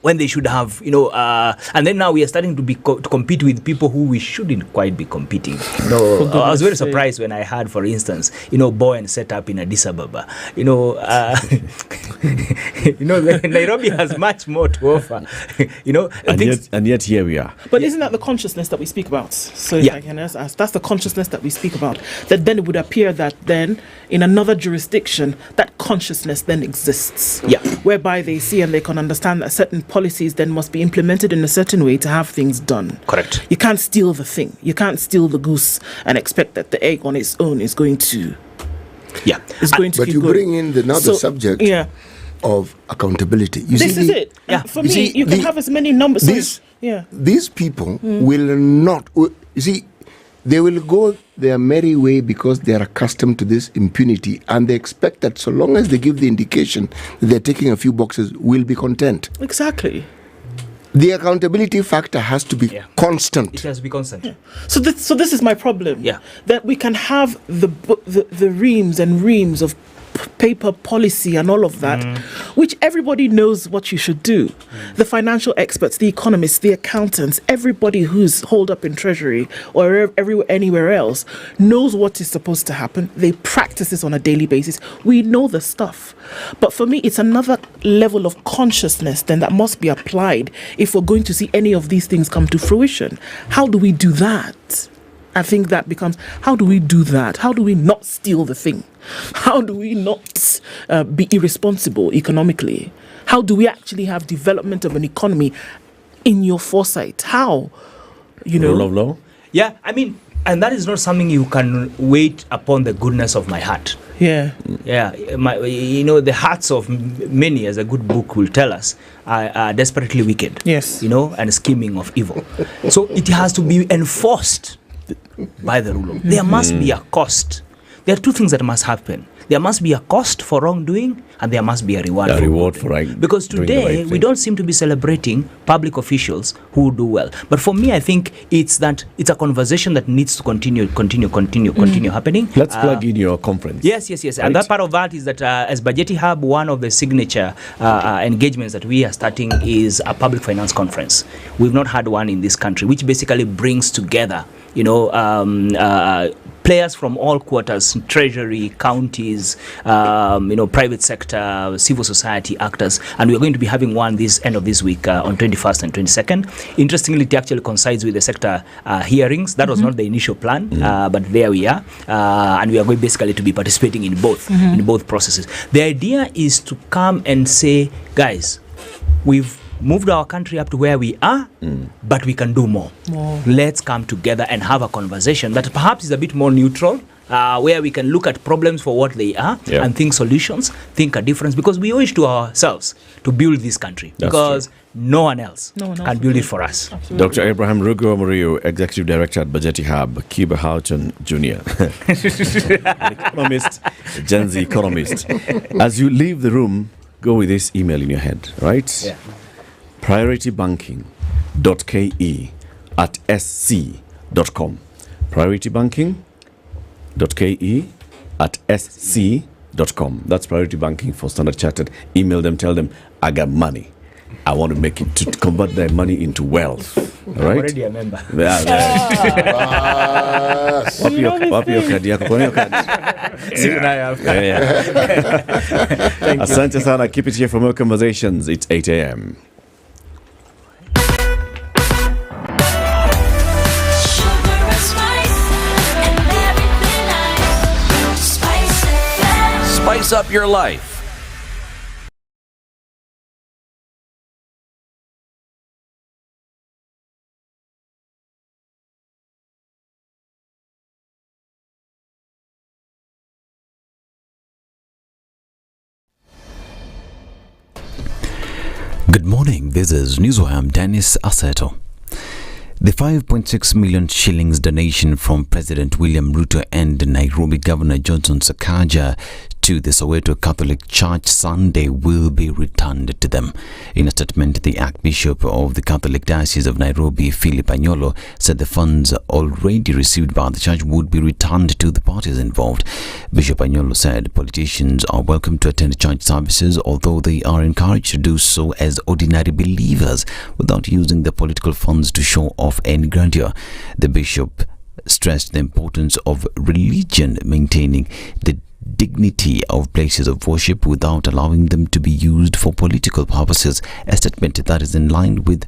When they should have, and then now we are starting to to compete with people who we shouldn't quite be competing. I was very surprised when I heard, for instance, Boeing set up in Addis Ababa. Nairobi has much more to offer. And yet here we are. But isn't that the consciousness that we speak about? So if I can ask, that's the consciousness that we speak about. That then it would appear that then in another jurisdiction, that consciousness then exists. Yeah. Whereby they see and they can understand that certain policies then must be implemented in a certain way to have things done. Correct. You can't steal the thing. You can't steal the goose and expect that the egg on its own is going to. Yeah. But you bring in another subject of accountability. This is it. Yeah. For me, you can have as many numbers. These people will not. You see, they will go their merry way because they are accustomed to this impunity, and they expect that so long as they give the indication that they're taking a few boxes, we'll be content. Exactly. The accountability factor has to be constant. It has to be constant. Yeah. So this is my problem. Yeah. That we can have the reams and reams of paper policy and all of that, which everybody knows what you should do. The financial experts, the economists, the accountants, everybody who's holed up in treasury or anywhere else knows what is supposed to happen. They practice this on a daily basis. We know the stuff. But for me, it's another level of consciousness then that must be applied if we're going to see any of these things come to fruition. How do we do that? I think that becomes, how do we do that? How do we not steal the thing? How do we not be irresponsible economically? How do we actually have development of an economy in your foresight? How? Rule of law? Yeah, I mean, and that is not something you can wait upon the goodness of my heart. Yeah. Yeah. The hearts of many, as a good book will tell us, are desperately wicked. Yes. And scheming of evil. So it has to be enforced by the rule of law. There must be a cost. There are two things that must happen. There must be a cost for wrongdoing, and there must be a reward for right. Because today we don't seem to be celebrating public officials who do well. But for me, I think it's a conversation that needs to continue happening. Let's plug in your conference. Yes. Right. And that part of that is that as Budgeti Hub, one of the signature engagements that we are starting is a public finance conference. We've not had one in this country, which basically brings together players from all quarters, treasury, counties, private sector, civil society actors, and we're going to be having one this end of this week on 21st and 22nd. Interestingly, it actually coincides with the sector hearings. That was not the initial plan, but there we are, and we are going basically to be participating in both processes. The idea is to come and say, guys, we've moved our country up to where we are, but we can do more. Let's come together and have a conversation that perhaps is a bit more neutral, where we can look at problems for what they are and think solutions, think a difference, because we owe it to ourselves to build this country. That's because no one else can build it for us. Dr. Abraham Rugo Murio, Executive Director at Budgeti Hub, Kiba Houghton Jr., an economist, a Gen Z economist. As you leave the room, go with this email in your head, right? Yeah. prioritybanking.ke@sc.com. prioritybanking.ke@sc.com. That's Priority Banking for Standard Chartered. Email them, tell them, I got money. I want to make it to convert that money into wealth. All right? I'm already a member. Wapi your card yako? Kwa card? Asante sana. Keep it here for more conversations. It's 8 a.m. Spice up your life. Good morning, this is Newswire. Dennis Aseto. The 5.6 million shillings donation from President William Ruto and Nairobi Governor Johnson Sakaja to the Soweto Catholic Church Sunday will be returned to them. In a statement, the Archbishop of the Catholic Diocese of Nairobi, Philip Anyolo, said the funds already received by the church would be returned to the parties involved. Bishop Anyolo said politicians are welcome to attend church services, although they are encouraged to do so as ordinary believers without using the political funds to show off any grandeur. The bishop stressed the importance of religion maintaining the dignity of places of worship without allowing them to be used for political purposes, a statement that is in line with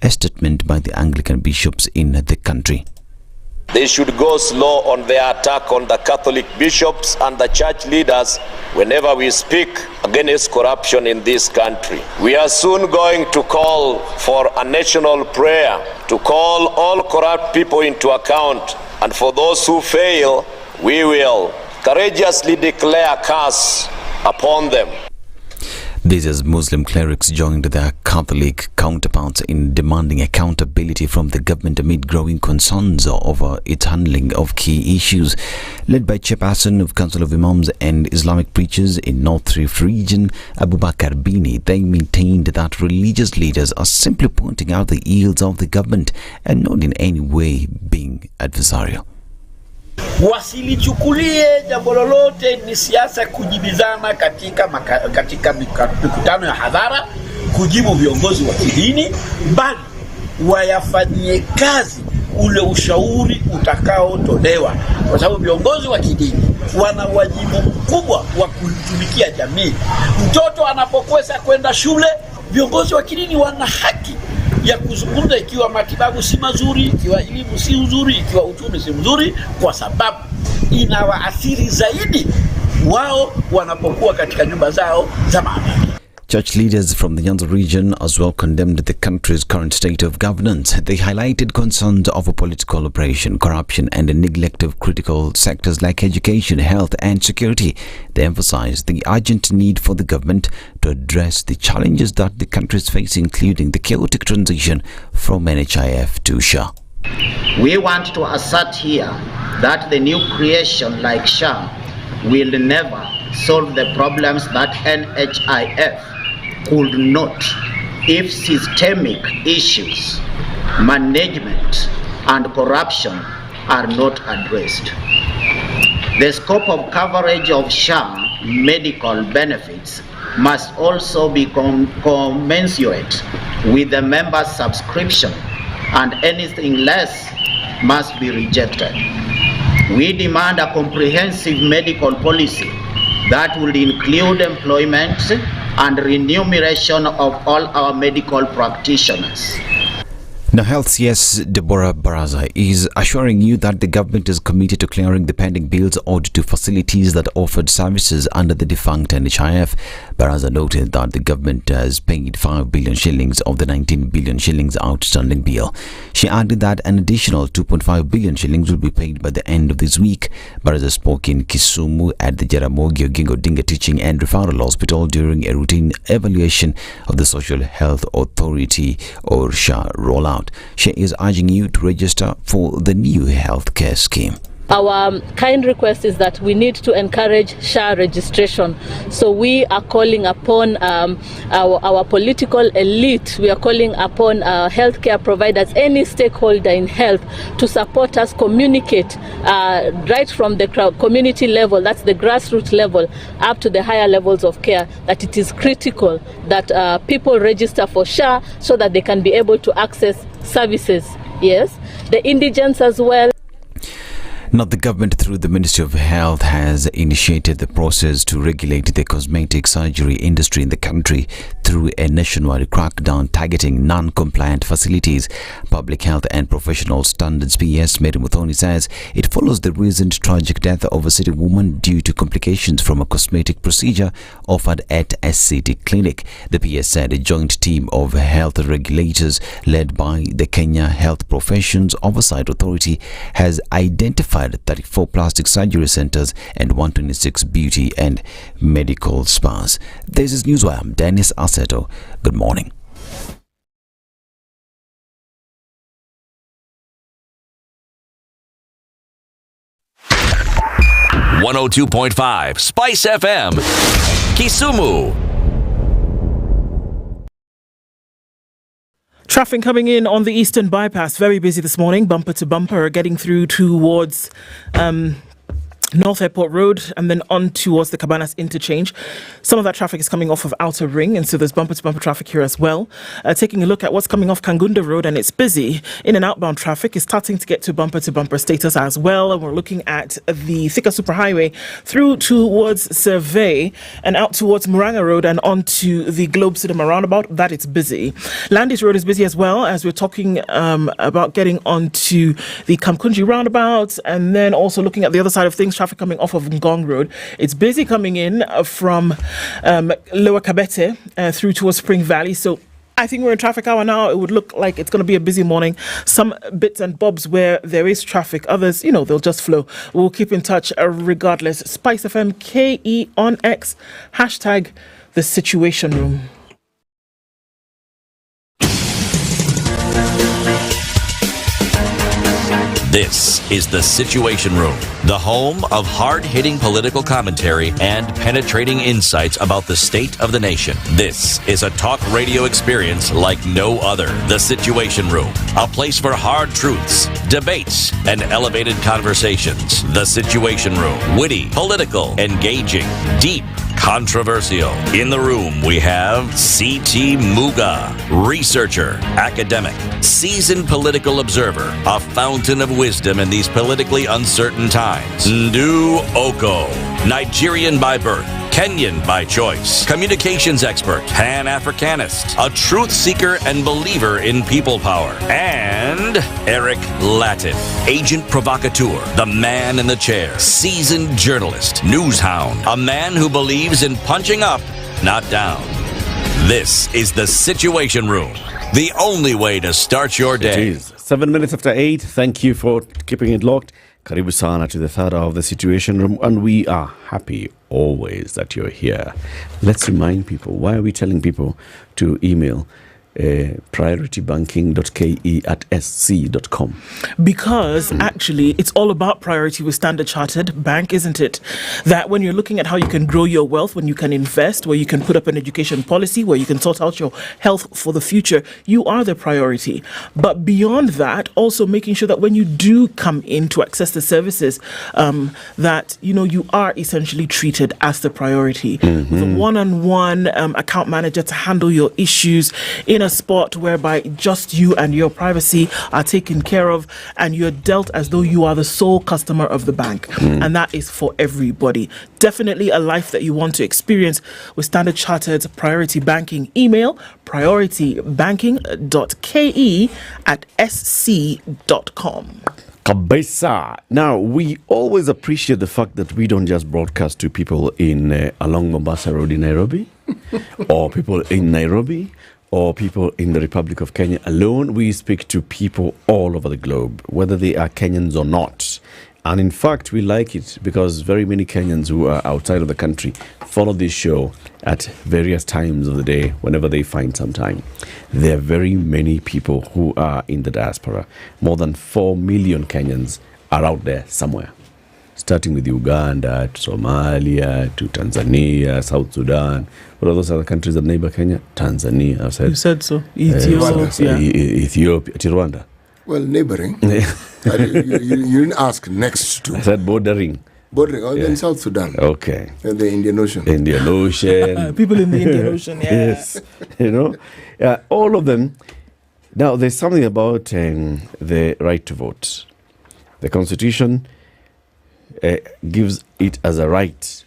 a statement by the Anglican bishops in the country. They should go slow on their attack on the Catholic bishops and the church leaders whenever we speak against corruption in this country. We are soon going to call for a national prayer to call all corrupt people into account, and for those who fail, we will courageously declare curse upon them. This as Muslim clerics joined their Catholic counterparts in demanding accountability from the government amid growing concerns over its handling of key issues. Led by Chairperson of Council of Imams and Islamic Preachers in North Rift region, Abubakar Bini, they maintained that religious leaders are simply pointing out the ills of the government and not in any way being adversarial. Wasilichukulie jambo lolote ni siasa kujibizana katika mikutano ya hadhara, kujibu viongozi wa kidini, bali wayafanyie kazi ule ushauri utakaotolewa, kwa sababu viongozi wa kidini wana wajibu mkubwa wa kuitumikia jamii. Mtoto anapokwenda kwenda shule, viongozi wa kidini wana haki ya kuzungumza ikiwa matibabu si mazuri, ikiwa elimu si nzuri, ikiwa uchumi si mzuri, kwa sababu inawaathiri zaidi wao wanapokuwa katika nyumba zao za maamini. Church leaders from the Nyanza region as well condemned the country's current state of governance. They highlighted concerns over political oppression, corruption and the neglect of critical sectors like education, health and security. They emphasized the urgent need for the government to address the challenges that the country is facing, including the chaotic transition from NHIF to SHA. We want to assert here that the new creation like SHA will never solve the problems that NHIF could not if systemic issues, management and corruption are not addressed. The scope of coverage of SHA medical benefits must also be commensurate with the member's subscription, and anything less must be rejected. We demand a comprehensive medical policy that will include employment and remuneration of all our medical practitioners. Now, Health CS Deborah Baraza is assuring you that the government is committed to clearing the pending bills owed to facilities that offered services under the defunct NHIF. Baraza noted that the government has paid 5 billion shillings of the 19 billion shillings outstanding bill. She added that an additional 2.5 billion shillings will be paid by the end of this week. Baraza spoke in Kisumu at the Jaramogi Oginga Odinga Teaching and Referral Hospital during a routine evaluation of the Social Health Authority or SHA rollout. She is urging you to register for the new healthcare scheme. Our kind request is that we need to encourage SHA registration. So we are calling upon our political elite, we are calling upon healthcare providers, any stakeholder in health to support us communicate right from the community level, that's the grassroots level, up to the higher levels of care, that it is critical that people register for SHA so that they can be able to access services. Yes, the indigents as well. Now, the government through the Ministry of Health has initiated the process to regulate the cosmetic surgery industry in the country through a nationwide crackdown targeting non-compliant facilities. Public Health and Professional Standards PS Mary Muthoni says it follows the recent tragic death of a city woman due to complications from a cosmetic procedure offered at a city clinic. The PS said a joint team of health regulators led by the Kenya Health Professions Oversight Authority has identified 34 plastic surgery centers and 126 beauty and medical spas. This is Newswire. I'm Dennis Aseto. Good morning. .5 Spice FM, Kisumu. Traffic coming in on the Eastern Bypass, very busy this morning, bumper to bumper, getting through towards North Airport Road and then on towards the Cabanas interchange. Some of that traffic is coming off of Outer Ring, and so there's bumper-to-bumper traffic here as well. Taking a look at what's coming off Kangunda Road, and it's busy. In and outbound traffic is starting to get to bumper-to-bumper status as well, and we're looking at the Thika Superhighway through towards Survey and out towards Muranga Road and onto the Globe Cinema roundabout. That it's busy. Landis Road is busy as well, as we're talking about getting onto the Kamkunji roundabout, and then also looking at the other side of things, traffic coming off of Ngong Road. It's busy coming in from Lower Kabete through towards Spring Valley. So I think we're in traffic hour now. It would look like it's going to be a busy morning. Some bits and bobs where there is traffic. Others, they'll just flow. We'll keep in touch regardless. SpiceFM KE on X. Hashtag the Situation Room. This is The Situation Room, the home of hard-hitting political commentary and penetrating insights about the state of the nation. This is a talk radio experience like no other. The Situation Room, a place for hard truths, debates, and elevated conversations. The Situation Room, witty, political, engaging, deep, controversial. In the room, we have C.T. Muga, researcher, academic, seasoned political observer, a fountain of wisdom in these politically uncertain times. Ndu Okoh, Nigerian by birth, Kenyan by choice, communications expert, Pan-Africanist, a truth seeker and believer in people power, and Eric Latiff, agent provocateur, the man in the chair, seasoned journalist, news hound, a man who believes in punching up, not down. This is The Situation Room, the only way to start your day. It is 7 minutes after 8. Thank you for keeping it locked. Karibu sana to the third hour of The Situation Room, and we are happy always that you're here. Let's remind people, why are we telling people to email prioritybanking.ke@sc.com? Because actually it's all about priority with Standard Chartered Bank, isn't it? That when you're looking at how you can grow your wealth, when you can invest, where you can put up an education policy, where you can sort out your health for the future, you are the priority. But beyond that, also making sure that when you do come in to access the services, that you are essentially treated as the priority. With a one-on-one account manager to handle your issues in in a spot whereby just you and your privacy are taken care of, and you're dealt as though you are the sole customer of the bank. And that is for everybody. Definitely a life that you want to experience with Standard Chartered's Priority Banking. Email prioritybanking.ke@sc.com. Kabisa. Now, we always appreciate the fact that we don't just broadcast to people in along Mombasa Road in Nairobi, or people in Nairobi, or people in the Republic of Kenya alone. We speak to people all over the globe, whether they are Kenyans or not. And in fact, we like it because very many Kenyans who are outside of the country follow this show at various times of the day, whenever they find some time. There are very many people who are in the diaspora. More than 4 million Kenyans are out there somewhere, starting with Uganda, to Somalia, to Tanzania, South Sudan. What are those other countries that neighbor Kenya? Tanzania, I've said. You said so. Ethiopia. Ethiopia, Rwanda. Well, neighboring. You didn't ask next to. I said bordering. Bordering, then South Sudan. Okay. And the Indian Ocean. Indian Ocean. People in the Indian Ocean, Yes. All of them. Now, there's something about the right to vote. The Constitution gives it as a right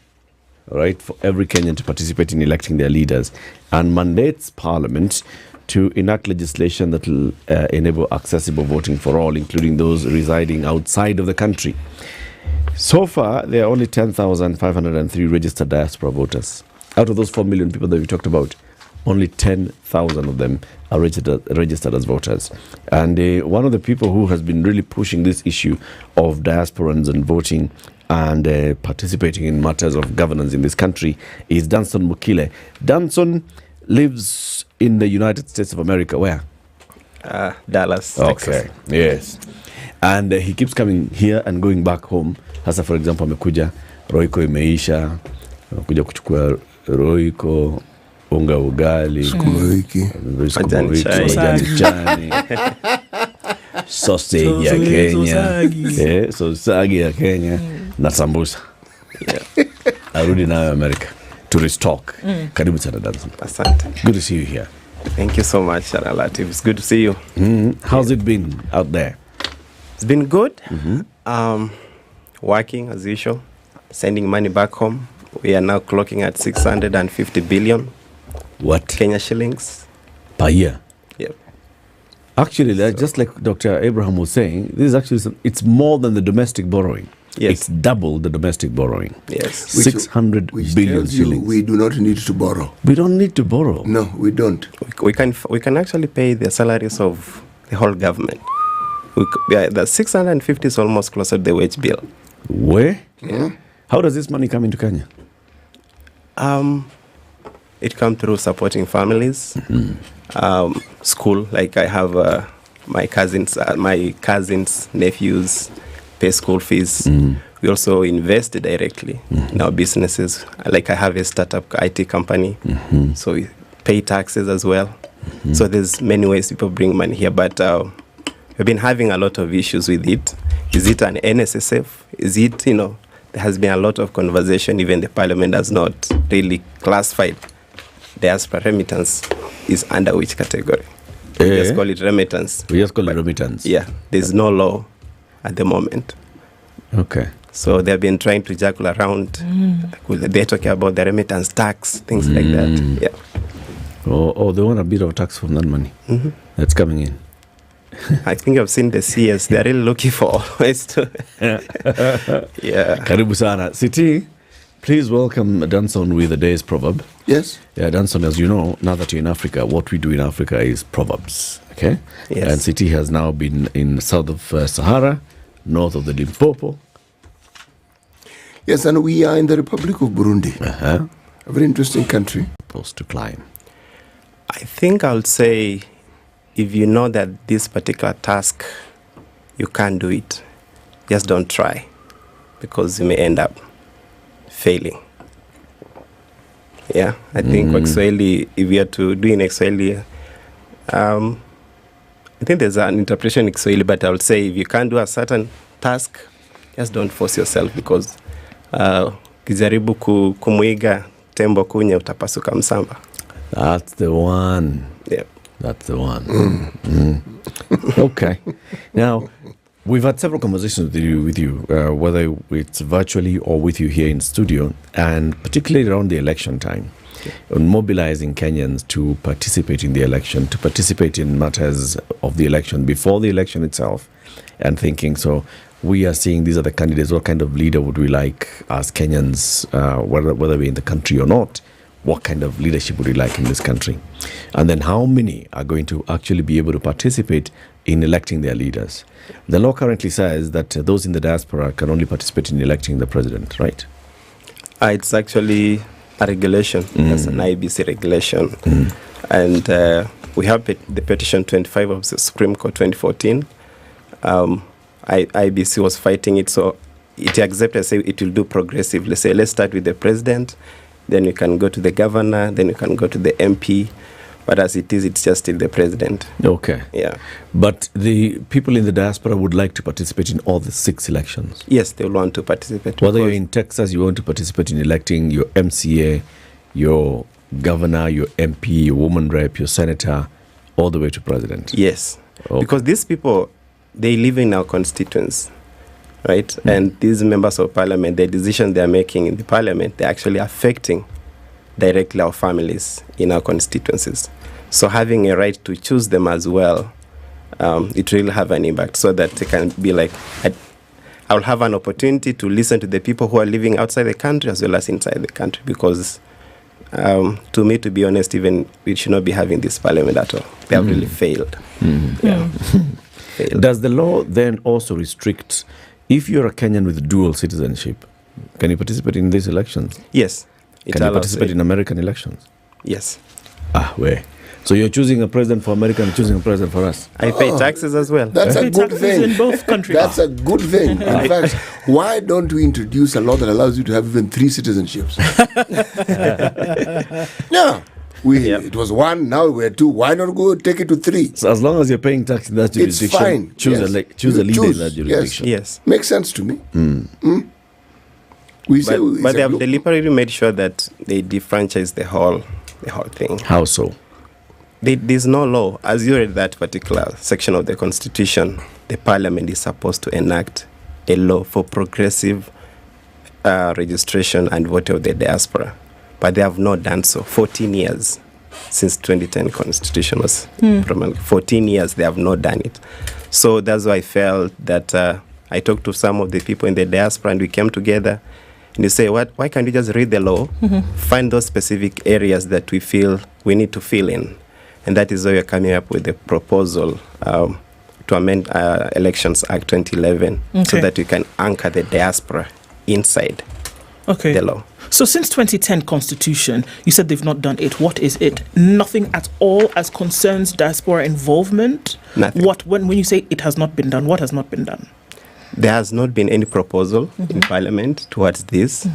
for every Kenyan to participate in electing their leaders, and mandates Parliament to enact legislation that will enable accessible voting for all, including those residing outside of the country. So far, there are only 10,503 registered diaspora voters. Out of those 4 million people that we talked about, only 10,000 of them are registered as voters. And one of the people who has been really pushing this issue of diasporans and voting and participating in matters of governance in this country is Danson Mukile. Danson lives in the United States of America. Where? Dallas, Texas. Texas. Yes. And he keeps coming here and going back home. Hasa, for example, amekuja Royco imeisha, amekuja kuchukua Royco, unga ugali, sukuma wiki, majani chai, sausage ya Kenya, sausage ya Kenya, na sambusa. Arudi nayo America to restock. Karibu sana Danson. Asante. Good to see you here. Thank you so much, Latiff. It's good to see you. How's it been out there? It's been good. Working as usual, sending money back home. We are now clocking at 650 billion. What? Kenya shillings. Per year? Yep. Actually, just like Dr. Abraham was saying, this is actually, it's more than the domestic borrowing. Yes. It's double the domestic borrowing. Yes. 600 billion shillings. We do not need to borrow. We don't need to borrow. No, we don't. We can actually pay the salaries of the whole government. The 650 is almost closer to the wage bill. Where? Yeah. How does this money come into Kenya? It comes through supporting families, school. Like I have my cousins, nephews pay school fees. We also invest directly in our businesses. Like I have a startup IT company, so we pay taxes as well. So there's many ways people bring money here, but we've been having a lot of issues with it. Is it an NSSF? Is it, there has been a lot of conversation. Even the parliament has not really classified diaspora remittance is under which category. We just call it remittance. We just call it remittance. Yeah, there's no law at the moment. Okay. So they've been trying to juggle around. They're talking about the remittance tax, things like that. Yeah. Oh, they want a bit of tax from that money that's coming in. I think I've seen the CS. They're really looking for ways to. Yeah. Karibu sana. Siti, please welcome Danson with the day's proverb. Yes. Yeah, Danson, as you know, now that you're in Africa, what we do in Africa is proverbs. Okay? Yes. And Siti has now been in south of Sahara, north of the Limpopo. Yes, and we are in the Republic of Burundi. A very interesting country. Supposed to climb. I think I'll say, if you know that this particular task, you can't do it, just don't try, because you may end up failing. Yeah, I think Kiswahili, if you are to do in Kiswahili, I think there's an interpretation in Kiswahili, but I would say if you can't do a certain task, just don't force yourself, because kijaribu kumuiga tembo kunye utapasuka msamba. That's the one. Yeah. That's the one. Okay. Now, we've had several conversations with you, whether it's virtually or with you here in studio, and particularly around the election time, on mobilizing Kenyans to participate in the election, to participate in matters of the election before the election itself, and thinking, so we are seeing these are the candidates, what kind of leader would we like as Kenyans, whether we're in the country or not? What kind of leadership would we like in this country? And then how many are going to actually be able to participate in electing their leaders? The law currently says that those in the diaspora can only participate in electing the president, right? It's actually a regulation. It's an IBC regulation. And we have the petition 25 of the Supreme Court 2014. IBC was fighting it, so it accepted, say it will do progressively. Say, let's start with the president, then you can go to the governor, then you can go to the MP. But as it is, it's just still the president. Okay. Yeah. But the people in the diaspora would like to participate in all the 6 elections? Yes, they want to participate. Whether you're in Texas, you want to participate in electing your MCA, your governor, your MP, your woman rep, your senator, all the way to president? Yes. Okay. Because these people, they live in our constituents, right? And these members of parliament, the decisions they're making in the parliament, they're actually affecting directly our families in our constituencies. So having a right to choose them as well, it will have an impact, so that it can be like, I'll have an opportunity to listen to the people who are living outside the country as well as inside the country, because to me, to be honest, even we should not be having this parliament at all. They have really failed. Yeah. Failed. Does the law then also restrict, if you're a Kenyan with dual citizenship, can you participate in these elections? Yes. Can you participate in American elections? Yes. Where? So you're choosing a president for America and choosing a president for us? I pay taxes as well. That's a good thing. In both countries. That's a good thing. In fact, why don't we introduce a law that allows you to have even 3 citizenships? Yeah. It was 1, now we're 2. Why not go take it to 3? So as long as you're paying tax in that jurisdiction, it's fine. Choose a leader in that jurisdiction. Yes. Makes sense to me. But they have deliberately made sure that they defranchise the whole thing. How so? There's no law. As you read that particular section of the Constitution, the Parliament is supposed to enact a law for progressive registration and voting of the diaspora. But they have not done so. 14 years since 2010 Constitution was promulgated. 14 years they have not done it. So that's why I felt that I talked to some of the people in the diaspora and we came together. And you say, why can't you just read the law, find those specific areas that we feel we need to fill in? And that is why we're coming up with the proposal to amend Elections Act 2011 so that we can anchor the diaspora inside the law. So since 2010 Constitution, you said they've not done it. What is it? Nothing at all as concerns diaspora involvement? Nothing. When you say it has not been done, what has not been done? There has not been any proposal in Parliament towards this.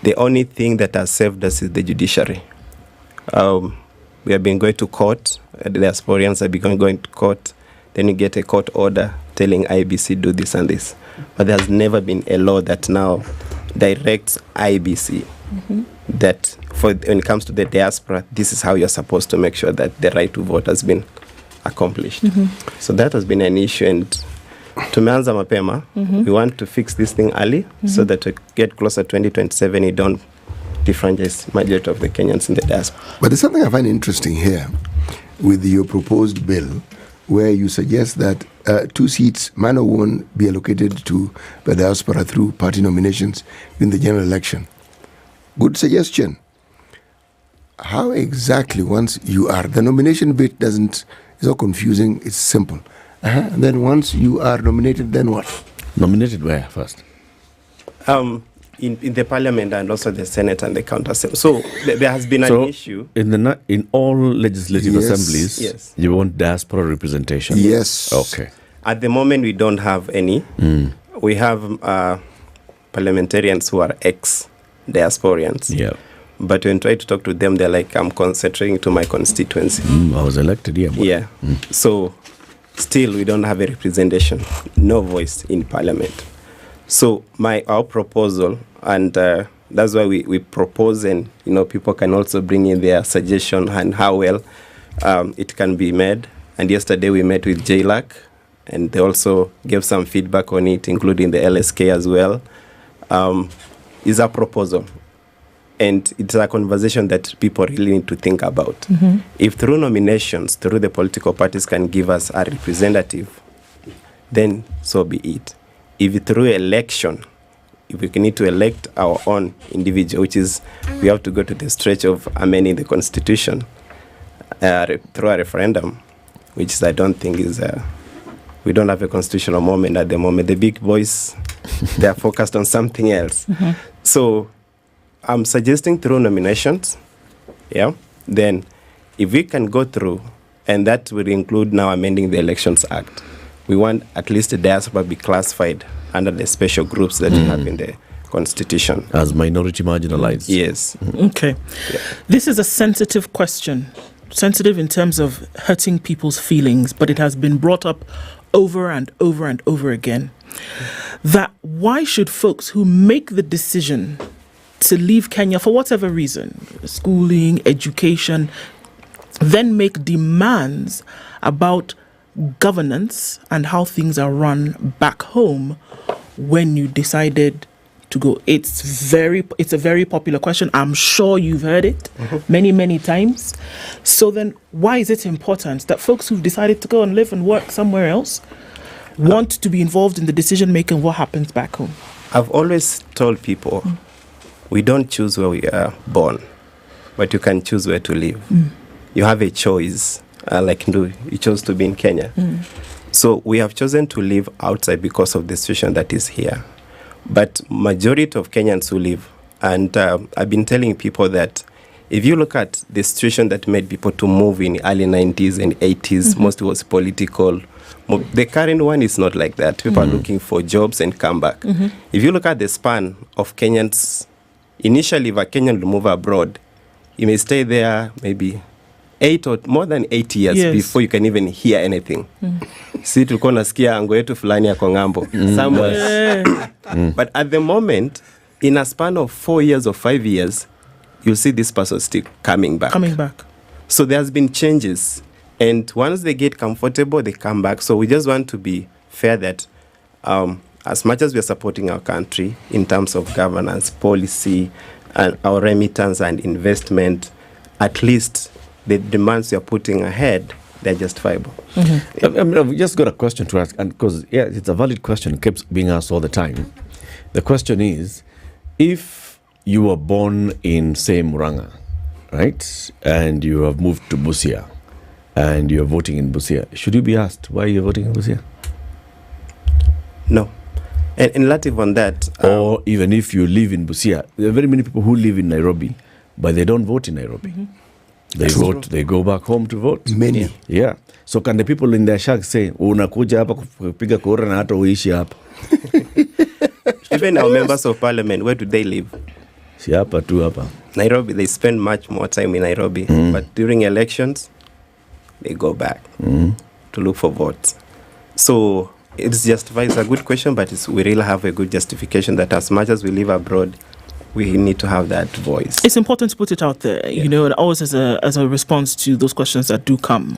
The only thing that has saved us is the judiciary. We have been going to court. The diasporians have been going to court. Then you get a court order telling IBC do this and this. But there has never been a law that now directs IBC that when it comes to the diaspora, this is how you're supposed to make sure that the right to vote has been accomplished. So that has been an issue, and tumeanza mapema. We want to fix this thing early so that we get closer to 2027, you don't defranchise majority of the Kenyans in the diaspora. But there's something I find interesting here with your proposed bill, where you suggest that 2 seats, man or woman, be allocated to the diaspora through party nominations in the general election. Good suggestion. How exactly, once you are, the nomination bit it's not confusing, it's simple. And then once you are nominated, then what? Nominated where first? In the Parliament and also the Senate and the Counter Assembly. So there has been an issue. In all legislative assemblies, you want diaspora representation? Yes. Okay. At the moment, we don't have any. We have parliamentarians who are ex-diasporians. Yeah. But when I try to talk to them, they're like, I'm concentrating to my constituency. I was elected, Yeah. So still, we don't have a representation, no voice in Parliament. So our proposal, and that's why we propose, and people can also bring in their suggestion and how well it can be made. And yesterday we met with JLAC, and they also gave some feedback on it, including the LSK as well. Is a proposal, and it's a conversation that people really need to think about. Mhm. If through nominations, through the political parties can give us a representative, then so be it. If through election, if we need to elect our own individual, which is we have to go to the stretch of amending the constitution through a referendum, which is, I don't think is we don't have a constitutional moment at the moment. The big boys, they are focused on something else. Mhm. So I'm suggesting through nominations, then if we can go through, and that will include now amending the Elections Act, we want at least the diaspora be classified under the special groups that we have in the constitution. As minority marginalized. Yes. Okay. This is a sensitive question. Sensitive in terms of hurting people's feelings, but it has been brought up over and over and over again. That why should folks who make the decision to leave Kenya for whatever reason, schooling, education, then make demands about governance and how things are run back home when you decided to go? It's a very popular question. I'm sure you've heard it many times. So then why is it important that folks who've decided to go and live and work somewhere else want to be involved in the decision making what happens back home? I've always told people we don't choose where we are born, but you can choose where to live. You have a choice, like you chose to be in Kenya. So we have chosen to live outside because of the situation that is here. But majority of Kenyans who live, and I've been telling people that if you look at the situation that made people to move in early 90s and 80s, most was political. The current one is not like that. People are looking for jobs and come back. If you look at the span of Kenyans, initially if a Kenyan will move abroad, you may stay there maybe 8 or more than 8 years before you can even hear anything. Si tulikuwa nasikia ango yetu fulani yako ngambo. Somewhere. But at the moment, in a span of 4 years or 5 years, you'll see this person still coming back. So there's been changes. And once they get comfortable, they come back. So we just want to be fair that as much as we are supporting our country in terms of governance, policy, and our remittance and investment, at least the demands you're putting ahead, they're justifiable. I mean, I've just got a question to ask, and because it's a valid question, it keeps being asked all the time. The question is, if you were born in, say, Muranga, right, and you have moved to Busia, and you're voting in Busia, should you be asked why you're voting in Busia? No. And Latiff on that. Or even if you live in Busia, there are very many people who live in Nairobi, but they don't vote in Nairobi. They vote, they go back home to vote. Many. Yeah. So can the people in their shack say, unakuja hapa kupiga kura na hata uishi hapa? Even our members of parliament, where do they live? Si hapa tu hapa. Nairobi, they spend much more time in Nairobi. But during elections, they go back to look for votes. So it's justified. It's a good question, but we really have a good justification that as much as we live abroad, we need to have that voice. It's important to put it out there, you know, and always as a response to those questions that do come.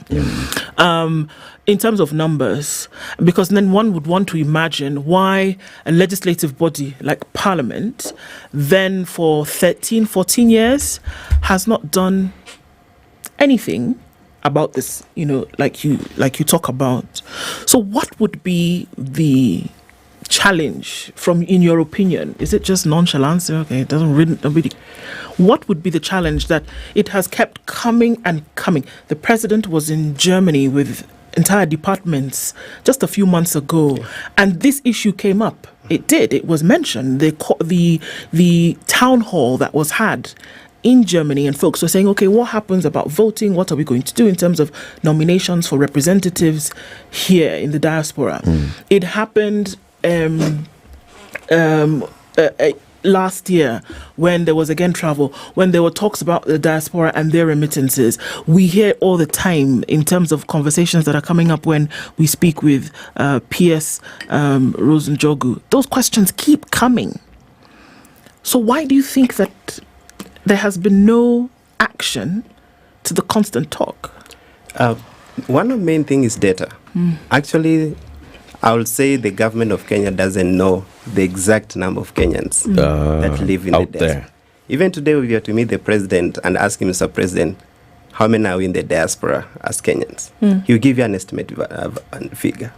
In terms of numbers, because then one would want to imagine why a legislative body like Parliament then for 13, 14 years has not done anything about this, you know, like you talk about. So what would be the challenge in your opinion? Is it just nonchalance? Okay, it doesn't really. What would be the challenge that it has kept coming and coming? The president was in Germany with entire departments just a few months ago, and this issue came up. It did. It was mentioned. The town hall that was had in Germany, and folks were saying, okay, what happens about voting? What are we going to do in terms of nominations for representatives here in the diaspora? It happened last year when there was again travel, when there were talks about the diaspora and their remittances. We hear all the time in terms of conversations that are coming up when we speak with PS Rosenjogu. Those questions keep coming. So why do you think that there has been no action to the constant talk? One of the main thing is data. Actually, I would say the government of Kenya doesn't know the exact number of Kenyans that live in out the diaspora. there. Even today, we were to meet the president and ask him, Mr. President, how many are we in the diaspora as Kenyans? He'll give you an estimate figure.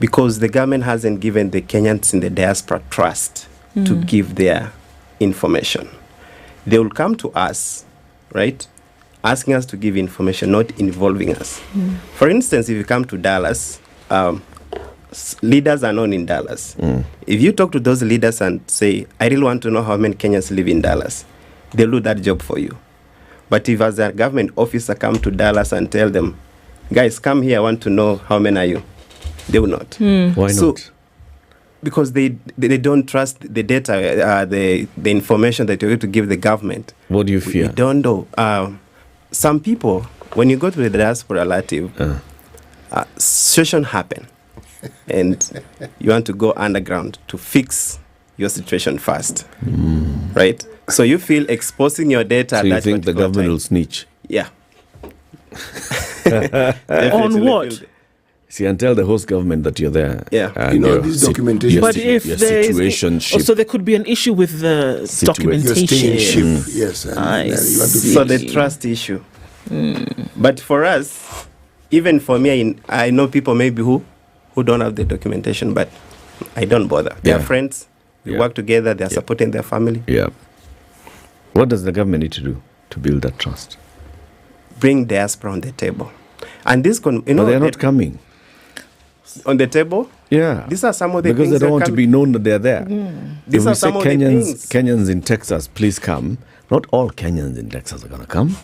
Because the government hasn't given the Kenyans in the diaspora trust to give their information. They will come to us, right, asking us to give information, not involving us. For instance, if you come to Dallas, leaders are known in Dallas. If you talk to those leaders and say, I really want to know how many Kenyans live in Dallas, they'll do that job for you. But if as a government officer come to Dallas and tell them, guys, come here, I want to know how many are you, they will not. Why not? Because they don't trust the data, the information that you're going to give the government. What do you fear? We don't know. Some people, when you go to the diaspora, Latiff, situation happen. And you want to go underground to fix your situation fast. Right? So you feel exposing your data. So you think the government will snitch? Yeah. On what? See, and tell the host government that you're there. Yeah. And this documentation. But if there is, so there could be an issue with the documentation. Yes. So the trust issue. But for us, even for me, I know people maybe who don't have the documentation, but I don't bother. They are friends. We work together. They are supporting their family. Yeah. What does the government need to do to build that trust? Bring diaspora on the table. And this, but they're not coming. On the table? Yeah. These are some of the because things they don't want to be known that they're there. These if are we say some of the things. Kenyans in Texas, please come. Not all Kenyans in Texas are going to come.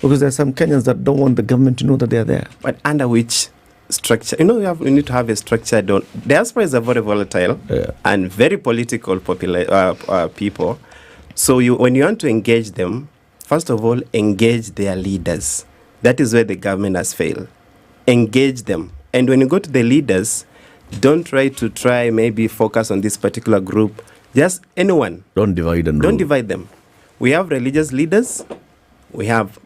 Because there are some Kenyans that don't want the government to know that they're there. But under which structure? You know, we need to have a structure. Diaspora is a very volatile and very political people. So when you want to engage them, first of all, engage their leaders. That is where the government has failed. Engage them. And when you go to the leaders, don't maybe focus on this particular group. Just anyone. Don't divide and Don't rule. divide them. We have religious leaders. We have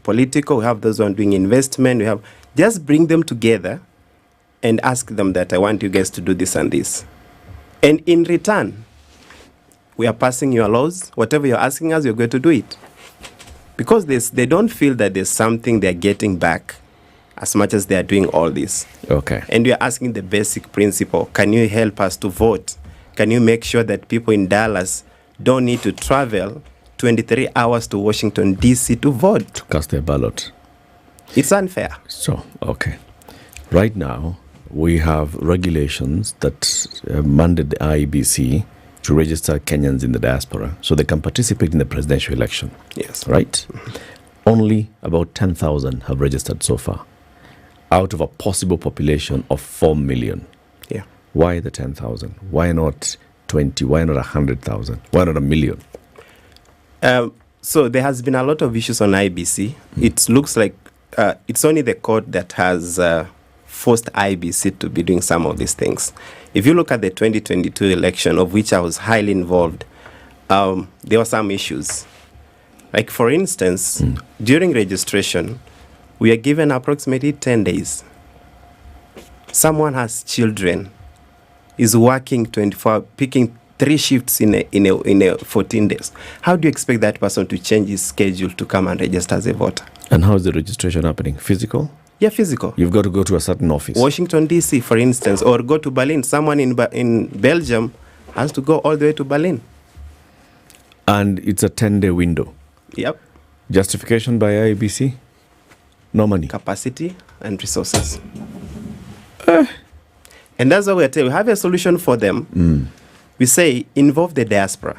political. We have those who are doing investment. Just bring them together and ask them that I want you guys to do this and this. And in return, we are passing your laws. Whatever you're asking us, you're going to do it. Because they don't feel that there's something they're getting back as much as they are doing all this. Okay. And we are asking the basic principle. Can you help us to vote? Can you make sure that people in Dallas don't need to travel 23 hours to Washington, D.C. to vote? To cast their ballot. It's unfair. So, okay. Right now, we have regulations that mandate the IEBC to register Kenyans in the diaspora so they can participate in the presidential election. Yes. Right? Only about 10,000 have registered so far out of a possible population of 4 million. Yeah. Why the 10,000? Why not 20? Why not 100,000? Why not 1 million? So there has been a lot of issues on IBC. It looks like it's only the court that has forced IBC to be doing some of these things. If you look at the 2022 election, of which I was highly involved, there were some issues. Like, for instance, during registration, we are given approximately 10 days. Someone has children, is working 24, picking 3 shifts in a 14 days. How do you expect that person to change his schedule to come and register as a voter? And how is the registration happening? Physical? Yeah, physical. You've got to go to a certain office. Washington, D.C., for instance, or go to Berlin. Someone in Belgium has to go all the way to Berlin. And it's a 10-day window. Yep. Justification by IBC? No money. Capacity and resources. And that's what we're telling. We have a solution for them. We say, involve the diaspora.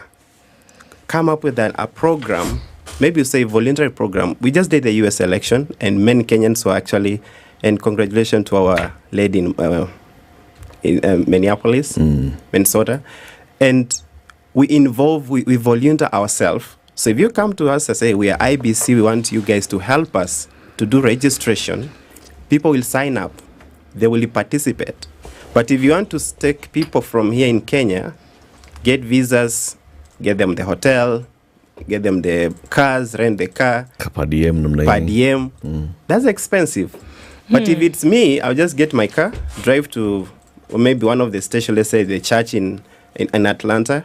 Come up with a program, maybe you say voluntary program. We just did the U.S. election, and many Kenyans were actually, and congratulations to our lady in Minneapolis, Minnesota. And we volunteer ourselves. So if you come to us and say, we are IBC, we want you guys to help us to do registration, people will sign up. They will participate. But if you want to take people from here in Kenya, get visas, get them the hotel, get them the cars, rent the car, per diem. That's expensive. But if it's me, I'll just get my car, drive to or maybe one of the stations, let's say the church in Atlanta,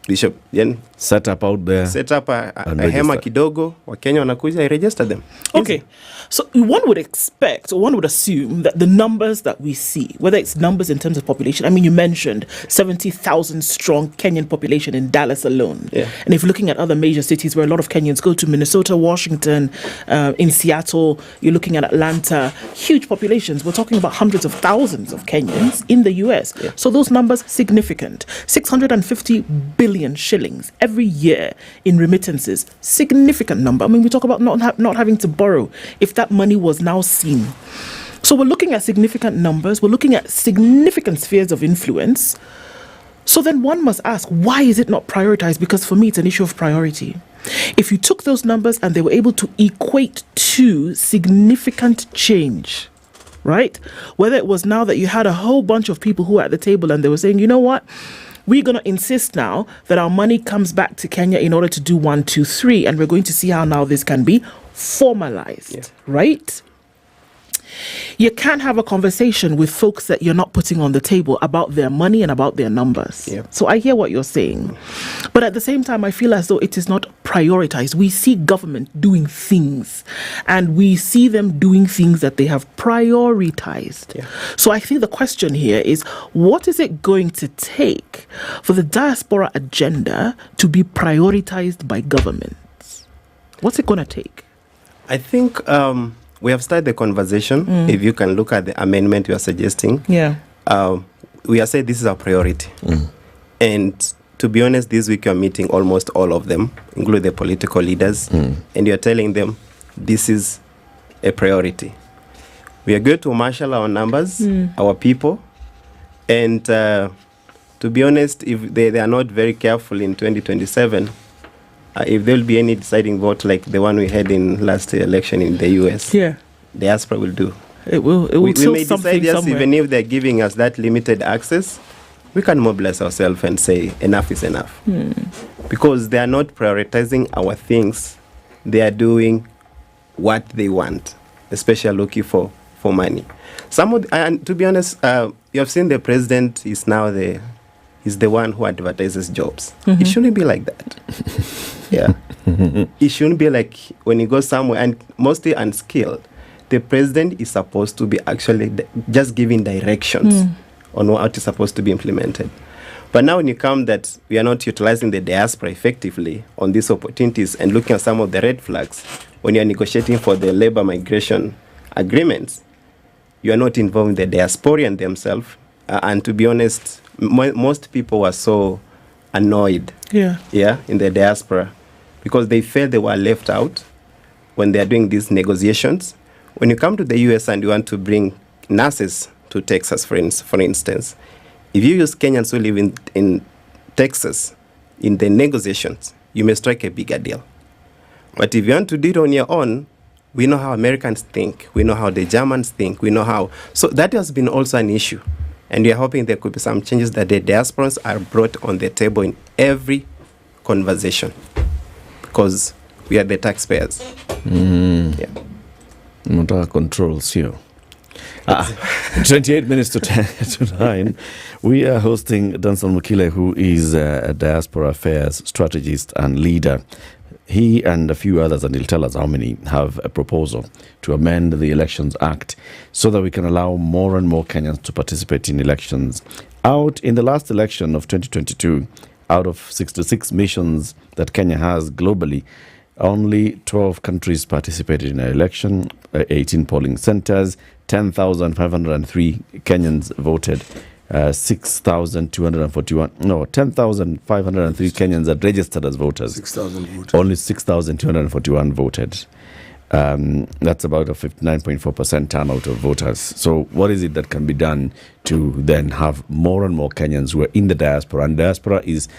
Bishop Jen. Set up out there. Set up a hema kidogo, Wakenya wanakuja, I register them. Okay, so one would expect, or one would assume that the numbers that we see, whether it's numbers in terms of population, I mean, you mentioned 70,000 strong Kenyan population in Dallas alone. Yeah. And if you're looking at other major cities where a lot of Kenyans go to, Minnesota, Washington, in Seattle, you're looking at Atlanta, huge populations. We're talking about hundreds of thousands of Kenyans in the US. Yeah. So those numbers, significant. 650 billion shillings every year in remittances, significant number. I mean, we talk about not having to borrow if that money was now seen. So we're looking at significant numbers. We're looking at significant spheres of influence. So then one must ask, why is it not prioritized? Because for me, it's an issue of priority. If you took those numbers and they were able to equate to significant change, right? Whether it was now that you had a whole bunch of people who were at the table and they were saying, you know what? We're going to insist now that our money comes back to Kenya in order to do 1, 2, 3. And we're going to see how now this can be formalized, right? You can't have a conversation with folks that you're not putting on the table about their money and about their numbers. Yeah. So I hear what you're saying. But at the same time, I feel as though it is not prioritized. We see government doing things, and we see them doing things that they have prioritized. Yeah. So I think the question here is, what is it going to take for the diaspora agenda to be prioritized by governments? What's it going to take? I think we have started the conversation. If you can look at the amendment you are suggesting, we are saying this is our priority. And to be honest, this week you are meeting almost all of them, including the political leaders, and you are telling them this is a priority. We are going to marshal our numbers, our people, and to be honest, if they are not very careful in 2027, if there will be any deciding vote like the one we had in last election in the US, Diaspora will do. It will. We may decide, yes, somewhere. even if they're giving us that limited access, we can mobilize ourselves and say enough is enough. Because they are not prioritizing our things. They are doing what they want, especially looking for money. And to be honest, you have seen the president is now the one who advertises jobs. It shouldn't be like that. It shouldn't be like when you go somewhere and mostly unskilled. The president is supposed to be actually just giving directions on what is supposed to be implemented. But now when you come that we are not utilizing the diaspora effectively on these opportunities and looking at some of the red flags, when you are negotiating for the labor migration agreements, you are not involving the diasporian themselves. And to be honest, most people were so annoyed in the diaspora because they felt they were left out when they are doing these negotiations. When you come to the US and you want to bring nurses to Texas, for instance, if you use Kenyans who live in Texas in the negotiations, you may strike a bigger deal. But if you want to do it on your own, we know how Americans think. We know how the Germans think. We know how. So that has been also an issue. And we are hoping there could be some changes that the diasporans are brought on the table in every conversation. Because we are the taxpayers. Not controls here. 28 minutes to 9. We are hosting Danson Mukile, who is a diaspora affairs strategist and leader. He and a few others, and he'll tell us how many, have a proposal to amend the Elections Act so that we can allow more and more Kenyans to participate in elections. In the last election of 2022, out of 66 missions that Kenya has globally, only 12 countries participated in an election, 18 polling centers, 10,503 Kenyans voted. 10,503 Kenyans are registered as voters. 6,000 voted. Only 6,241 voted. That's about a 59.4% turnout of voters. So what is it that can be done to then have more and more Kenyans who are in the diaspora? And diaspora is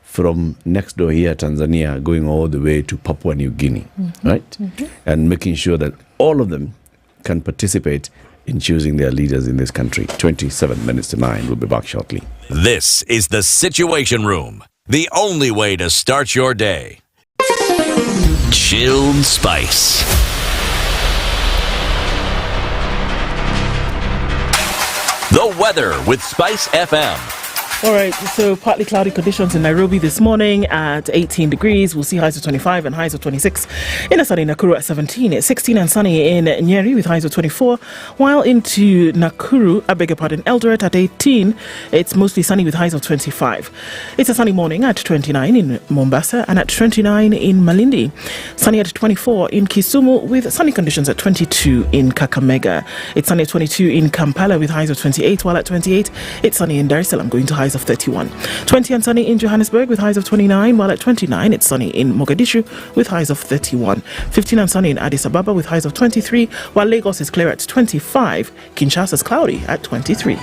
from next door here, Tanzania, going all the way to Papua New Guinea, right? And making sure that all of them can participate in choosing their leaders in this country. 27 minutes to 9. We'll be back shortly. This is the Situation Room, the only way to start your day. Chilled Spice. The weather with SpiceFM. All right, so partly cloudy conditions in Nairobi this morning at 18 degrees. We'll see highs of 25 and highs of 26. In a sunny Nakuru at 17. It's 16 and sunny in Nyeri with highs of 24. While into Nakuru, Eldoret at 18. It's mostly sunny with highs of 25. It's a sunny morning at 29 in Mombasa and at 29 in Malindi. Sunny at 24 in Kisumu with sunny conditions at 22 in Kakamega. It's sunny at 22 in Kampala with highs of 28. While at 28, it's sunny in Dar es Salaam going to highs of 31. 20 and sunny in Johannesburg with highs of 29, while at 29 it's sunny in Mogadishu with highs of 31. 15 and sunny in Addis Ababa with highs of 23, while Lagos is clear at 25. Kinshasa is cloudy at 23.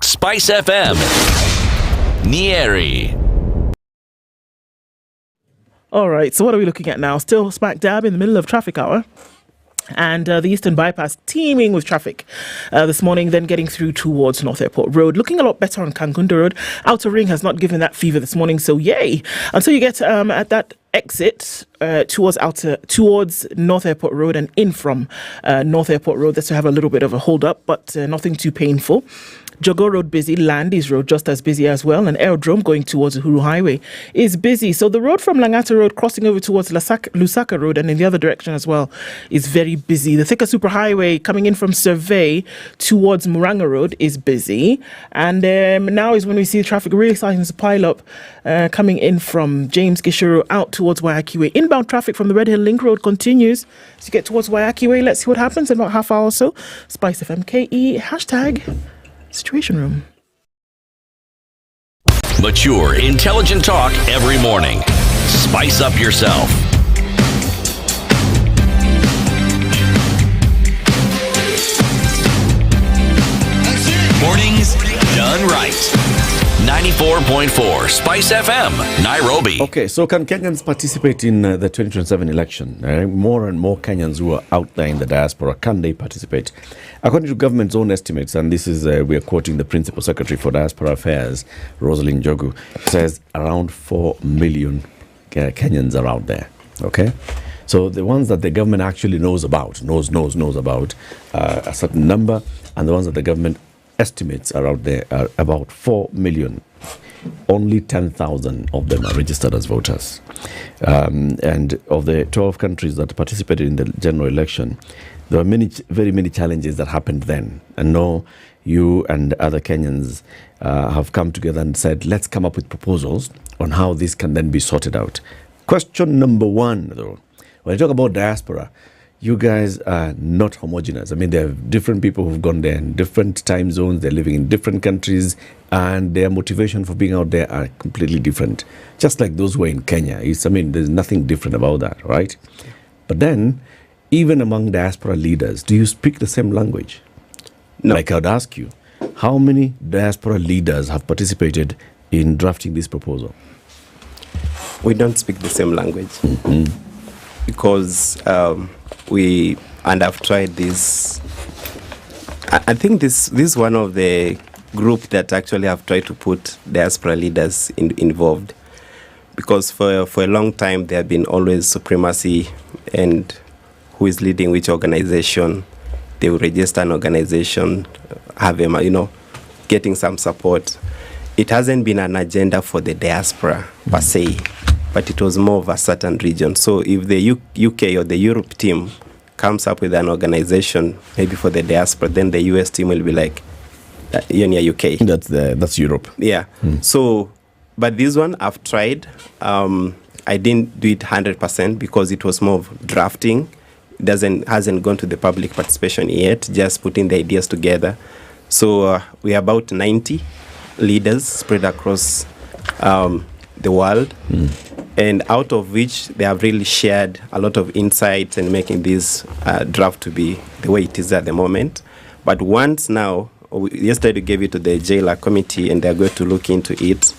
SpiceFM. Nyeri. All right, so what are we looking at now? Still smack dab in the middle of traffic hour. And the Eastern Bypass teeming with traffic this morning, then getting through towards North Airport Road. Looking a lot better on Kankunda Road. Outer Ring has not given that fever this morning, so yay. Until you get at that exit towards North Airport Road and in from North Airport Road, that's to have a little bit of a hold up, but nothing too painful. Jogo Road busy, Landis Road just as busy as well, and Aerodrome going towards Uhuru Highway is busy. So the road from Langata Road crossing over towards Lusaka Road and in the other direction as well is very busy. The Thika Superhighway coming in from Survey towards Muranga Road is busy. And now is when we see traffic really starting to pile up coming in from James Gishuru out towards Waiyaki Way. Inbound traffic from the Red Hill Link Road continues as you get towards Waiyaki Way. Let's see what happens in about half hour or so. SpiceFM KE, hashtag Situation Room. Mature, intelligent talk every morning. Spice up yourself. Mornings done right. 94.4 Spice FM, Nairobi. Okay, so can Kenyans participate in the 2027 election? More and more Kenyans who are out there in the diaspora, can they participate? According to government's own estimates, and this is, we are quoting the Principal Secretary for Diaspora Affairs, Rosalind Jogu, says around 4 million Kenyans are out there, okay? So the ones that the government actually knows about, knows about a certain number, and the ones that the government estimates are out there are about 4 million. Only 10,000 of them are registered as voters. And of the 12 countries that participated in the general election, there were very many challenges that happened then. And now you and other Kenyans have come together and said, let's come up with proposals on how this can then be sorted out. Question number one, though, when I talk about diaspora, you guys are not homogenous. I mean, there are different people who've gone there in different time zones. They're living in different countries, and their motivation for being out there are completely different. Just like those who are in Kenya. There's nothing different about that, right? But then, even among diaspora leaders, do you speak the same language? No. Like I would ask you, how many diaspora leaders have participated in drafting this proposal? We don't speak the same language. Because I've tried this. I think this is one of the group that actually have tried to put diaspora leaders involved, because for a long time there have been always supremacy and who is leading which organization. They will register an organization, have getting some support. It hasn't been an agenda for the diaspora per se, but it was more of a certain region. So if the UK or the Europe team comes up with an organization, maybe for the diaspora, then the US team will be like, you're UK. That's Europe. Yeah. So, but this one I've tried. I didn't do it 100% because it was more of drafting. Hasn't gone to the public participation yet, just putting the ideas together. So we are about 90 leaders spread across the world. And out of which they have really shared a lot of insights and making this draft to be the way it is at the moment. But once now, yesterday we gave it to the jailer committee and they're going to look into it,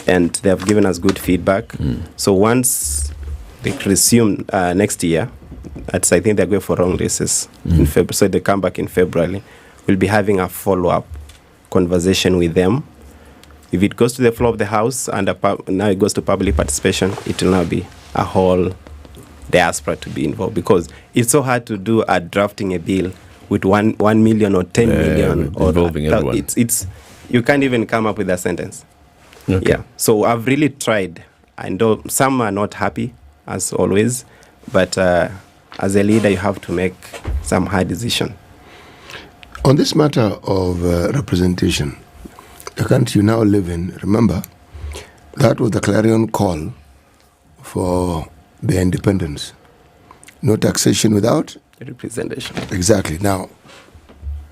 and they have given us good feedback. So once they resume next year, I think they're going for long races in February. So they come back in February. We'll be having a follow-up conversation with them If it goes to the floor of the House and now it goes to public participation, it will now be a whole diaspora to be involved, because it's so hard to do a drafting a bill with 1 million or 10 million or involving everyone. It's you can't even come up with a sentence. Okay. Yeah. So I've really tried. I know some are not happy, as always, but as a leader, you have to make some hard decision. On this matter of representation, the country you now live in, remember, that was the clarion call for the independence. No taxation without representation. Exactly. Now,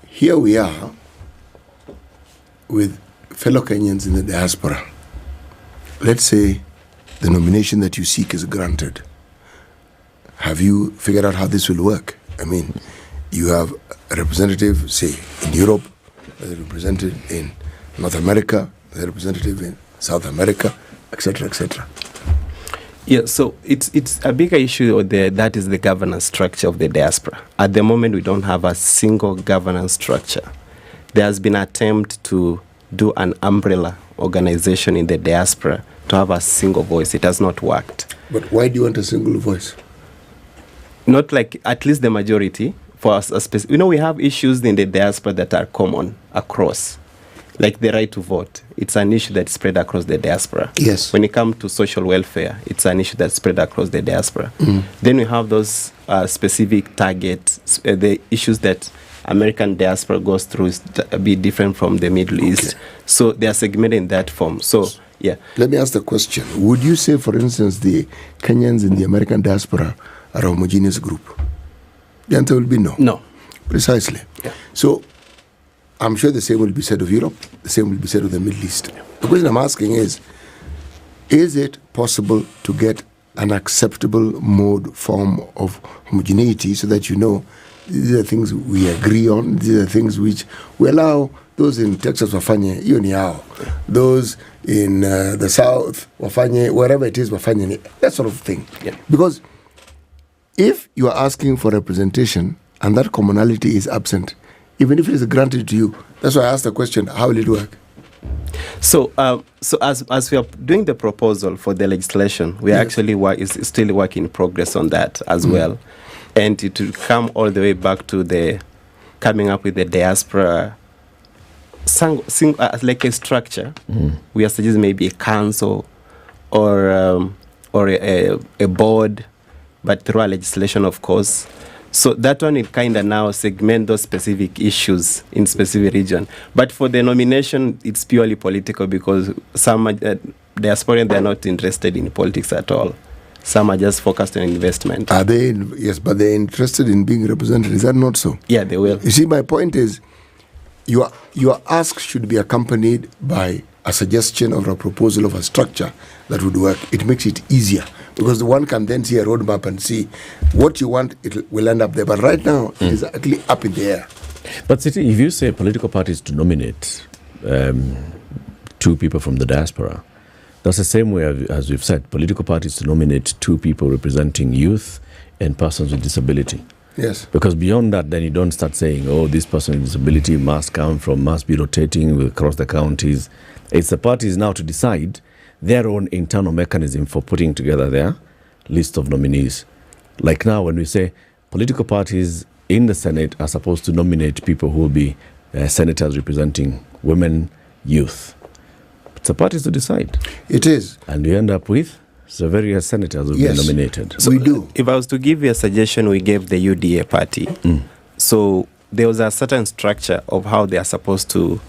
here we are with fellow Kenyans in the diaspora. Let's say the nomination that you seek is granted. Have you figured out how this will work? I mean, you have a representative, say, in Europe, a representative in North America, a representative in South America, etc., etc. Yeah, so it's a bigger issue that is the governance structure of the diaspora. At the moment, we don't have a single governance structure. There has been an attempt to do an umbrella organization in the diaspora to have a single voice. It has not worked. But why do you want a single voice? Not like at least the majority. For us, we have issues in the diaspora that are common across, like the right to vote. It's an issue that's spread across the diaspora. Yes. When it comes to social welfare, it's an issue that's spread across the diaspora. Then we have those specific targets, the issues that American diaspora goes through is a bit different from the Middle East. So they are segmented in that form. So, yeah. Let me ask the question. Would you say, for instance, the Kenyans in the American diaspora are a homogeneous group? The answer will be no. No. Precisely. Yeah. So, I'm sure the same will be said of Europe, the same will be said of the Middle East. The question I'm asking is it possible to get an acceptable mode, form of homogeneity so that you know these are things we agree on, these are things which we allow those in Texas wafanye, hiyo ni yao. Those in the South wafanye, wherever it is wafanye, that sort of thing. Yeah. Because if you are asking for representation and that commonality is absent, even if it is granted to you, that's why I asked the question, how will it work? So, as we are doing the proposal for the legislation, we actually is still work in progress on that as well, and it will come all the way back to the coming up with the diaspora, like a structure. We are suggesting maybe a council or a board, but through a legislation, of course. So that one, it kind of now segment those specific issues in specific region. But for the nomination, it's purely political because some diasporians, they're not interested in politics at all. Some are just focused on investment. Are they? Yes, but they're interested in being represented. Is that not so? Yeah, they will. You see, my point is, your ask should be accompanied by a suggestion or a proposal of a structure that would work. It makes it easier because the one can then see a roadmap and see what you want, it will end up there. But right now, it is actually up in the air. But if you say political parties to nominate 2 people from the diaspora, that's the same way as we've said, political parties to nominate 2 people representing youth and persons with disability. Yes. Because beyond that, then you don't start saying, oh, this person with disability must be rotating across the counties. It's the parties now to decide their own internal mechanism for putting together their list of nominees. Like now, when we say political parties in the Senate are supposed to nominate people who will be senators representing women, youth. It's the parties to decide. It is. And we end up with the various senators who will be nominated. So we do. If I was to give you a suggestion, we gave the UDA party. So there was a certain structure of how they are supposed to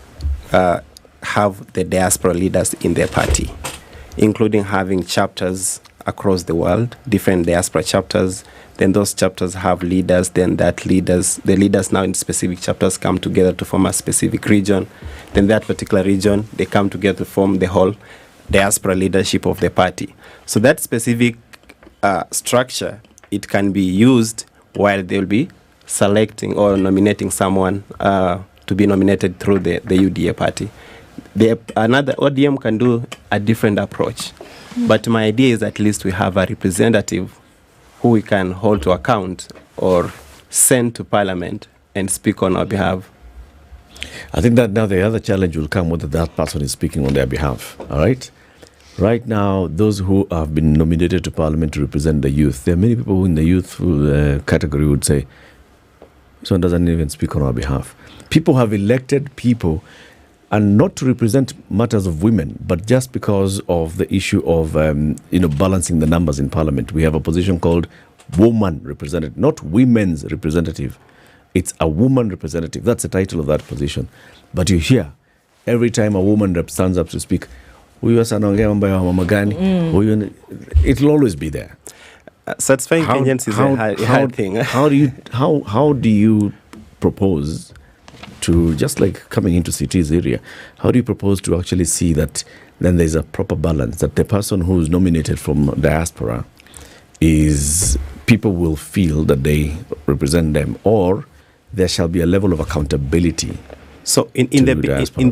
have the diaspora leaders in their party, including having chapters across the world, different diaspora chapters. Then those chapters have leaders. Then the leaders now in specific chapters come together to form a specific region. Then that particular region, they come together to form the whole diaspora leadership of the party. So that specific structure, it can be used while they'll be selecting or nominating someone to be nominated through the UDA party. Another ODM can do a different approach. But my idea is at least we have a representative who we can hold to account or send to Parliament and speak on our behalf. I think that now the other challenge will come whether that person is speaking on their behalf. All right? Right now, those who have been nominated to Parliament to represent the youth, there are many people who in the youth category would say, this one doesn't even speak on our behalf. People have elected people, and not to represent matters of women, but just because of the issue of balancing the numbers in Parliament. We have a position called woman representative, not women's representative. It's a woman representative. That's the title of that position. But you hear, every time a woman stands up to speak, it'll always be there. Satisfying Kenyans is a hard thing. How do you propose to, just like coming into cities area, how do you propose to actually see that then there's a proper balance, that the person who's nominated from diaspora is, people will feel that they represent them, or there shall be a level of accountability so in the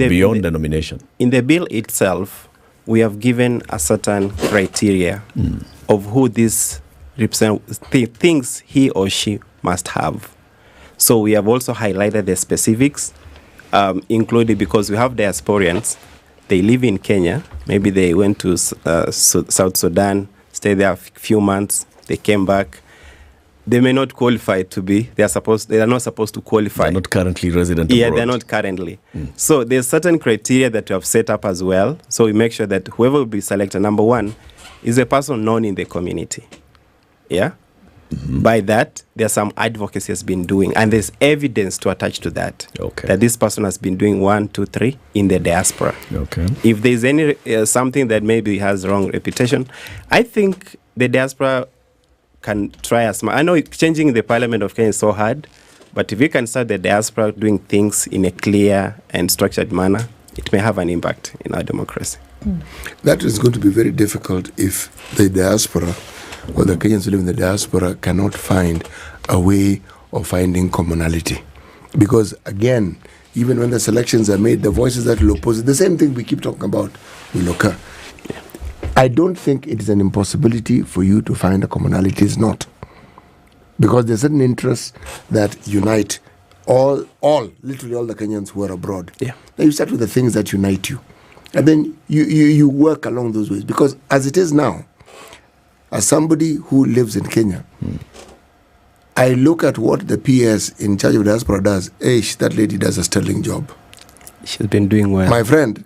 beyond the nomination? In the bill itself, we have given a certain criteria of who this thinks he or she must have. So we have also highlighted the specifics, including because we have diasporians. They live in Kenya. Maybe they went to South Sudan, stayed there a few months. They came back. They may not qualify to be. They are not supposed to qualify. They're not currently resident abroad. Yeah, they're not currently. So there's certain criteria that we have set up as well. So we make sure that whoever will be selected, number one, is a person known in the community. Yeah? By that, there's some advocacy has been doing, and there's evidence to attach to that. Okay. That this person has been doing 1, 2, 3 in the diaspora. Okay. If there's any something that maybe has wrong reputation, I think the diaspora can try as much. I know changing the Parliament of Kenya is so hard, but if we can start the diaspora doing things in a clear and structured manner, it may have an impact in our democracy. That is going to be very difficult if the diaspora or the Kenyans who live in the diaspora cannot find a way of finding commonality. Because again, even when the selections are made, the voices that will oppose it, the same thing we keep talking about will occur. I don't think it is an impossibility for you to find a commonality. It's not. Because there's certain interests that unite literally all the Kenyans who are abroad. Yeah. Now you start with the things that unite you. And then you work along those ways. Because as it is now, as somebody who lives in Kenya, I look at what the PS in charge of diaspora does. That lady does a sterling job. She's been doing well. My friend,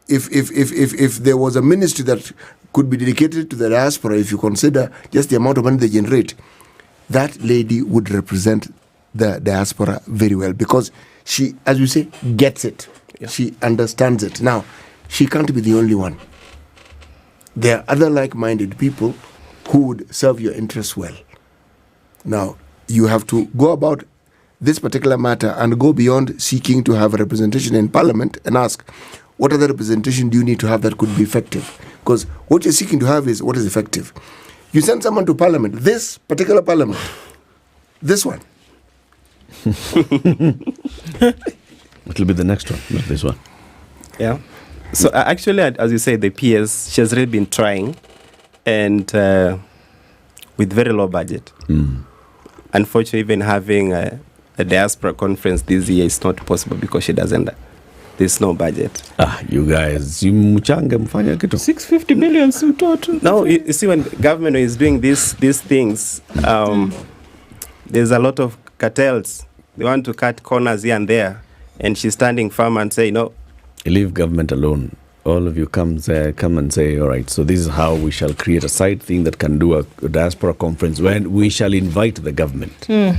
if there was a ministry that could be dedicated to the diaspora, if you consider just the amount of money they generate, that lady would represent the diaspora very well, because she, as you say, gets it. Yeah. She understands it. Now, she can't be the only one. There are other like-minded people who would serve your interests well. Now, you have to go about this particular matter and go beyond seeking to have a representation in Parliament and ask, what other representation do you need to have that could be effective? Because what you're seeking to have is what is effective. You send someone to Parliament, this particular Parliament, this one. It'll be the next one, not this one. Yeah. So actually, as you say, the PS, she has really been trying, and with very low budget. Unfortunately, even having a diaspora conference this year is not possible because she doesn't. There's no budget. You guys, you mchange mfanya kitu. 650 million mtoto. No, you see, when government is doing these things, there's a lot of cartels. They want to cut corners here and there, and she's standing firm and say no. Leave government alone. All of you come and say, all right, so this is how we shall create a side thing that can do a diaspora conference when we shall invite the government. We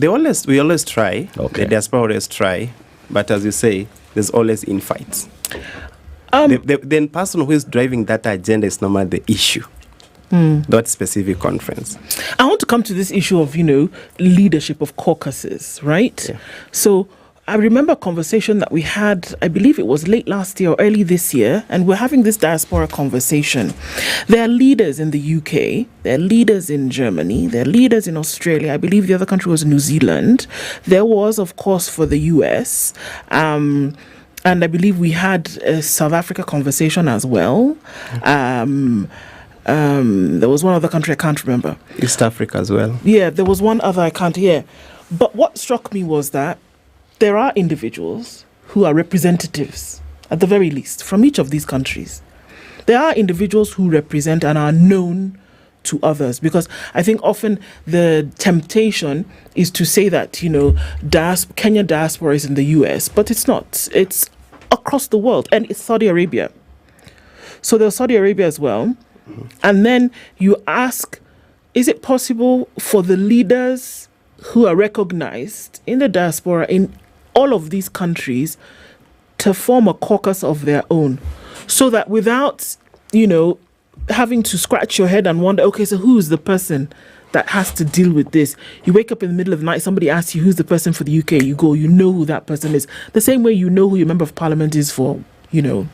always try. Okay. The diaspora always try, but as you say, there's always infights. The person who is driving that agenda is normally the issue. That specific conference. I want to come to this issue of, leadership of caucuses, right? Yeah. So I remember a conversation that we had, I believe it was late last year or early this year, and we're having this diaspora conversation. There are leaders in the UK, there are leaders in Germany, there are leaders in Australia. I believe the other country was New Zealand. There was, of course, for the US. And I believe we had a South Africa conversation as well. There was one other country I can't remember. East Africa as well. Yeah, there was one other I can't hear. But what struck me was that there are individuals who are representatives, at the very least, from each of these countries. There are individuals who represent and are known to others, because I think often the temptation is to say that, you know, Kenya diaspora is in the US, but it's not. It's across the world, and it's Saudi Arabia. So there's Saudi Arabia as well. And then you ask, is it possible for the leaders who are recognized in the diaspora in all of these countries to form a caucus of their own, so that without, you know, having to scratch your head and wonder, okay, so who's the person that has to deal with this? You wake up in the middle of the night, somebody asks you who's the person for the UK, you go, you know who that person is. The same way you know who your member of parliament is for, you know,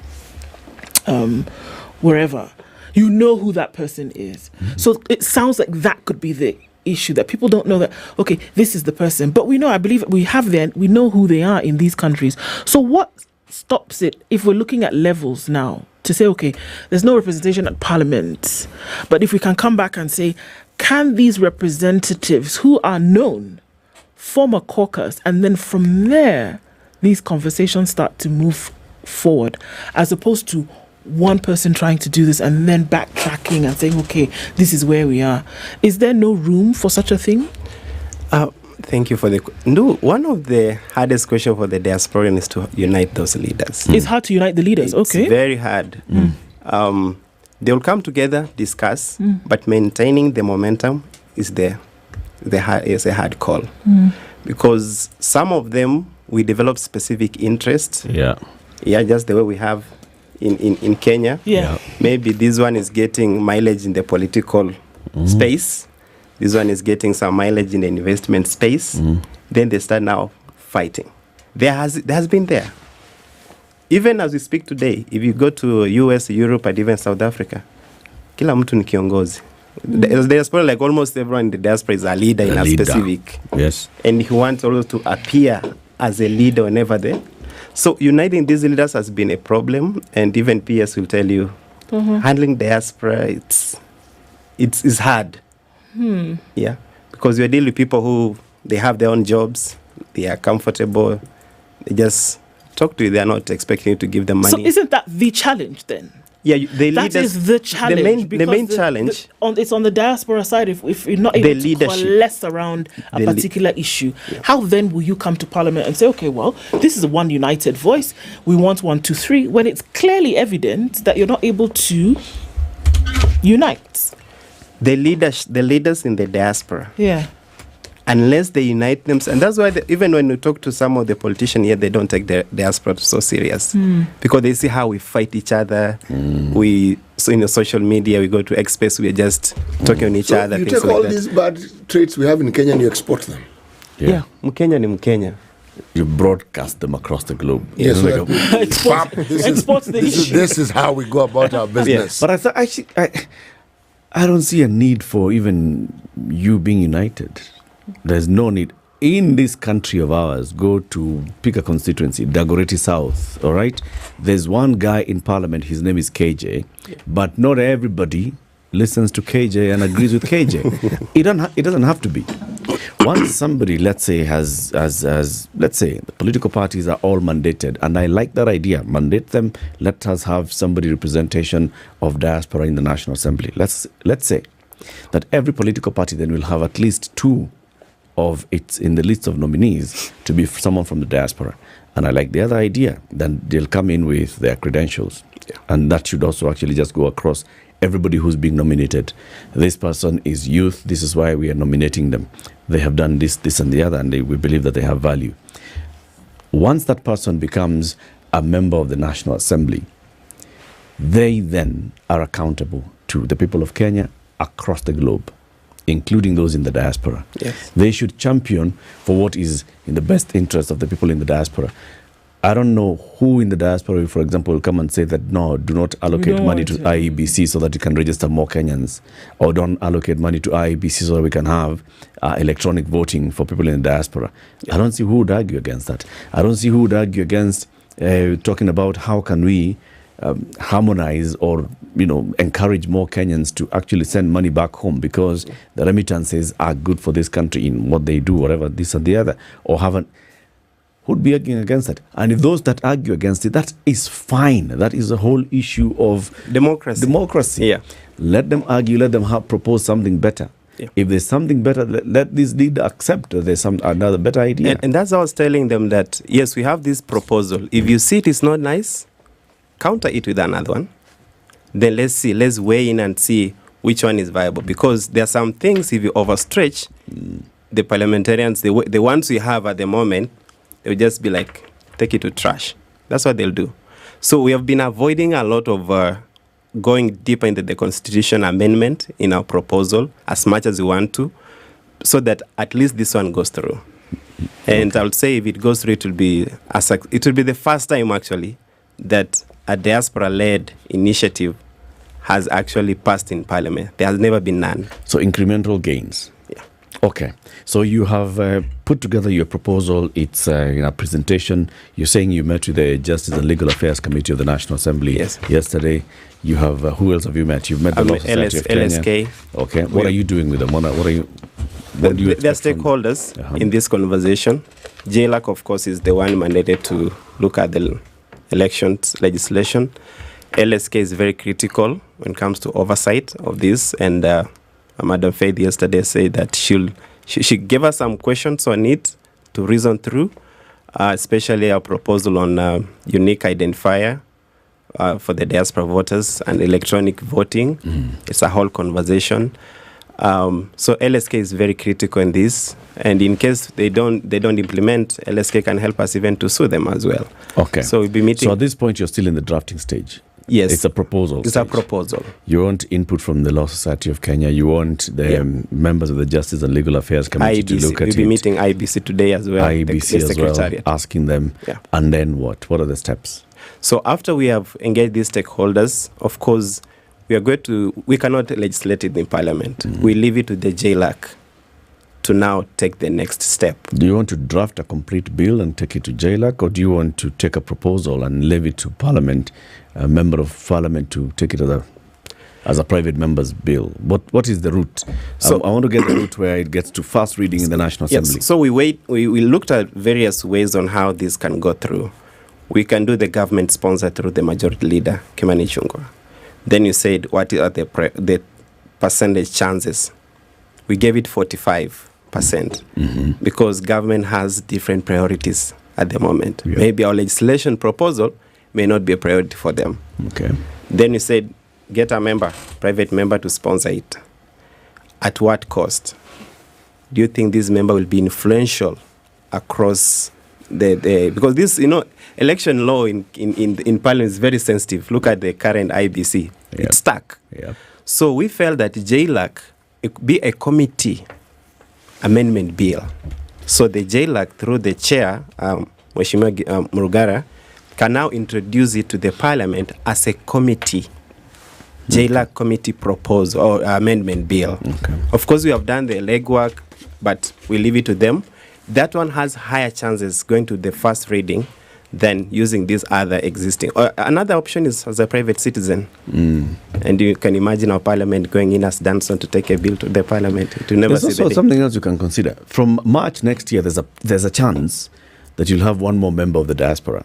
wherever. You know who that person is. Mm-hmm. So it sounds like that could be the issue, that people don't know that, okay, this is the person. But we know, I believe we know who they are in these countries. So what stops it if we're looking at levels now to say, okay, there's no representation at parliament, but if we can come back and say, can these representatives who are known form a caucus, and then from there these conversations start to move forward, as opposed to one person trying to do this and then backtracking and saying, okay, this is where we are. Is there no room for such a thing? Thank you for the... No, one of the hardest questions for the diasporan is to unite those leaders. It's hard to unite the leaders, okay. It's very hard. They will come together, discuss, but maintaining the momentum is a hard call. Because some of them, we develop specific interests. Yeah, just the way we have in Kenya. Yeah. Maybe this one is getting mileage in the political space. This one is getting some mileage in the investment space. Then they start now fighting. There has been there. Even as we speak today, if you go to US, Europe, and even South Africa, kila mtu ni kiongozi. The diaspora, like almost everyone in the diaspora, is a leader in a specific. Yes. And he wants also to appear as a leader whenever they. So uniting these leaders has been a problem, and even PS will tell you, handling diaspora, it's hard. Yeah, because you're dealing with people who they have their own jobs, they are comfortable, they just talk to you, they are not expecting you to give them money. So isn't that the challenge then? Yeah, the that leaders, is the challenge. The main challenge. It's on the diaspora side. If you're not able to coalesce around a particular issue, how then will you come to Parliament and say, okay, well, this is one united voice. We want 1, 2, 3. When it's clearly evident that you're not able to unite. The leaders in the diaspora. Yeah. Unless they unite them, and that's why even when we talk to some of the politicians here, they don't take the diaspora so serious because they see how we fight each other. So in the social media, we go to X-Space, we're just talking on each other. You take all these bad traits we have in Kenya and you export them. Yeah. Mkenya ni Mkenya. You broadcast them across the globe. Yes, this is how we go about our business. But I thought actually, I don't see a need for even you being united. There's no need. In this country of ours, go to pick a constituency, Dagoretti South, all right? There's one guy in parliament, his name is KJ, but not everybody listens to KJ and agrees with KJ. It doesn't have to be. Once somebody, let's say, has let's say, the political parties are all mandated, and I like that idea, mandate them, let us have somebody representation of diaspora in the National Assembly. Let's say that every political party then will have at least 2 of its in the list of nominees to be someone from the diaspora. And I like the other idea. Then they'll come in with their credentials. And that should also actually just go across everybody who's being nominated. This person is youth. This is why we are nominating them. They have done this, and the other, and we believe that they have value. Once that person becomes a member of the National Assembly, they then are accountable to the people of Kenya across the globe, including those in the diaspora. Yes. They should champion for what is in the best interest of the people in the diaspora. I don't know who in the diaspora, for example, will come and say that, no, do not allocate money to IEBC so that you can register more Kenyans, or don't allocate money to IEBC so that we can have electronic voting for people in the diaspora. I don't see who would argue against that. I don't see who would argue against talking about how can we harmonize or encourage more Kenyans to actually send money back home, because the remittances are good for this country in what they do, whatever, this and the other, or haven't. who'd be arguing against that. And if those that argue against it, that is fine. That is the whole issue of democracy. Yeah. Let them argue, let them propose something better. Yeah. If there's something better, let this leader accept that there's another better idea. And that's how I was telling them that, yes, we have this proposal. If you see it is not nice, counter it with another one. Then let's weigh in and see which one is viable. Because there are some things, if you overstretch, the parliamentarians, the ones we have at the moment, they'll just be like, take it to trash. That's what they'll do. So we have been avoiding a lot of going deeper into the constitution amendment in our proposal as much as we want to, so that at least this one goes through. And I would say if it goes through, it will be the first time actually that a diaspora-led initiative has actually passed in Parliament. There has never been none. So incremental gains. Yeah. Okay. So you have put together your proposal. It's in a presentation. You're saying you met with the Justice and Legal Affairs Committee of the National Assembly yesterday. You have, who else have you met? You've met the Law Society of Kenya. LSK. Okay. What are you doing with them? What do you They're stakeholders in this conversation. JLAC, of course, is the one mandated to look at the elections legislation. LSK is very critical when it comes to oversight of this. And Madam Faith yesterday said that she gave us some questions on it to reason through, especially our proposal on unique identifier for the diaspora voters and electronic voting. It's a whole conversation. So LSK is very critical in this, and in case they don't implement, LSK can help us even to sue them as well. Okay. So we'll be meeting. So at this point, you're still in the drafting stage. Yes. It's a proposal. It's a proposal. You want input from the Law Society of Kenya. You want the members of the Justice and Legal Affairs Committee to look at it. We'll be meeting IBC today as well. IBC as well, asking them. Yeah. And then what? What are the steps? So after we have engaged these stakeholders, of course, we cannot legislate it in Parliament. We leave it to the JLAC to now take the next step. Do you want to draft a complete bill and take it to JLAC, or do you want to take a proposal and leave it to Parliament, a member of Parliament to take it as a private member's bill? What is the route? So I want to get the route where it gets to first reading in the National Assembly. Yes. So we looked at various ways on how this can go through. We can do the government sponsor through the majority leader, Kimani Ichung'wah. Then you said, what are the percentage chances? We gave it 45%, because government has different priorities at the moment. Yeah. Maybe our legislation proposal may not be a priority for them. Okay. Then you said, get a private member to sponsor it. At what cost? Do you think this member will be influential across because this, election law in Parliament is very sensitive. Look at the current IBC. Yep. It's stuck. Yep. So we felt that JLAC be a committee amendment bill. So the JLAC, through the chair, Mheshimiwa Murugara, can now introduce it to the Parliament as a committee. JLAC committee proposal or amendment bill. Okay. Of course, we have done the legwork, but we leave it to them. That one has higher chances going to the first reading than using these other existing. Another option is as a private citizen. And you can imagine our Parliament going in as Danson to take a bill to the Parliament. To never there's also something else you can consider. From March next year, there's a chance that you'll have one more member of the diaspora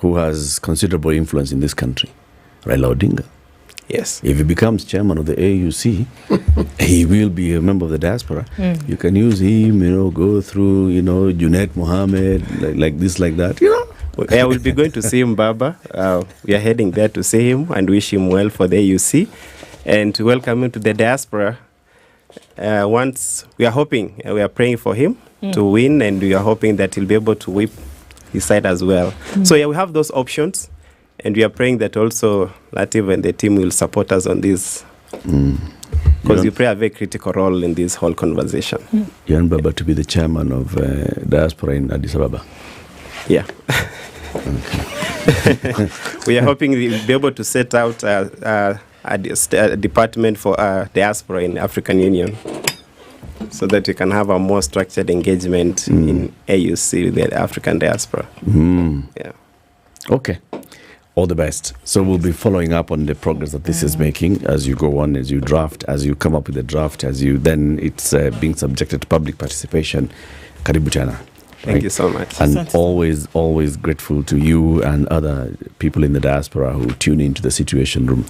who has considerable influence in this country, Raila Odinga. Yes. If he becomes chairman of the AUC, he will be a member of the diaspora. You can use him, go through, Junaid Mohammed, like this, like that, I will be going to see him, Baba. We are heading there to see him and wish him well for the AUC and to welcome him to the diaspora. Once we are hoping, we are praying for him to win, and we are hoping that he'll be able to whip his side as well. So we have those options. And we are praying that also Latiff and the team will support us on this. Because you play a very critical role in this whole conversation. You want Baba to be the chairman of diaspora in Addis Ababa? Yeah. We are hoping we'll be able to set out a department for diaspora in the African Union, so that we can have a more structured engagement in AUC with the African diaspora. Yeah. Okay. All the best. So we'll be following up on the progress that this is making as you go on, as you draft, as you come up with the draft, as you then it's being subjected to public participation. Karibu tena. Thank you so much. And always grateful to you and other people in the diaspora who tune into the Situation Room.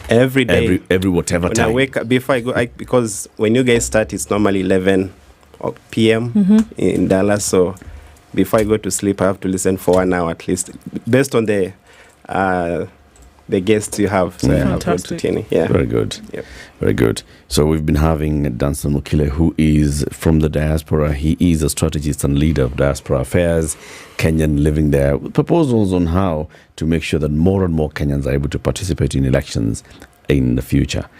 Every day. Every whatever when time. I wake up, before I go, because when you guys start, it's normally 11 p.m. In Dallas. So before I go to sleep, I have to listen for 1 hour at least, based on the guests you have. So I have to tune in. Yeah. Very good. Yep. Very good. So we've been having Danson Mukile, who is from the diaspora. He is a strategist and leader of diaspora affairs, Kenyan living there, with proposals on how to make sure that more and more Kenyans are able to participate in elections in the future.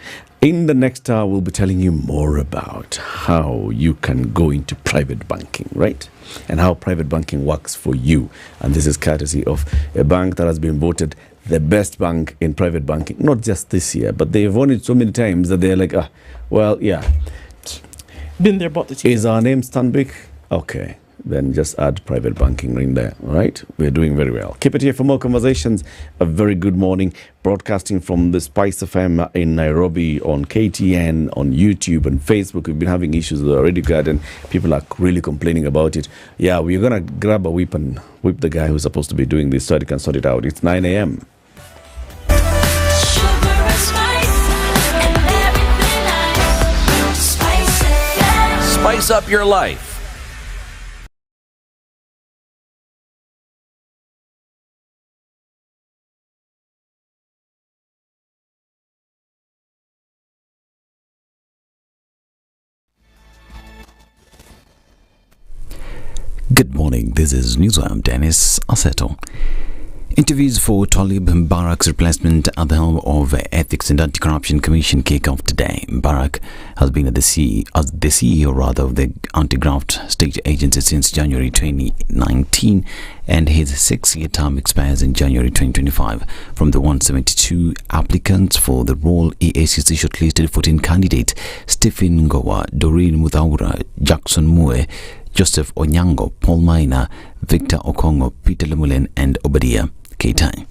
In the next hour, we'll be telling you more about how you can go into private banking, right? And how private banking works for you. And this is courtesy of a bank that has been voted the best bank in private banking, not just this year, but they've won it so many times that they're like, been there, bought the ticket. Is our name Stanbic? Okay, then just add private banking in there, all right? We're doing very well. Keep it here for more conversations. A very good morning, broadcasting from the SpiceFM in Nairobi, on KTN, on YouTube and Facebook. We've been having issues with our radio garden. People are really complaining about it. Yeah, we're going to grab a whip and whip the guy who's supposed to be doing this so he can sort it out. It's 9 a.m. Spice up your life. Good morning, this is Newswire. Dennis Asseto. Interviews for Talib Mbarak's replacement at the helm of Ethics and Anti-Corruption Commission kick off today. Mbarak has been the CEO of the Anti-Graft state agency since January 2019, and his 6-year term expires in January 2025. From the 172 applicants for the role, EACC shortlisted 14 candidates: Stephen Ngowa, Doreen Muthaura, Jackson Mue, Joseph Onyango, Paul Maina, Victor Okoh, Peter Lemulen, and Obadiah Keitai.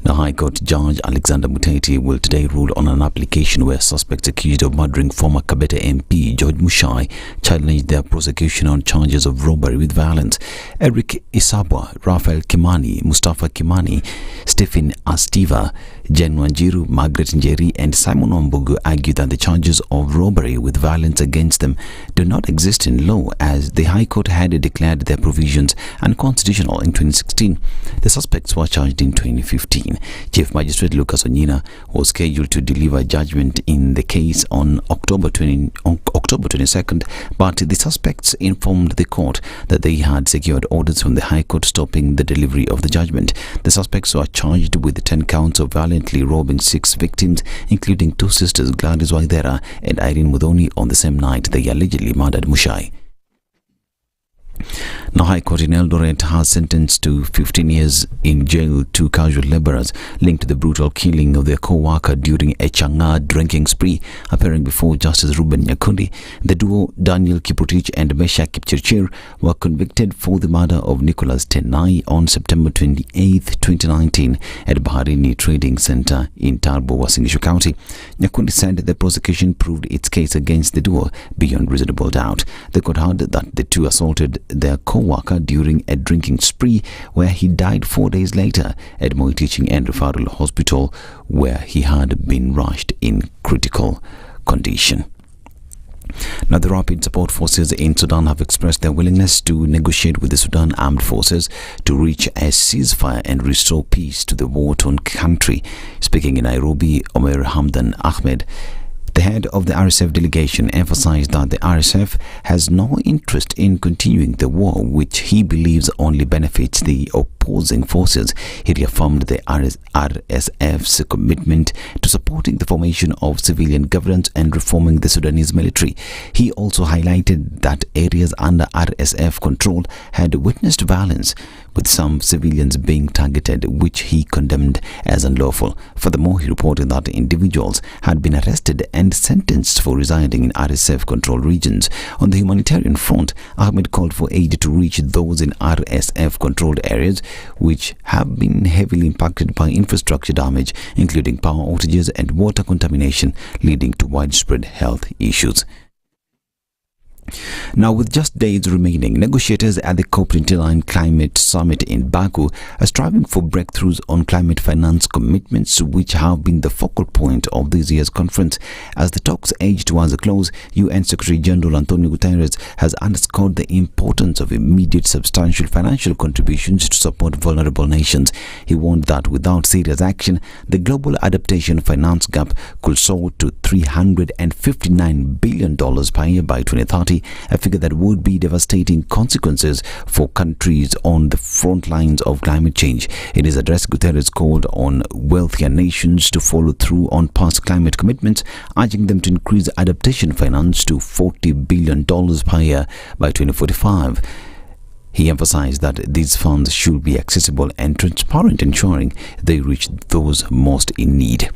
Now, High Court Judge Alexander Muteti will today rule on an application where suspects accused of murdering former Kabete MP George Mushai challenged their prosecution on charges of robbery with violence. Eric Isabwa, Raphael Kimani, Mustafa Kimani, Stephen Astiva, Jen Wanjiru, Margaret Nyeri, and Simon Ombugu argue that the charges of robbery with violence against them do not exist in law, as the High Court had declared their provisions unconstitutional in 2016. The suspects were charged in 2015. Chief Magistrate Lucas Onyina was scheduled to deliver judgment in the case on October 22nd, but the suspects informed the court that they had secured orders from the High Court stopping the delivery of the judgment. The suspects were charged with 10 counts of violently robbing 6 victims, including 2 sisters, Gladys Waithera and Irene Mudhoni, on the same night they allegedly murdered Mushai. Now, High Court in Eldoret has sentenced to 15 years in jail 2 casual laborers linked to the brutal killing of their co-worker during a Chang'an drinking spree. Appearing before Justice Ruben Nyakundi, the duo Daniel Kiprotich and Mesha Kipchirchir were convicted for the murder of Nicholas Tenai on September 28, 2019 at Baharini Trading Center in Tarbo, Uasin Gishu County. Nyakundi said the prosecution proved its case against the duo beyond reasonable doubt. The court held that the two assaulted their co-worker during a drinking spree, where he died 4 days later at Moi Teaching and Referral Hospital, where he had been rushed in critical condition. Now, the Rapid Support Forces in Sudan have expressed their willingness to negotiate with the Sudan Armed Forces to reach a ceasefire and restore peace to the war-torn country. Speaking in Nairobi, Omer Hamdan Ahmed, the head of the RSF delegation, emphasized that the RSF has no interest in continuing the war, which he believes only benefits the opposing forces. He reaffirmed the RSF's commitment to supporting the formation of civilian governance and reforming the Sudanese military. He also highlighted that areas under RSF control had witnessed violence, with some civilians being targeted, which he condemned as unlawful. Furthermore, he reported that individuals had been arrested and sentenced for residing in RSF-controlled regions. On the humanitarian front, Ahmed called for aid to reach those in RSF-controlled areas, which have been heavily impacted by infrastructure damage, including power outages and water contamination, leading to widespread health issues. Now, with just days remaining, negotiators at the COP29 Climate Summit in Baku are striving for breakthroughs on climate finance commitments, which have been the focal point of this year's conference. As the talks edge towards a close, UN Secretary General Antonio Guterres has underscored the importance of immediate substantial financial contributions to support vulnerable nations. He warned that without serious action, the global adaptation finance gap could soar to $359 billion per year by 2030, a figure that would be devastating consequences for countries on the front lines of climate change. In his address, Guterres called on wealthier nations to follow through on past climate commitments, urging them to increase adaptation finance to $40 billion per year by 2045. He emphasized that these funds should be accessible and transparent, ensuring they reach those most in need.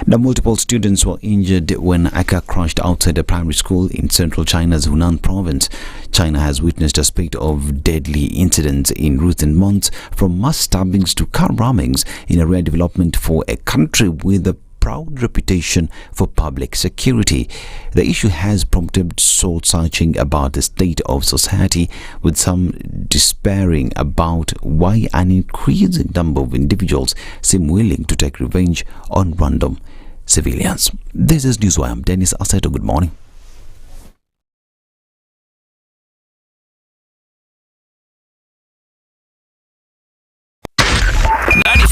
Now, multiple students were injured when a car crashed outside a primary school in central China's Hunan province. China has witnessed a spate of deadly incidents in recent months, from mass stabbings to car rammings, in a rare development for a country with a proud reputation for public security. The issue has prompted soul-searching about the state of society, with some despairing about why an increasing number of individuals seem willing to take revenge on random civilians. This is Newswire. I'm Dennis Aseto. Good morning.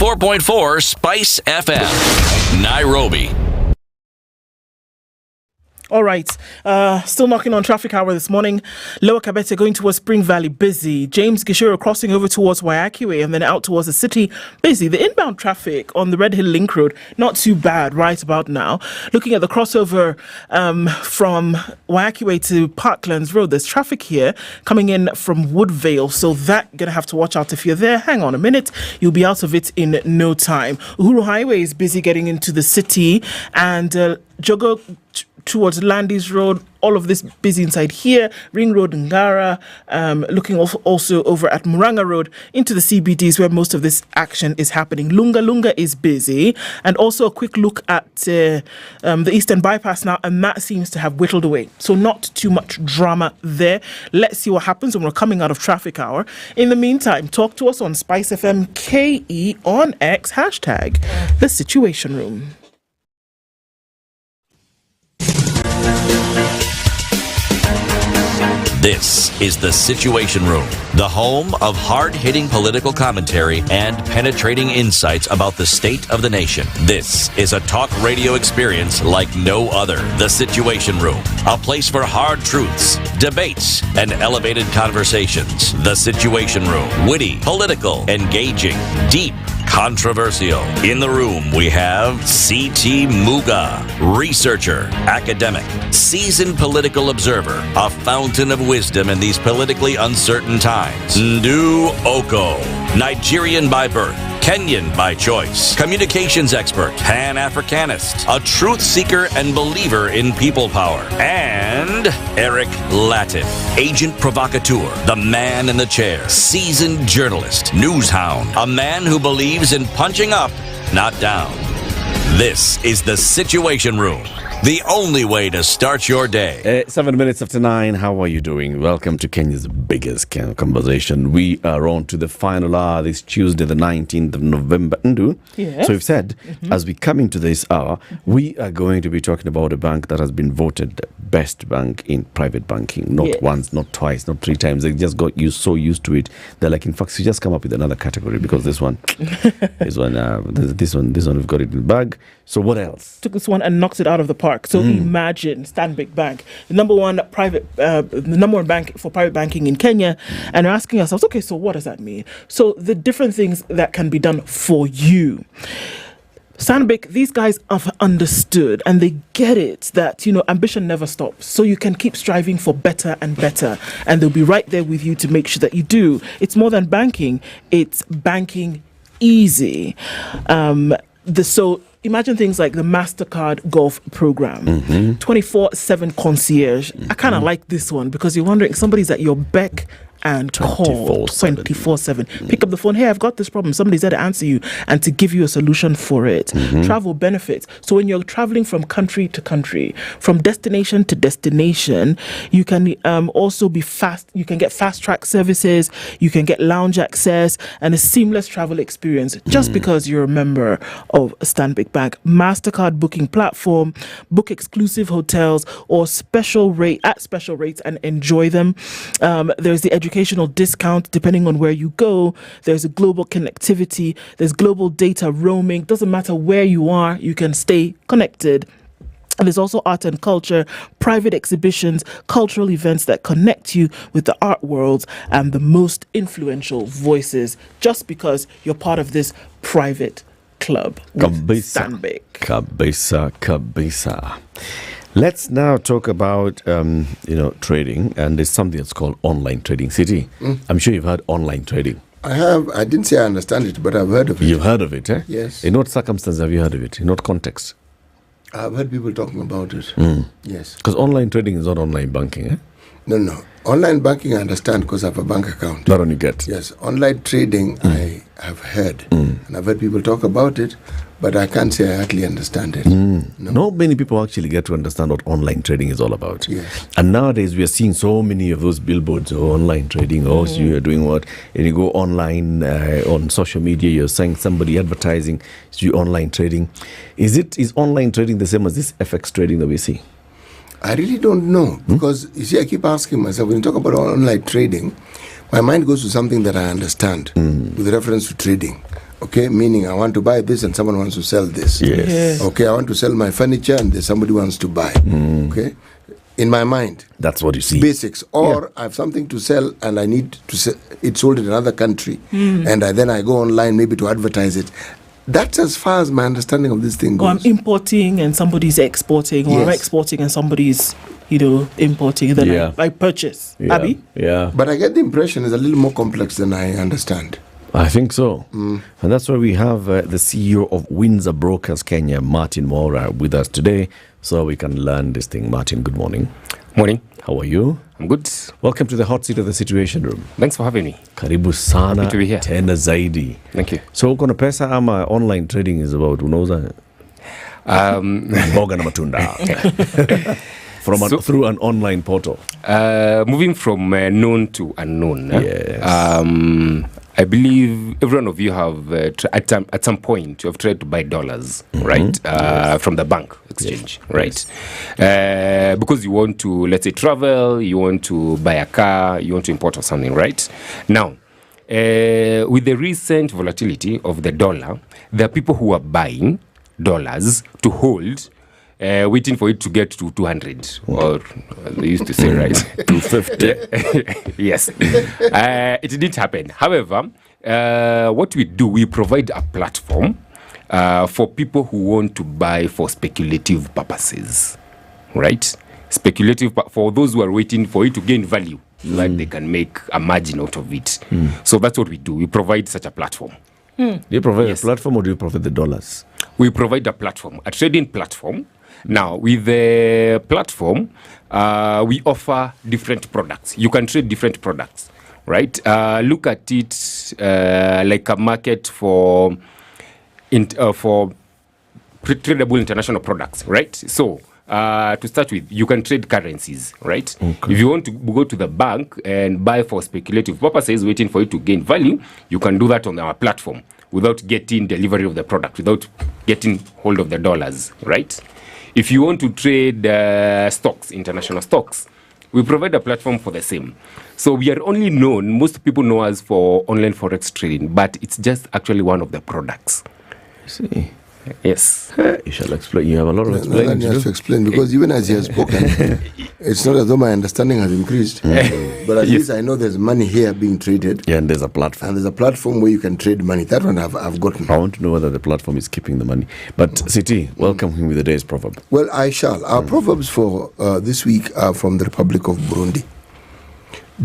.4 Spice FM, Nairobi. All right, still knocking on traffic hour this morning. Lower Kabete going towards Spring Valley, busy. James Gishiro crossing over towards Wairimu and then out towards the city, busy. The inbound traffic on the Red Hill Link Road, not too bad right about now. Looking at the crossover from Wairimu to Parklands Road, there's traffic here coming in from Woodvale, so that going to have to watch out if you're there. Hang on a minute, you'll be out of it in no time. Uhuru Highway is busy getting into the city, and Jogo towards Landis Road, all of this busy inside here. Ring Road, Ngara, looking also over at Muranga Road into the CBDs where most of this action is happening. Lunga is busy, and also a quick look at the Eastern Bypass now, and that seems to have whittled away. So not too much drama there. Let's see what happens when we're coming out of traffic hour. In the meantime, talk to us on SpiceFM KE on X, hashtag The Situation Room. This is The Situation Room, the home of hard-hitting political commentary and penetrating insights about the state of the nation. This is a talk radio experience like no other. The Situation Room, a place for hard truths, debates, and elevated conversations. The Situation Room, witty, political, engaging, deep, controversial. In the room, we have C.T. Muga, researcher, academic, seasoned political observer, a fountain of wisdom in these politically uncertain times. Ndu Okoh, Nigerian by birth, Kenyan by choice, communications expert, Pan-Africanist, a truth seeker and believer in people power, and Eric Latiff, agent provocateur, the man in the chair, seasoned journalist, news hound, a man who believes in punching up, not down. This is The Situation Room, the only way to start your day. 7 minutes after 9. How are you doing? Welcome to Kenya's biggest conversation. We are on to the final hour this Tuesday, the 19th of November. Yes. So we've said, as we come into this hour, we are going to be talking about a bank that has been voted best bank in private banking. Not once, not twice, not 3 times. They just got so used to it. They're like, in fact, you just come up with another category because this one, this one, we've got it in the bag. So what else? Took this one and knocked it out of the park. So imagine Stanbic Bank, the number one bank for private banking in Kenya, and we're asking ourselves, okay, so what does that mean? So the different things that can be done for you. Stanbic, these guys have understood and they get it that, ambition never stops. So you can keep striving for better and better, and they'll be right there with you to make sure that you do. It's more than banking, it's banking easy. So imagine things like the MasterCard Golf program, 24/7 concierge. I kind of like this one because you're wondering, somebody's at your beck and call 24/7. Pick up the phone. Hey, I've got this problem. Somebody's there to answer you and to give you a solution for it. Travel benefits. So when you're traveling from country to country, from destination to destination, you can also be fast. You can get fast track services. You can get lounge access and a seamless travel experience just because you're a member of Stanbic Bank. MasterCard booking platform. Book exclusive hotels or special rates and enjoy them. There's the educational discount depending on where you go. There's a global connectivity. There's global data roaming. Doesn't matter where you are, you can stay connected. And there's also art and culture, private exhibitions, cultural events that connect you with the art world and the most influential voices just because you're part of this private club. Stanbic. Kabisa. Let's now talk about trading, and there's something that's called online trading. City, I'm sure you've heard online trading. I have. I didn't say I understand it, but I've heard of it. You've heard of it, eh? Yes. In what circumstances have you heard of it? In what context? I've heard people talking about it. Yes. Because online trading is not online banking, eh? No. Online banking I understand because I have a bank account. That one you get. Yes. Online trading I have heard. And I've heard people talk about it, but I can't say I actually understand it. Not many people actually get to understand what online trading is all about. Yes. And nowadays we are seeing so many of those billboards or online trading, or so you're doing what? And you go online on social media, you're saying somebody advertising, you online trading. Is online trading the same as this FX trading that we see? I really don't know because, you see, I keep asking myself, when you talk about online trading, my mind goes to something that I understand with reference to trading. Okay, meaning I want to buy this and someone wants to sell this. Yes. Okay, I want to sell my furniture and somebody wants to buy. Okay, in my mind. That's what you see. Basics. Or I have something to sell and I need to sell it sold in another country. And then I go online maybe to advertise it. That's as far as my understanding of this thing goes. Or I'm importing and somebody's exporting, or I'm exporting and somebody's, importing. Then I purchase. Abby? Yeah. But I get the impression it's a little more complex than I understand. I think so. And that's why we have the CEO of Windsor Brokers Kenya, Martin Mora, with us today so we can learn this thing. Martin, good morning. Morning. How are you? I'm good. Welcome to the hot seat of the Situation Room. Thanks for having me. Karibu sana. Happy to be here. Tena zaidi. Thank you. So uko na pesa ama online trading is about unauza mboga na matunda through an online portal? Moving from known to unknown. Yes. I believe every one of you have at some point you have tried to buy dollars, right? From the bank exchange, right? Because you want to, let's say, travel, you want to buy a car, you want to import or something, right? Now, with the recent volatility of the dollar, there are people who are buying dollars to hold, waiting for it to get to 200, or they used to say, right? 250. Yes. It didn't happen. However, what we do, we provide a platform for people who want to buy for speculative purposes, right? Speculative, for those who are waiting for it to gain value, like they can make a margin out of it. So that's what we do. We provide such a platform. Do you provide a platform or do you provide the dollars? We provide a platform, a trading platform. Now, with the platform, we offer different products. You can trade different products, right? Look at it like a market for tradable international products, right? So, to start with, you can trade currencies, right? Okay. If you want to go to the bank and buy for speculative purposes, waiting for it to gain value, you can do that on our platform without getting delivery of the product, without getting hold of the dollars, right? If you want to trade stocks, international stocks, we provide a platform for the same. So we are only known, most people know us for online Forex trading, but it's just actually one of the products. I see. Yes. You shall explain. You have a lot of explaining You have to explain, because even as he has spoken, it's not as though my understanding has increased. But at least I know there's money here being traded. Yeah, and there's a platform. And there's a platform where you can trade money. That one I've gotten. I want to know whether the platform is keeping the money. But Siti, welcome him with the day's proverb. Well, I shall. Our proverbs for this week are from the Republic of Burundi.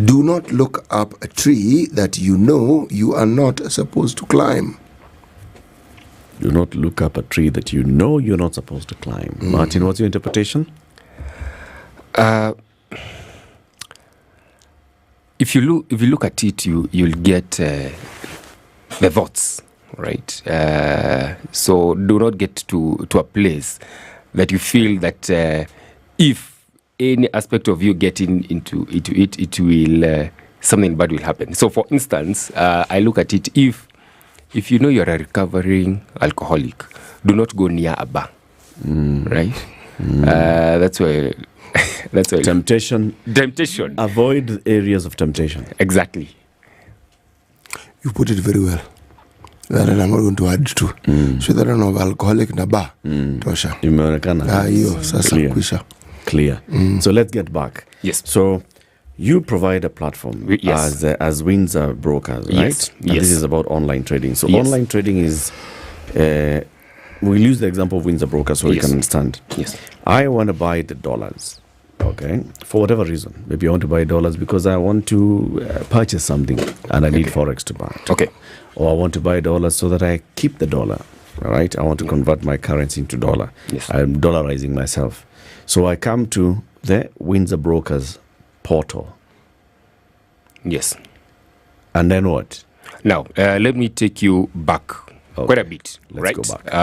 Do not look up a tree that you know you are not supposed to climb. Do not look up a tree that you know you're not supposed to climb. Martin, what's your interpretation? If if you look at it, you'll get the thoughts, right? So do not get to a place that you feel that if any aspect of you getting into it, it will something bad will happen. So, for instance, I look at it, if you know you're a recovering alcoholic, do not go near a bar, right? That's why. Temptation. Avoid areas of temptation. Exactly. You put it very well. That I'm not going to add to. So that I know alcoholic na bar. Tosha. Clear. So let's get back. Yes. So you provide a platform as Windsor Brokers, right? Yes. And this is about online trading. So online trading is, we'll use the example of Windsor Brokers so we can understand. Yes. I want to buy the dollars, okay, for whatever reason. Maybe I want to buy dollars because I want to purchase something and I need Forex to buy it. Okay. Or I want to buy dollars so that I keep the dollar, right? I want to convert my currency into dollar. Yes. I'm dollarizing myself. So I come to the Windsor Brokers portal. Yes. And then what? Now, let me take you back quite a bit. Let's go back.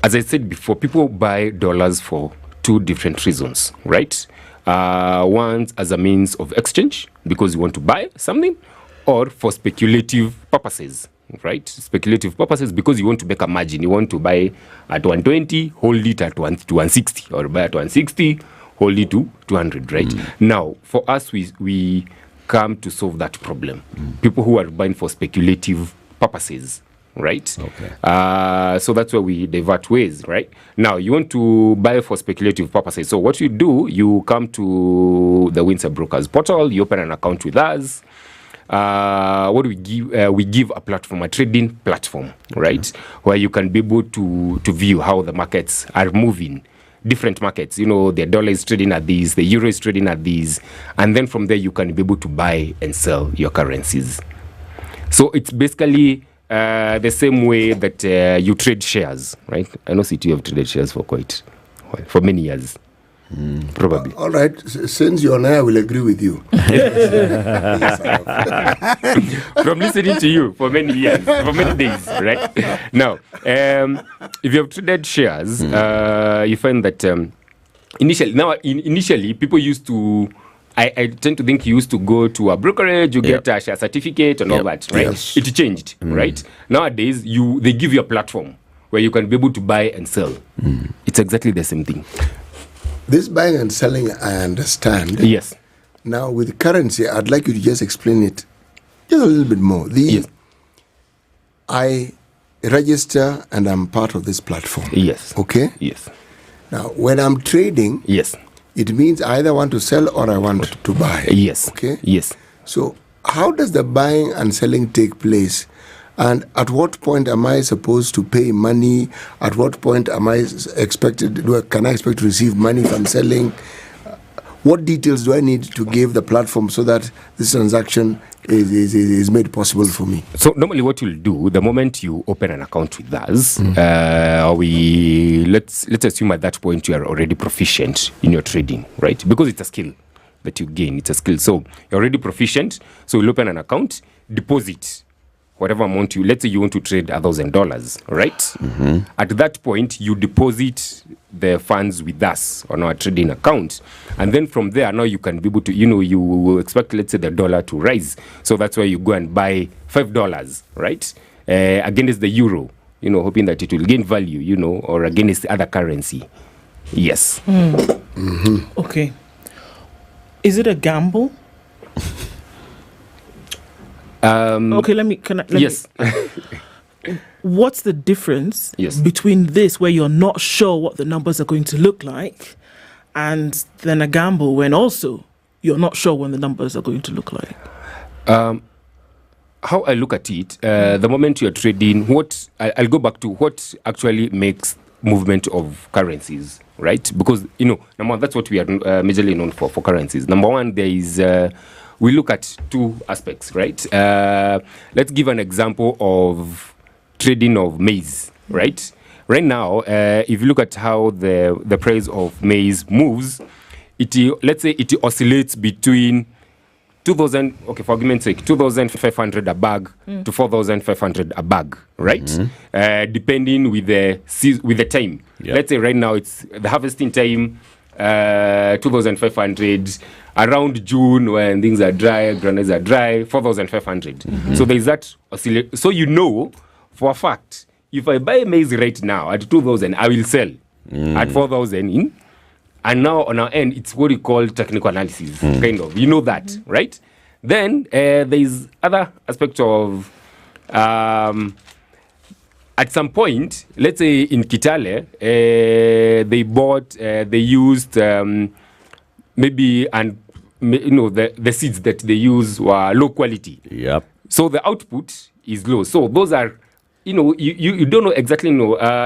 As I said before, people buy dollars for two different reasons, right? One as a means of exchange because you want to buy something, or for speculative purposes, right? Speculative purposes because you want to make a margin. You want to buy at 120, hold it at 160, or buy at 160, hold it to 200, right? Now, for us, we come to solve that problem. People who are buying for speculative purposes, right? Okay. So that's where we divert ways, right? Now, you want to buy for speculative purposes. So what you do, you come to the Windsor Brokers portal, you open an account with us. What do we give? We give a platform, a trading platform, right? Where you can be able to view how the markets are moving. Different markets, the dollar is trading at these, the euro is trading at these, and then from there you can be able to buy and sell your currencies. So it's basically the same way that you trade shares, right? I know CT have traded shares for many years. Probably. All right. Since you're on air, I will agree with you. From listening to you for many years, for many days, right? Now, if you have traded shares, you find that initially people used to. I tend to think you used to go to a brokerage, you get a share certificate and all that, right? Yes. It changed, right? Nowadays, they give you a platform where you can be able to buy and sell. It's exactly the same thing. This buying and selling, I understand. Yes. Now, with currency, I'd like you to just explain it just a little bit more. I register and I'm part of this platform. Yes. Okay? Yes. Now, when I'm trading, it means I either want to sell or I want to buy. Yes. Okay? Yes. So, how does the buying and selling take place? And at what point am I supposed to pay money? At what point am I can I expect to receive money from selling? What details do I need to give the platform so that this transaction is made possible for me? So normally what you'll do, the moment you open an account with us, let's assume at that point you are already proficient in your trading, right? Because it's a skill that you gain. It's a skill. So you're already proficient. So you'll open an account, deposit whatever amount let's say you want to trade $1,000, right? At that point, you deposit the funds with us on our trading account. And then from there, now you can be able to, you expect, let's say, the dollar to rise. So that's why you go and buy $5, right? Against the euro, hoping that it will gain value, or against the other currency. Yes. Okay. Is it a gamble? Okay, let me. Yes. What's the difference between this, where you're not sure what the numbers are going to look like, and then a gamble when also you're not sure when the numbers are going to look like? How I look at it, the moment you're trading, I'll go back to what actually makes movement of currencies, right? Because, number one, that's what we are majorly known for currencies. Number one, there is... we look at two aspects, right? Let's give an example of trading of maize, right? Right now, if you look at how the price of maize moves, let's say it oscillates between 2,000, okay, for argument's sake, 2,500 a bag to 4,500 a bag, right? Depending with the time. Yeah. Let's say right now it's the harvesting time, 2,500. Around June when things are dry, granaries are dry, 4,500. So there's that oscillate. So you know for a fact, if I buy maize right now at 2,000, I will sell at 4,000 in. And now on our end, it's what we call technical analysis, kind of. You know that, right? Then there is other aspect of, at some point, let's say in Kitale, they used maybe, and the seeds that they use were low quality. Yep. So the output is low. So those are, you don't know exactly,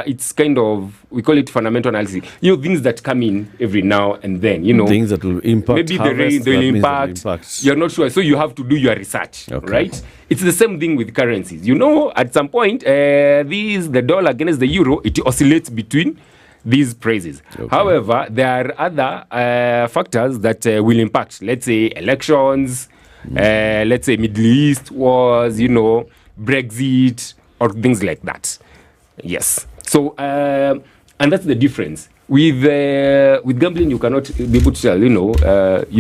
it's kind of, we call it fundamental analysis. Things that come in every now and then, Things that will impact maybe harvest, the rain, they will impact. You're not sure. So you have to do your research, right? It's the same thing with currencies. At some point, the dollar against the euro, it oscillates between these prices. However, there are other factors that will impact. Let's say elections, let's say Middle East wars, Brexit, or things like that. Yes. So, and that's the difference. With gambling, you cannot be able to tell, you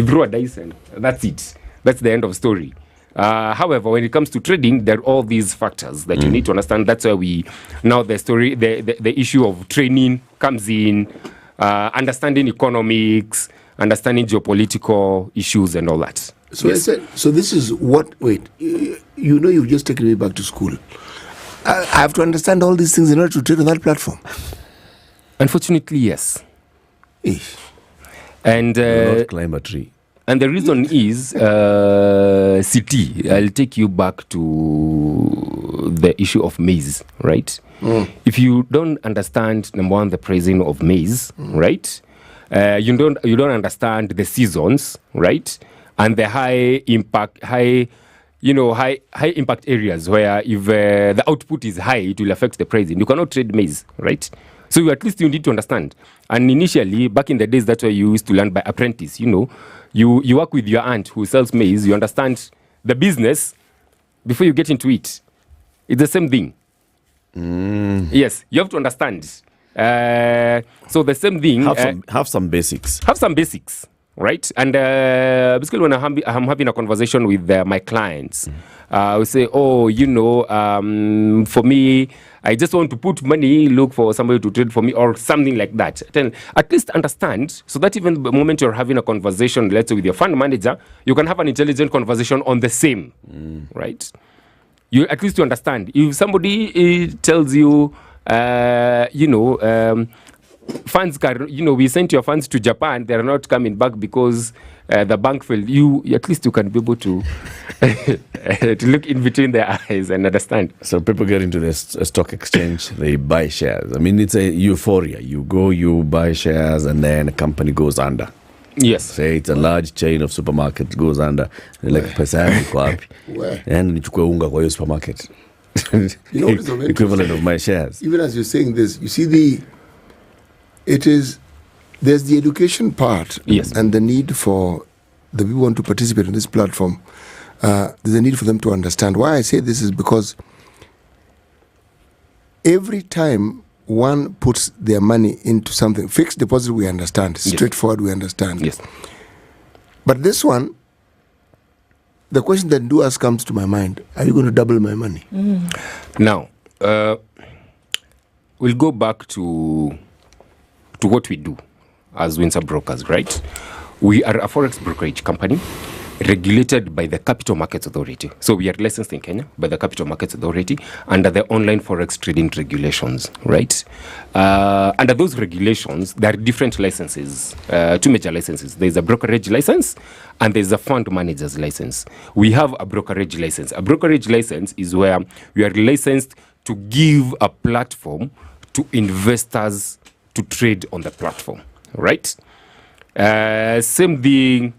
throw a dice and that's it. That's the end of story. However, when it comes to trading, there are all these factors that you need to understand. That's where the issue of training comes in, understanding economics, understanding geopolitical issues and all that. So yes. I said, so this is what, you've just taken me back to school. I have to understand all these things in order to trade on that platform. Unfortunately, yes. And not climb a tree. And the reason is, CT, I'll take you back to the issue of maize, right? If you don't understand, number one, the pricing of maize, right? You don't understand the seasons, right? And the high impact areas where if the output is high, it will affect the pricing. You cannot trade maize, right? So at least you need to understand. And initially, back in the days, that's why you used to learn by apprentice. You work with your aunt who sells maize. You understand the business before you get into it. It's the same thing. Yes, you have to understand. So the same thing. Have some basics. Have some basics. Right? And basically when I'm having a conversation with my clients, I will say, for me, I just want to put money, look for somebody to trade for me or something like that. Then at least understand so that even the moment you're having a conversation, let's say with your fund manager, you can have an intelligent conversation on the same, right? You at least to understand. If somebody tells you, funds, we sent your funds to Japan, they're not coming back because the bank failed. At least you can be able to to look in between their eyes and understand. So people get into the stock exchange, they buy shares. I mean, it's a euphoria. You go, you buy shares, and then a company goes under. Yes. Say it's a large chain of supermarkets goes under. Like pesa yangu iko wapi? And nichukue unga kwa hiyo supermarket. Equivalent of my shares. Even as you're saying this, you see there's the education part, yes, and the need for the people who want to participate in this platform. There's a need for them to understand. Why I say this is because every time one puts their money into something, fixed deposit we understand, straightforward we understand. Yes. But this one, the question that comes to my mind: are you going to double my money? Now, we'll go back to what we do as Windsor Brokers, right? We are a Forex brokerage company regulated by the Capital Markets Authority. So we are licensed in Kenya by the Capital Markets Authority under the online Forex trading regulations, right? Under those regulations, there are different licenses, two major licenses. There's a brokerage license and there's a fund manager's license. We have a brokerage license. A brokerage license is where we are licensed to give a platform to investors to trade on the platform, right? Same thing,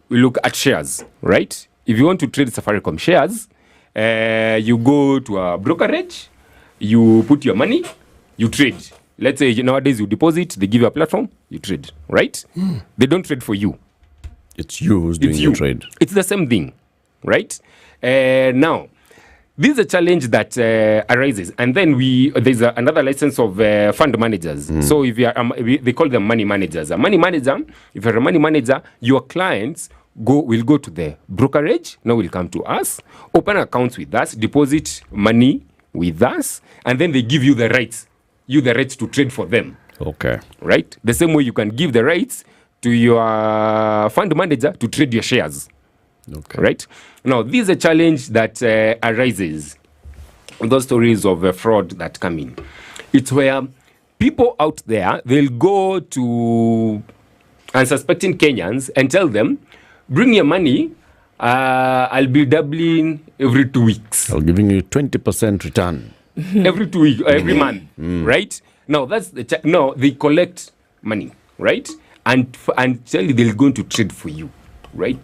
we look at shares, right? If you want to trade Safaricom shares, you go to a brokerage, you put your money, you trade. Let's say nowadays you deposit, they give you a platform, you trade, right? They don't trade for you. It's you who's doing the trade. It's the same thing, right? Now, this is a challenge that arises, and then there's another license of fund managers. So if you are, they call them money managers. A money manager, if you're a money manager, your clients will go to the brokerage. Now will come to us, open accounts with us, deposit money with us, and then they give you the rights. You the rights to trade for them. Okay. Right? The same way you can give the rights to your fund manager to trade your shares. Okay. Right? Now, this is a challenge that arises. Those stories of fraud that come in. It's where people out there, they'll go to unsuspecting Kenyans and tell them, bring your money, I'll be doubling every 2 weeks. I'll giving you 20% return. Every 2 weeks, every month, right? Now, that's the they collect money, right? And tell you they're going to trade for you, right?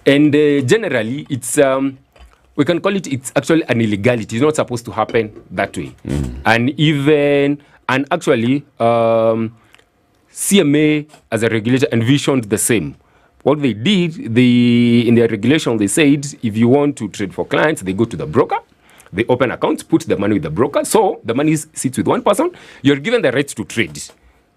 And generally, it's we can call it's actually an illegality. It's not supposed to happen that way. And actually, CMA as a regulator envisioned the same. What they did, in their regulation, they said if you want to trade for clients, they go to the broker. They open accounts, put the money with the broker. So the money sits with one person. You're given the rights to trade,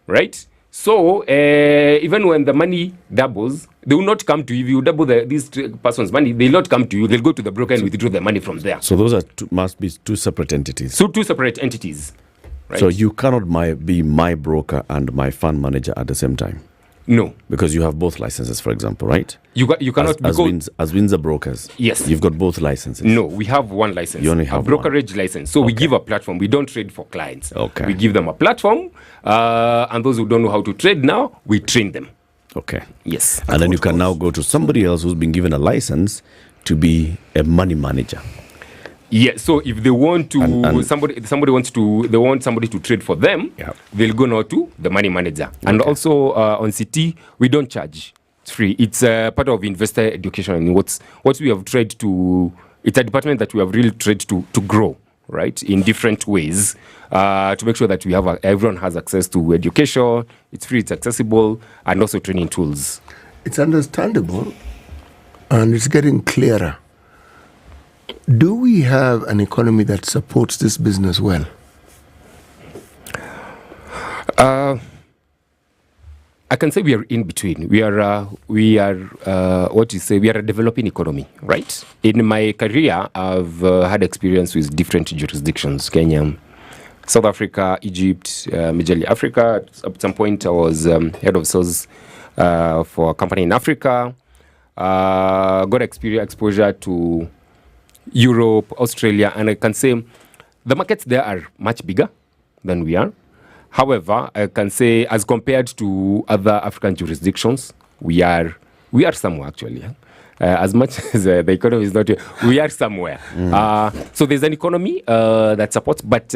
right? So even when the money doubles, they will not come to you. If you double this person's money, they'll not come to you. They'll go to the broker and withdraw the money from there. So those are must be two separate entities. So two separate entities. Right? So you cannot be my broker and my fund manager at the same time. No, because you have both licenses, for example, right? You cannot as Windsor brokers. Yes, you've got both licenses. No, we have one license. You only have a brokerage license. So we give a platform. We don't trade for clients. Okay, we give them a platform, and those who don't know how to trade now, we train them. Okay, yes, and then you can now go to somebody else who's been given a license to be a money manager. Yeah, so if they want to, somebody wants to, they want somebody to trade for them, they'll go now to the money manager. Okay. And also on CT, we don't charge. It's free. It's part of investor education. And what we have tried to, it's a department that we have really tried to grow, right, in different ways to make sure that we have everyone has access to education. It's free, it's accessible, and also training tools. It's understandable, and it's getting clearer. Do we have an economy that supports this business well? I can say we are in between. We are we are a developing economy, right? In my career, I've had experience with different jurisdictions: Kenya, South Africa, Egypt, majorly Africa. At some point, I was head of sales for a company in Africa. Got exposure to Europe, Australia, and I can say the markets there are much bigger than we are. However, I can say as compared to other African jurisdictions, we are somewhere actually. As much as the economy is not, we are somewhere. So there's an economy that supports, but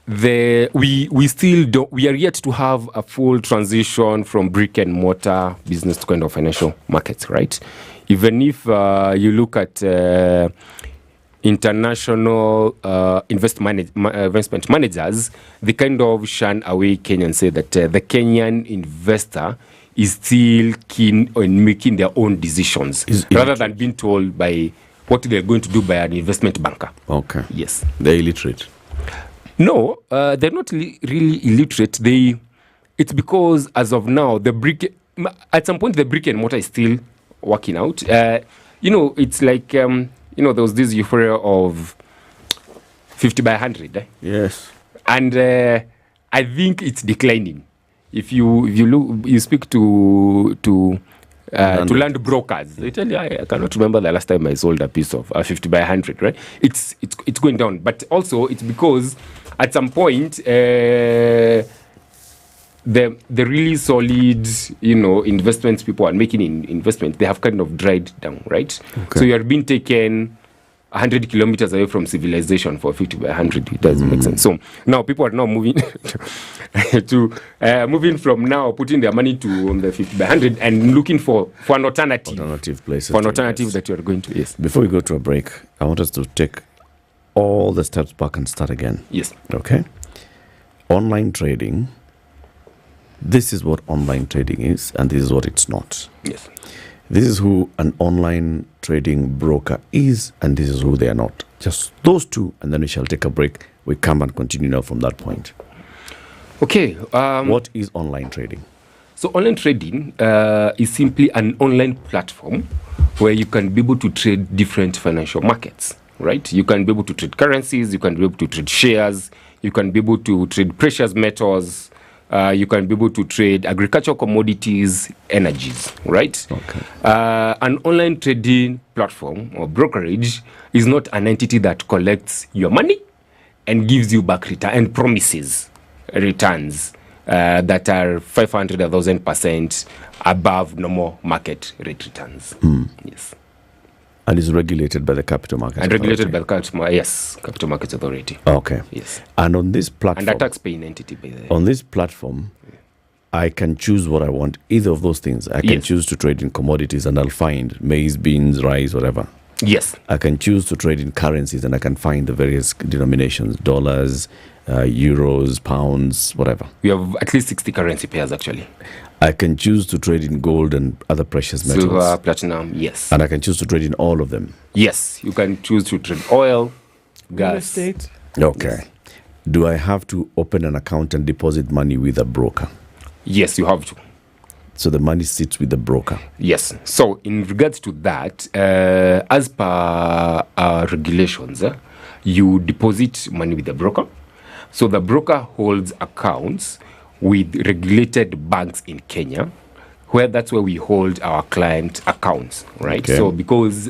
we still don't. We are yet to have a full transition from brick and mortar business to kind of financial markets, right? Even if you look at international investment managers, they kind of shun away Kenya and say that the Kenyan investor is still keen on making their own decisions rather than being told by what they're going to do by an investment banker. Okay. Yes. They're illiterate. No, they're not really illiterate. It's because as of now, at some point the brick and mortar is still working out. It's like, there was this euphoria of 50 by 100. Yes. And I think it's declining. If you speak to land brokers, they tell you, I cannot remember the last time I sold a piece of 50 by 100, right? It's going down. But also it's because at some point, the really solid, investments people are making in investment, they have kind of dried down, right? Okay. So you are being taken 100 kilometers away from civilization for 50 by 100. It doesn't make sense. So now people are now moving moving from now putting their money to the 50 by 100 and looking for an alternative places. For an alternative that you are going to. Yes. Before we go to a break, I want us to take all the steps back and start again. Yes. Okay. online trading, this is what online trading is, and this is what it's not. Yes. This is who an online trading broker is, and this is who they are not. Just those two, and then we shall take a break. We come and continue now from that point. Okay. What is online trading? So online trading is simply an online platform where you can be able to trade different financial markets, right? You can be able to trade currencies, you can be able to trade shares, you can be able to trade precious metals, you can be able to trade agricultural commodities, energies, right? Okay. An online trading platform or brokerage is not an entity that collects your money and gives you back return and promises returns that are 500, 1,000% above normal market rate returns. Yes. And is regulated by the Capital Markets Authority. Regulated by the Capital Markets Authority. Okay. Yes. And on this platform... And a tax-paying entity by the... On this platform, I can choose what I want, either of those things. I can choose to trade in commodities and I'll find maize, beans, rice, whatever. Yes. I can choose to trade in currencies and I can find the various denominations, dollars, euros, pounds, whatever. We have at least 60 currency pairs, actually. I can choose to trade in gold and other precious metals. Silver, platinum, yes. And I can choose to trade in all of them. Yes, you can choose to trade oil, gas. Real estate. Okay. Yes. Do I have to open an account and deposit money with a broker? Yes, you have to. So the money sits with the broker? Yes. So in regards to that, as per our regulations, you deposit money with the broker. So the broker holds accounts with regulated banks in Kenya, where that's where we hold our client accounts, right? Okay. So because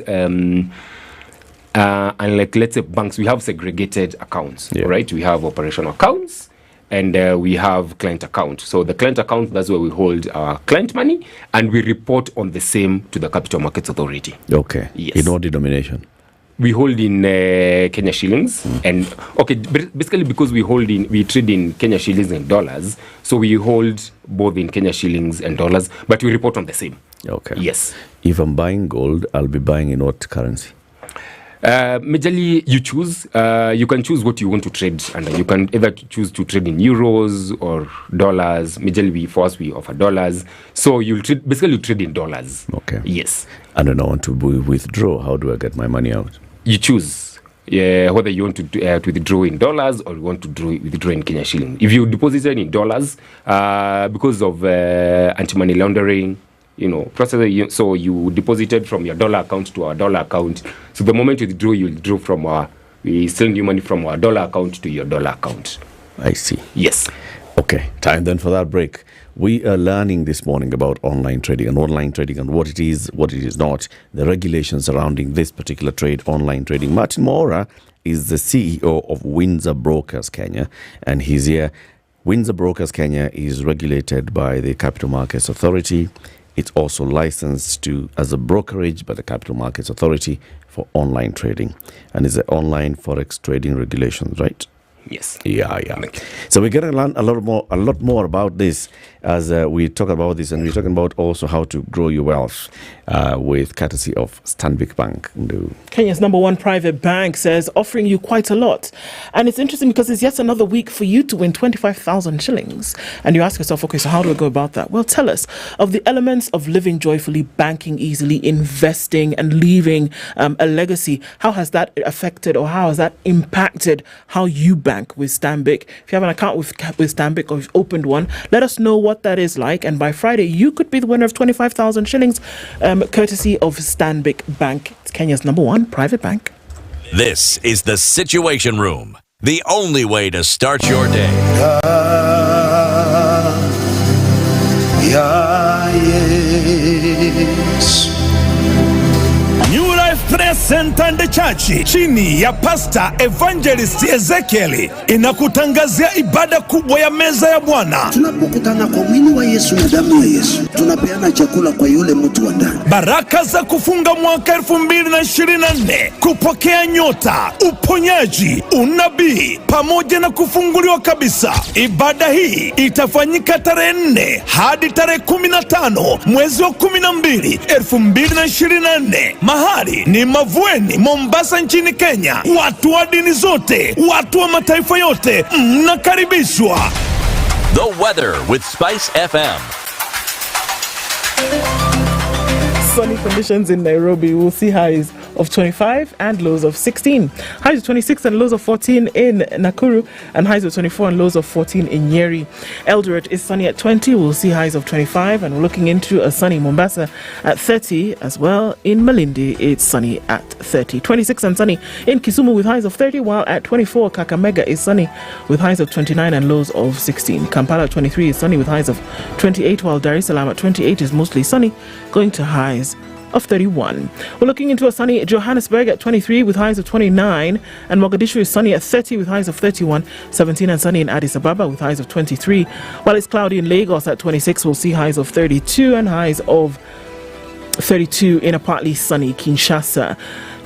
unlike, let's say, banks, we have segregated accounts, right? We have operational accounts and we have client account. So the client account, that's where we hold our client money and we report on the same to the Capital Markets Authority. Okay. Yes. In what denomination? We hold in Kenya shillings and basically because we trade in Kenya shillings and dollars, so we hold both in Kenya shillings and dollars, but we report on the same. Okay. Yes. If I'm buying gold, I'll be buying in what currency? Majorly you choose. You can choose what you want to trade, and you can either choose to trade in euros or dollars. Majorly we offer dollars, so you'll basically trade in dollars. Okay. Yes. And then I want to withdraw. How do I get my money out? You choose whether you want to withdraw in dollars or you want to withdraw in Kenya shilling. If you deposited in dollars, because of anti-money laundering, process, so you deposited from your dollar account to our dollar account. So the moment you withdraw from we send you money from our dollar account to your dollar account. I see. Yes. Okay, time then for that break. We are learning this morning about online trading and what it is not, the regulations surrounding this particular trade, online trading. Martin Mora is the CEO of Windsor Brokers Kenya, and he's here. Windsor Brokers Kenya is regulated by the Capital Markets Authority. It's also licensed as a brokerage by the Capital Markets Authority for online trading, and it's the online Forex trading regulations, right? Yes. Yeah. So we're going to learn a lot more about this as we talk about this, and we're talking about also how to grow your wealth with courtesy of Stanbic Bank. Kenya's #1 private bank says offering you quite a lot. And it's interesting because it's yet another week for you to win 25,000 shillings. And you ask yourself, okay, so how do I go about that? Well, tell us of the elements of living joyfully, banking easily, investing and leaving a legacy. How has that affected or how has that impacted how you bank with Stanbic? If you have an account with Stanbic or you've opened one, let us know what that is like. And by Friday, you could be the winner of 25,000 shillings, courtesy of Stanbic Bank. It's Kenya's #1 private bank. This is the Situation Room, the only way to start your day. New Life Prayer Center and Church chini ya Pastor Evangelist Ezekiel inakutangazia ibada kubwa ya meza ya Bwana. Tunapokutana kwa mwili wa Yesu na damu ya Yesu, tunapeana chakula kwa yule mtu wa ndani. Baraka za kufunga mwaka 2024, kupokea nyota, uponyaji, unabii pamoja na kufunguliwa kabisa. Ibada hii itafanyika tarehe 4 hadi tarehe 15 mwezi wa 12 2024. Mahali ni Mavueni Pwani, Mombasa nchini Kenya, watu wa dini zote, watu wa mataifa yote, mnakaribishwa. The weather with Spice FM. Sunny conditions in Nairobi. We'll see highs of 25 and lows of 16. Highs of 26 and lows of 14 in Nakuru, and highs of 24 and lows of 14 in Nyeri. Eldoret is sunny at 20. We'll see highs of 25, and we're looking into a sunny Mombasa at 30 as well. In Malindi, it's sunny at 30. 26 and sunny in Kisumu with highs of 30, while at 24, Kakamega is sunny with highs of 29 and lows of 16. Kampala at 23 is sunny with highs of 28, while Dar es Salaam at 28 is mostly sunny, going to highs of 31. We're looking into a sunny Johannesburg at 23 with highs of 29, and Mogadishu is sunny at 30 with highs of 31, 17 and sunny in Addis Ababa with highs of 23, while it's cloudy in Lagos at 26. We'll see highs of 32 and highs of 32 in a partly sunny Kinshasa.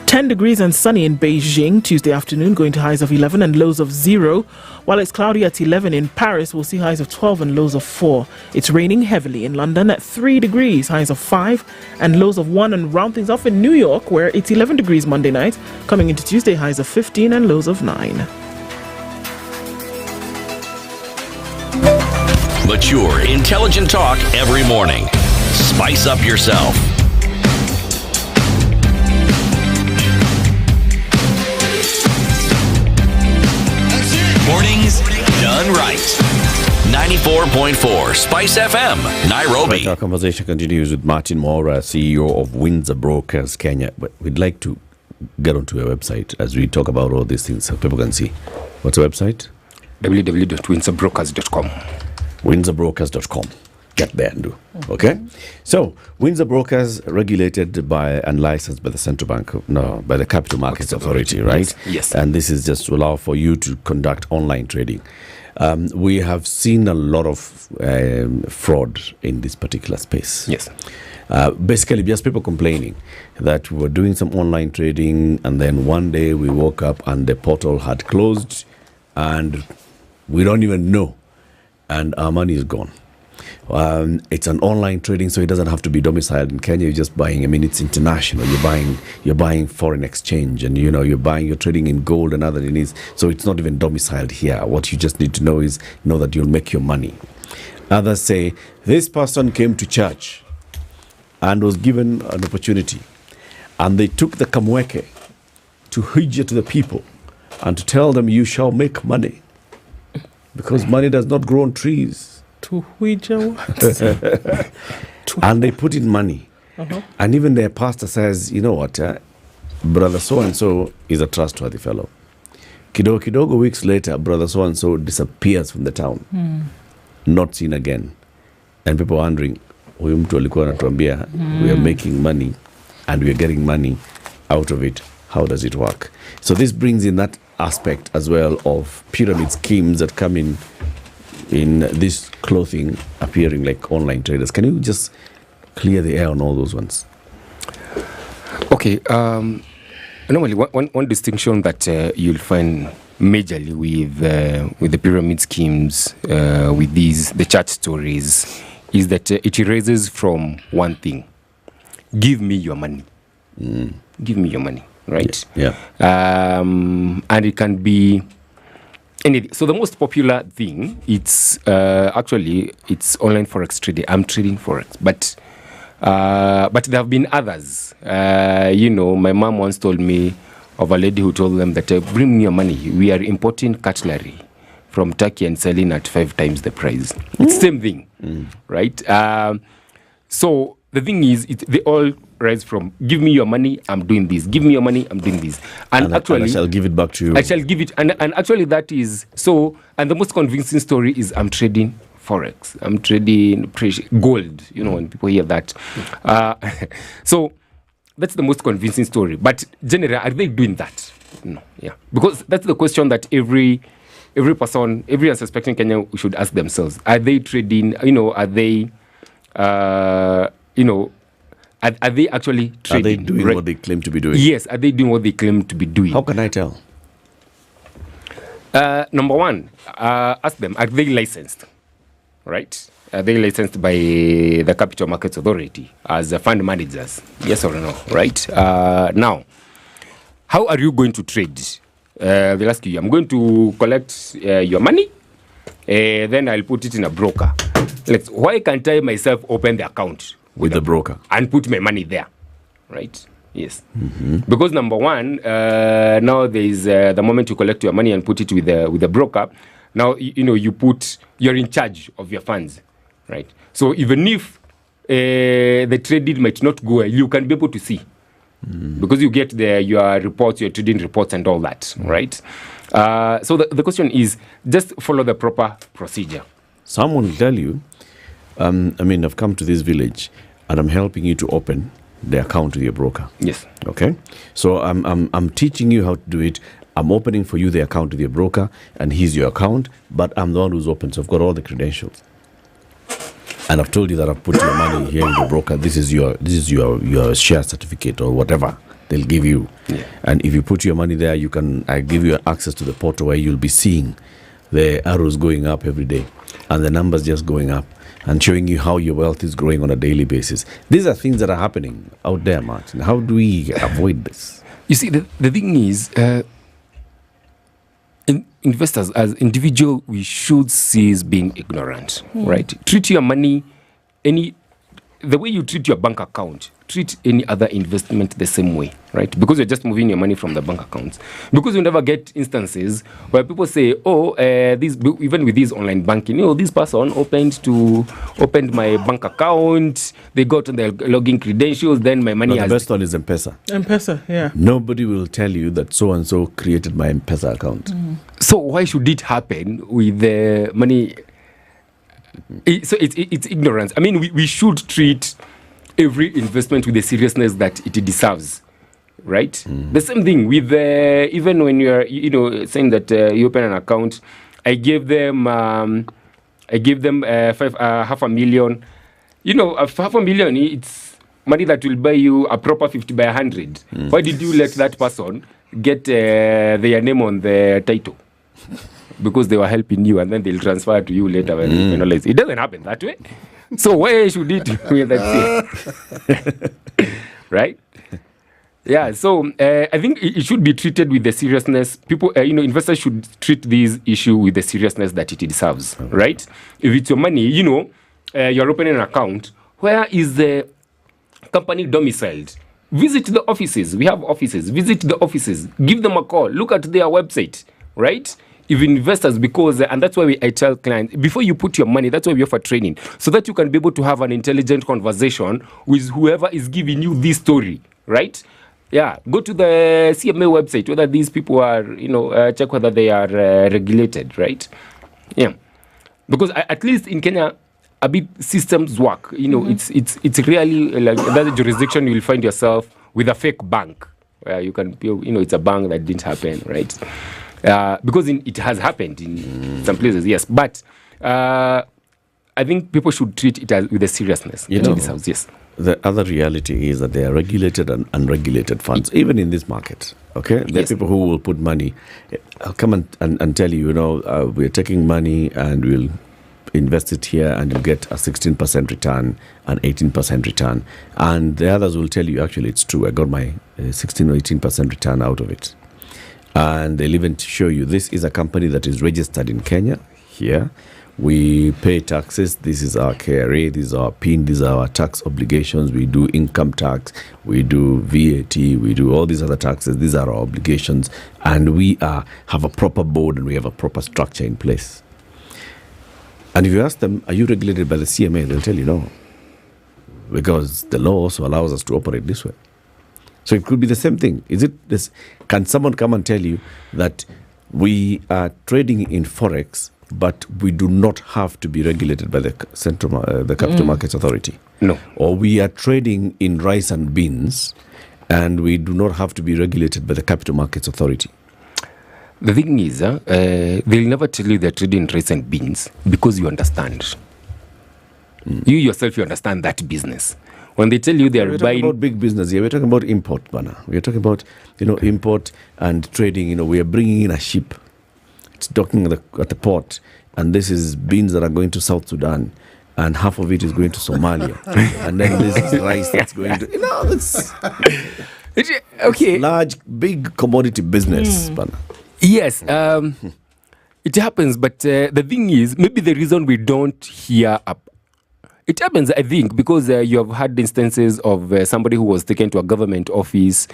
10 degrees and sunny in Beijing Tuesday afternoon, going to highs of 11 and lows of 0. While it's cloudy at 11 in Paris, we'll see highs of 12 and lows of 4. It's raining heavily in London at 3 degrees, highs of 5 and lows of 1. And round things off in New York, where it's 11 degrees Monday night, coming into Tuesday, highs of 15 and lows of 9. Mature, intelligent talk every morning. Spice up yourself. Mornings done right. 94.4 Spice FM, Nairobi. Right, our conversation continues with Martin Mora, CEO of Windsor Brokers Kenya. But we'd like to get onto your website as we talk about all these things so people can see. What's the website? www.windsorbrokers.com. windsorbrokers.com. Get there and do. Okay? So, Windsor Brokers regulated by and licensed by the Central Bank, no, by the Capital Markets Authority, right? Yes. And this is just to allow for you to conduct online trading. We have seen a lot of fraud in this particular space. Yes. Basically, just people complaining that we were doing some online trading, and then one day we woke up and the portal had closed, and we don't even know, and our money is gone. It's an online trading, so it doesn't have to be domiciled in Kenya. You're just buying. I mean, it's international. You're buying foreign exchange, and you're trading in gold and other things. So it's not even domiciled here. What you just need to know is that you'll make your money. Others say this person came to church and was given an opportunity, and they took the kamweke to hijja to the people and to tell them you shall make money because money does not grow on trees. To hijja what? And they put in money. Uh-huh. And even their pastor says, you know what, brother so-and-so is a trustworthy fellow. Kidogo weeks later, brother so-and-so disappears from the town. Not seen again. And people are wondering, huyu mtu alikuwa anatuambia we are making money and we are getting money out of it. How does it work? So this brings in that aspect as well of pyramid schemes that come in this clothing appearing like online traders. Can you just clear the air on all those ones? Okay. Normally, one distinction that you'll find majorly with the pyramid schemes, with the church stories, is that it erases from one thing: give me your money. Give me your money, right? Yeah. And it can be anything. So the most popular thing, it's actually it's online forex trading. I'm trading forex, but there have been others. My mom once told me of a lady who told them that bring me your money. We are importing cutlery from Turkey and selling at 5 times the price. It's the same thing, right? So the thing is, they all rise from give me your money, I'm doing this. Give me your money, I'm doing this. And actually, I shall give it back to you. I shall give it. And actually, that is so. And the most convincing story is I'm trading forex. I'm trading gold. When people hear that. So that's the most convincing story. But generally, are they doing that? No. Yeah. Because that's the question that every person, every unsuspecting Kenyan should ask themselves. Are they trading? Are they are they actually trading? Are they doing what they claim to be doing? Yes, are they doing what they claim to be doing? How can I tell? Number one, ask them, are they licensed? Right? Are they licensed by the Capital Markets Authority as fund managers? Yes or no? Right? Now, how are you going to trade? They'll ask you, I'm going to collect your money, then I'll put it in a broker. Like, why can't I myself open the account with the broker and put my money there? Right? Yes. Because number one, now there is the moment you collect your money and put it with the broker. Now you're in charge of your funds, right? So even if the trading might not go well, you can be able to see because you get your reports, your trading reports, and all that, right? So the question is just follow the proper procedure. Someone will tell you, I've come to this village and I'm helping you to open the account with your broker. Yes. Okay. So I'm teaching you how to do it. I'm opening for you the account with your broker, and here's your account, but I'm the one who's open, so I've got all the credentials. And I've told you that I've put your money here in the broker. This is your share certificate or whatever they'll give you. Yeah. And if you put your money there, I give you access to the portal where you'll be seeing the arrows going up every day and the numbers just going up, and showing you how your wealth is growing on a daily basis. These are things that are happening out there, Martin. How do we avoid this? You see, the thing is, investors as individual, we should cease being ignorant, right? Treat your money the way you treat your bank account, treat any other investment the same way, right? Because you're just moving your money from the bank accounts. Because you never get instances where people say, even with this online banking, this person opened my bank account, they got their login credentials, then my money The best one is M-Pesa. M-Pesa, yeah. Nobody will tell you that so-and-so created my M-Pesa account. So why should it happen with the money? So it's ignorance. I mean, we should treat every investment with the seriousness that it deserves, right? The same thing with even when you're saying that you open an account. I gave them $500,000. $500,000, it's money that will buy you a proper 50 by 100. Why did you let that person get their name on the title? Because they were helping you, and then they'll transfer to you later when you penalize. It doesn't happen that way. So why should it be that way? Right? Yeah. So I think it should be treated with the seriousness. People, investors should treat this issue with the seriousness that it deserves. Right? If it's your money, you're opening an account. Where is the company domiciled? Visit the offices. We have offices. Visit the offices. Give them a call. Look at their website. Right? If investors, and that's why I tell clients, before you put your money, that's why we offer training, so that you can be able to have an intelligent conversation with whoever is giving you this story, right? Yeah, go to the CMA website, whether these people are, check whether they are regulated, right? Yeah, because at least in Kenya, a bit systems work. It's really like that's a jurisdiction you will find yourself with a fake bank, where you can, it's a bank that didn't happen, right? Because it has happened in some places, yes. But I think people should treat it with the seriousness. Yes. The other reality is that there are regulated and unregulated funds, even in this market. Okay, there are people who will put money. I'll come and tell you, we're taking money and we'll invest it here, and you'll get a 16% return, an 18% return. And the others will tell you, actually, it's true. I got my 16 or 18% return out of it. And they'll even show you this is a company that is registered in Kenya. Here, we pay taxes. This is our KRA. This is our PIN. These are our tax obligations. We do income tax. We do VAT. We do all these other taxes. These are our obligations. And we have a proper board, and we have a proper structure in place. And if you ask them, are you regulated by the CMA? They'll tell you no. Because the law also allows us to operate this way. So it could be the same thing. Is it this? Can someone come and tell you that we are trading in Forex, but we do not have to be regulated by the Capital Markets Authority? No. Or we are trading in rice and beans, and we do not have to be regulated by the Capital Markets Authority? The thing is, they'll never tell you they're trading in rice and beans because you understand. You yourself, you understand that business. When they tell you they are buying about big business here, we're talking about import, Bana. We're talking about import and trading. We are bringing in a ship. It's docking at the port, and this is beans that are going to South Sudan, and half of it is going to Somalia, and then this is rice that's going to. Okay. It's large, big commodity business. Yes. It happens, but the thing is, maybe the reason we don't hear up. It happens, I think, because you have had instances of somebody who was taken to a government office,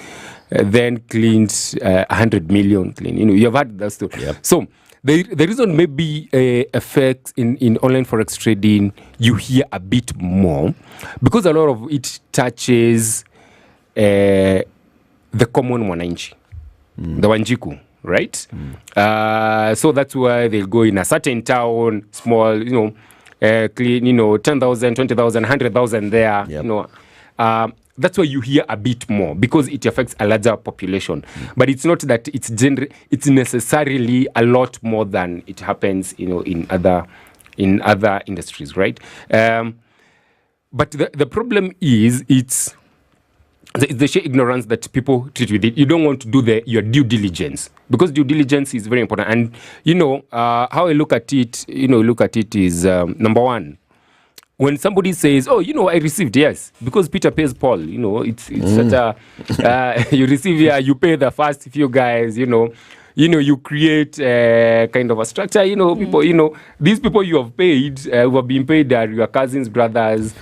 then cleaned 100 million. You have had that story. Yep. So the reason maybe affects in online forex trading, you hear a bit more, because a lot of it touches the common mwananchi, the Wanjiku. Right? So that's why they'll go in a certain town, small, clean, 10,000, 20,000, 100,000 there. Yep. That's why you hear a bit more, because it affects a larger population. But it's not that it's necessarily a lot more than it happens, in other industries, right? But the problem is it's the sheer ignorance that people treat with it. You don't want to do your due diligence, because due diligence is very important. And how I look at it, is number one, when somebody says, "Oh, I received," yes, because Peter pays Paul. It's such a you receive here, you pay the first few guys. You create kind of a structure. People. These people you have paid, who have been paid, are your cousins, brothers,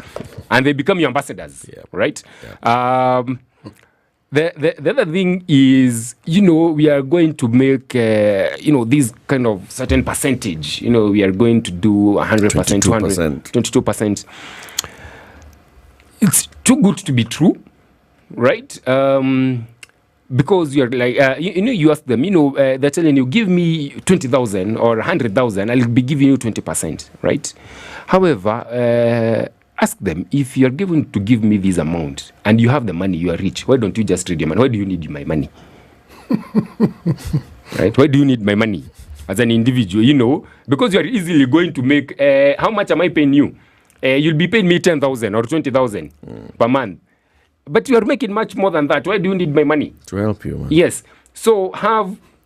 and they become your ambassadors, right? Yeah. The other thing is, we are going to make, this kind of certain percentage. We are going to do 100%, 200%, 22%. It's too good to be true, right? Because you're like, you ask them, they're telling you, give me 20,000 or 100,000, I'll be giving you 20%, right? However, ask them, if you're given to give me this amount and you have the money, you are rich, why don't you just trade your money? Why do you need my money? Right? Why do you need my money as an individual? Because you are easily going to make, how much am I paying you? You'll be paying me 10,000 or 20,000 per month. But you are making much more than that. Why do you need my money? To help you, man. Yes. So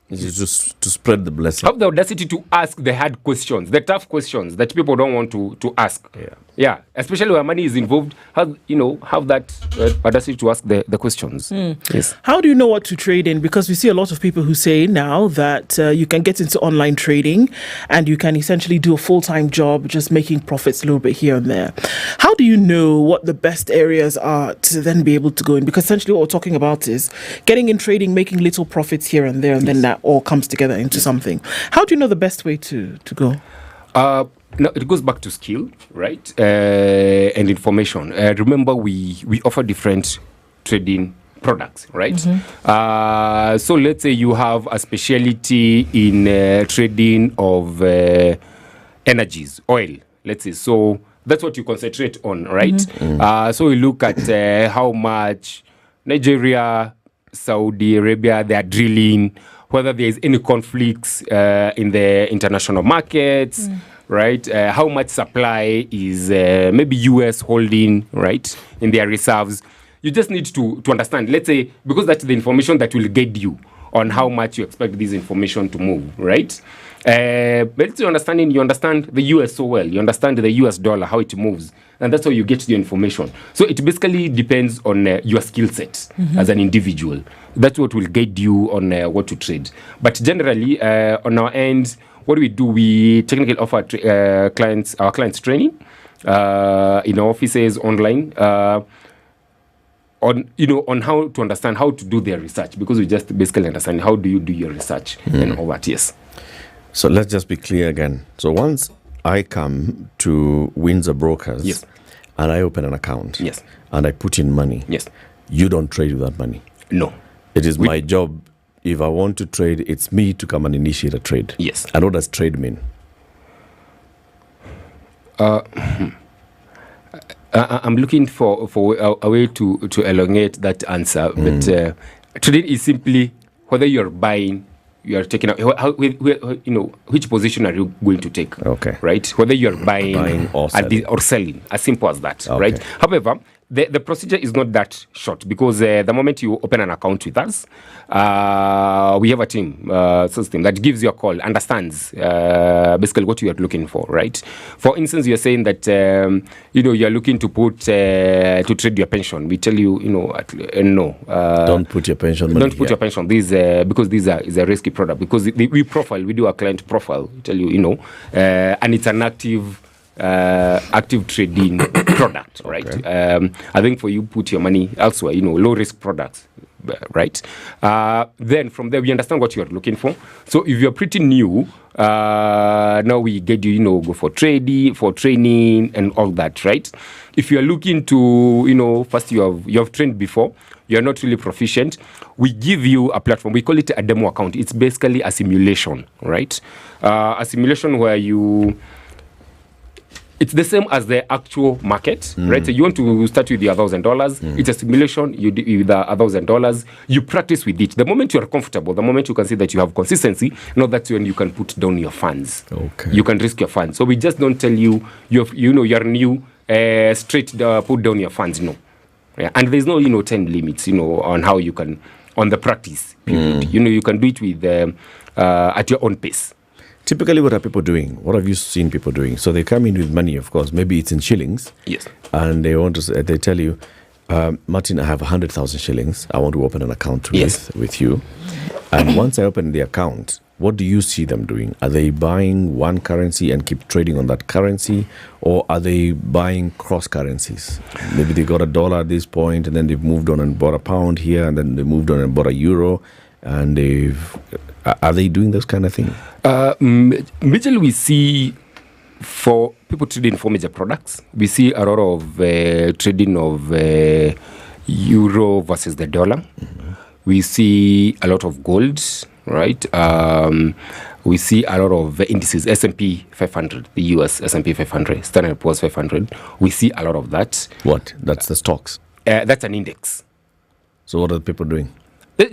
just to spread the blessing. Have the audacity to ask the hard questions, the tough questions that people don't want to ask. Yeah. Especially where money is involved. Have that audacity to ask the questions. Yes. How do you know what to trade in? Because we see a lot of people who say now that you can get into online trading and you can essentially do a full-time job, just making profits a little bit here and there. How do you know what the best areas are to then be able to go in? Because essentially what we're talking about is getting in trading, making little profits here and there, and then that all comes together into something. How do you know the best way to go? No, it goes back to skill, right? And information. Remember, we offer different trading products, right? So let's say you have a specialty in trading of energies, oil, let's say. So that's what you concentrate on, right? So we look at how much Nigeria, Saudi Arabia, they are drilling, whether there is any conflicts in the international markets, right? How much supply is maybe US holding, right, in their reserves. You just need to understand, let's say, because that's the information that will guide you on how much you expect this information to move, right? But it's your understanding, you understand the US so well, you understand the US dollar, how it moves, and that's how you get the information. So it basically depends on your skill set as an individual. That's what will guide you on what to trade. But generally, on our end, what do? We technically offer our clients training in our offices online on how to understand how to do their research, because we just basically understand how do you do your research and all that. Yes. So let's just be clear again. So once I come to Windsor Brokers, and I open an account, and I put in money, you don't trade with that money. No. It is my job. If I want to trade, it's me to come and initiate a trade. Yes. And what does trade mean? I'm looking for a way to elongate that answer. But trading is simply whether you're buying, you are taking out, which position are you going to take? Okay. Right? Whether you're buying or selling. As simple as that. Okay. Right? However, the procedure is not that short because the moment you open an account with us, we have a team system that gives you a call, understands basically what you are looking for, right? For instance, you're saying that you're looking to put to trade your pension. We tell you, no. Don't put your pension money. Don't put your pension. Because these is a risky product. Because we do a client profile. We tell you, and it's an active trading product, right? Okay. I think for you put your money elsewhere, low risk products, right? Then from there we understand what you are looking for. So if you're pretty new, now we get you, go for training and all that, right? If you are looking to, first you have trained before, you're not really proficient, we give you a platform. We call it a demo account. It's basically a simulation, right? A simulation where it's the same as the actual market, right? So you want to start with your $1,000. It's a simulation. You do with $1,000. You practice with it. The moment you are comfortable, the moment you can see that you have consistency, now that's when you can put down your funds. Okay. You can risk your funds. So we just don't tell you you're new, straight put down your funds. No. Yeah. And there's no time limits, on how you can, on the practice period. You can do it with at your own pace. Typically, what are people doing? What have you seen people doing? So they come in with money, of course. Maybe it's in shillings. Yes. And they tell you, Martin, I have 100,000 shillings. I want to open an account with you. And once I open the account, what do you see them doing? Are they buying one currency and keep trading on that currency? Or are they buying cross currencies? Maybe they got $1 at this point, and then they've moved on and bought a pound here, and then they moved on and bought a euro. And are they doing this kind of thing? Majorly we see for people trading for major products, we see a lot of trading of euro versus the dollar. We see a lot of gold, right? We see a lot of indices, S&P 500, the US S&P 500, Standard Poor's 500. We see a lot of that. What? That's the stocks? That's an index. So what are the people doing?